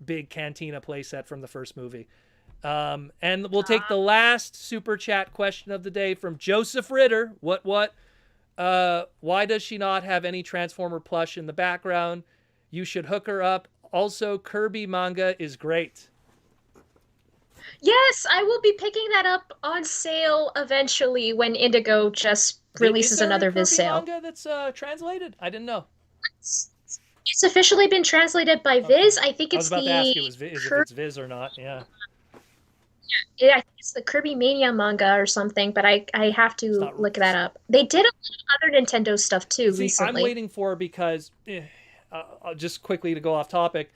[SPEAKER 1] big Cantina playset from the first movie. And we'll take the last super chat question of the day from Joseph Ritter. What? Why does she not have any Transformer plush in the background? You should hook her up. Also, Kirby manga is great.
[SPEAKER 2] Yes, I will be picking that up on sale eventually when Indigo just releases another Viz sale.
[SPEAKER 1] Is there a Kirby manga that's translated? I didn't know.
[SPEAKER 2] It's officially been translated by Viz. I think it's
[SPEAKER 1] I was about to ask you, if it's Viz or not. Yeah.
[SPEAKER 2] Yeah, I think it's the Kirby Mania manga or something, but I have to look that up. They did a lot of other Nintendo stuff too recently.
[SPEAKER 1] I'm waiting for because just quickly to go off topic,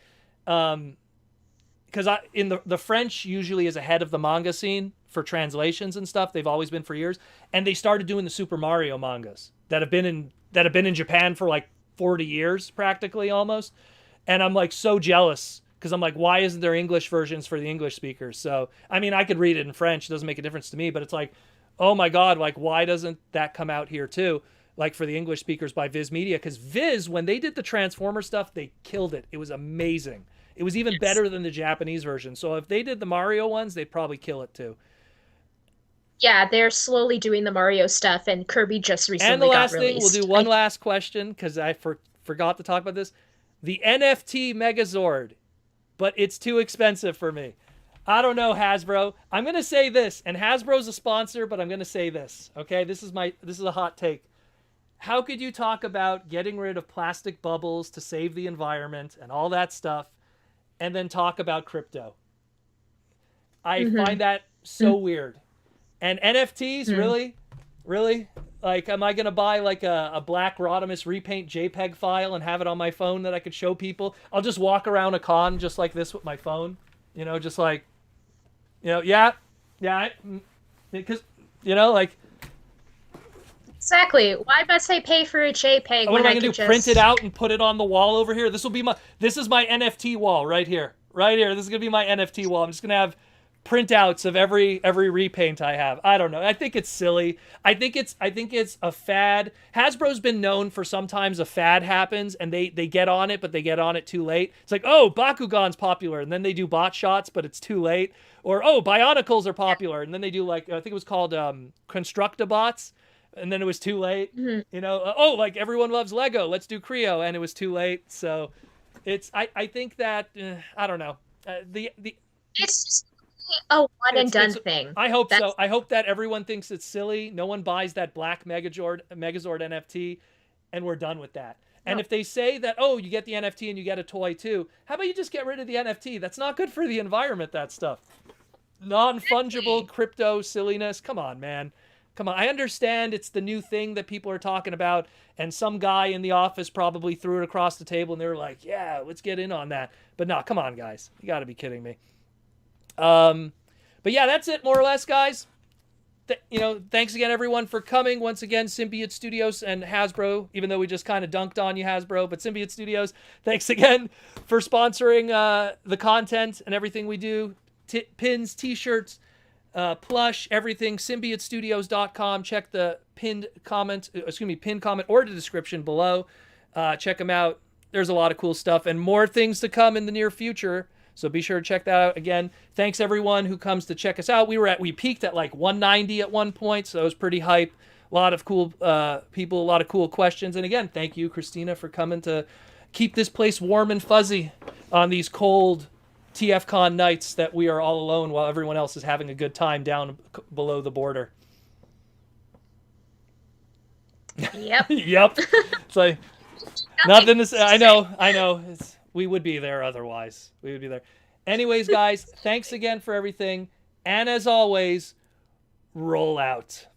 [SPEAKER 1] because in the French usually is ahead of the manga scene for translations and stuff. They've always been for years, and they started doing the Super Mario mangas that have been in Japan for like 40 years practically almost, and I'm like so jealous because I'm like, why isn't there English versions for the English speakers? So I mean, I could read it in French, it doesn't make a difference to me, but it's like, oh my God, like why doesn't that come out here too, like for the English speakers by Viz Media? Because Viz, when they did the Transformer stuff, they killed it. It was amazing. It was even better than the Japanese version. So if they did the Mario ones, they'd probably kill it too.
[SPEAKER 2] Yeah, they're slowly doing the Mario stuff, and Kirby just recently got released.
[SPEAKER 1] And the last thing, we'll do one last question, because I forgot to talk about this. The NFT Megazord, but it's too expensive for me. I don't know, Hasbro. I'm going to say this, and Hasbro's a sponsor, but I'm going to say this, okay? This is a hot take. How could you talk about getting rid of plastic bubbles to save the environment and all that stuff, and then talk about crypto? I find that so weird. And NFTs, really? Like, am I going to buy like a Black Rodimus repaint JPEG file and have it on my phone that I could show people? I'll just walk around a con just like this with my phone, just like, yeah, Yeah, because, you know, like,
[SPEAKER 2] Exactly. Why must I pay for a JPEG
[SPEAKER 1] what
[SPEAKER 2] when
[SPEAKER 1] am I
[SPEAKER 2] I
[SPEAKER 1] gonna do?
[SPEAKER 2] could just
[SPEAKER 1] Print it out and put it on the wall over here? This is my NFT wall right here. Right here. This is gonna be my NFT wall. I'm just gonna have printouts of every repaint I have. I don't know. I think it's silly. I think it's a fad. Hasbro's been known for sometimes a fad happens and they get on it, but they get on it too late. It's like, oh, Bakugan's popular, and then they do bot shots, but it's too late. Or, oh, Bionicles are popular, and then they do, like, I think it was called Constructabots, and then it was too late.
[SPEAKER 2] Mhm.
[SPEAKER 1] You know, oh, like everyone loves Lego, let's do Creo, and it was too late. So it's I think that I don't know. The
[SPEAKER 2] it's just a one and done thing.
[SPEAKER 1] I hope
[SPEAKER 2] That's
[SPEAKER 1] so. I hope that everyone thinks it's silly. No one buys that black Megazord NFT, and we're done with that. And
[SPEAKER 2] no.
[SPEAKER 1] if they say that, oh, you get the NFT and you get a toy too, how about you just get rid of the NFT? That's not good for the environment, that stuff. Non-fungible crypto silliness. Come on, man. Come on. I understand it's the new thing that people are talking about, and some guy in the office probably threw it across the table and they were like, yeah, let's get in on that. But no, come on, guys. You got to be kidding me. But yeah, that's it more or less, guys. Thanks again, everyone, for coming. Once again, Symbiote Studios and Hasbro, even though we just kind of dunked on you, Hasbro, but Symbiote Studios, thanks again for sponsoring the content and everything we do. Pins, t-shirts, plush, everything. SymbioteStudios.com. Check the pinned comment or the description below. Check them out. There's a lot of cool stuff and more things to come in the near future. So be sure to check that out. Again, thanks everyone who comes to check us out. We peaked at like 190 at one point, so it was pretty hype. A lot of cool people, a lot of cool questions. And again, thank you, Christina, for coming to keep this place warm and fuzzy on these cold TFcon nights that we are all alone while everyone else is having a good time down below the border.
[SPEAKER 2] Yep.
[SPEAKER 1] Yep. It's like nothing to say. I know. We would be there otherwise. We would be there. Anyways, guys, thanks again for everything. And as always, roll out.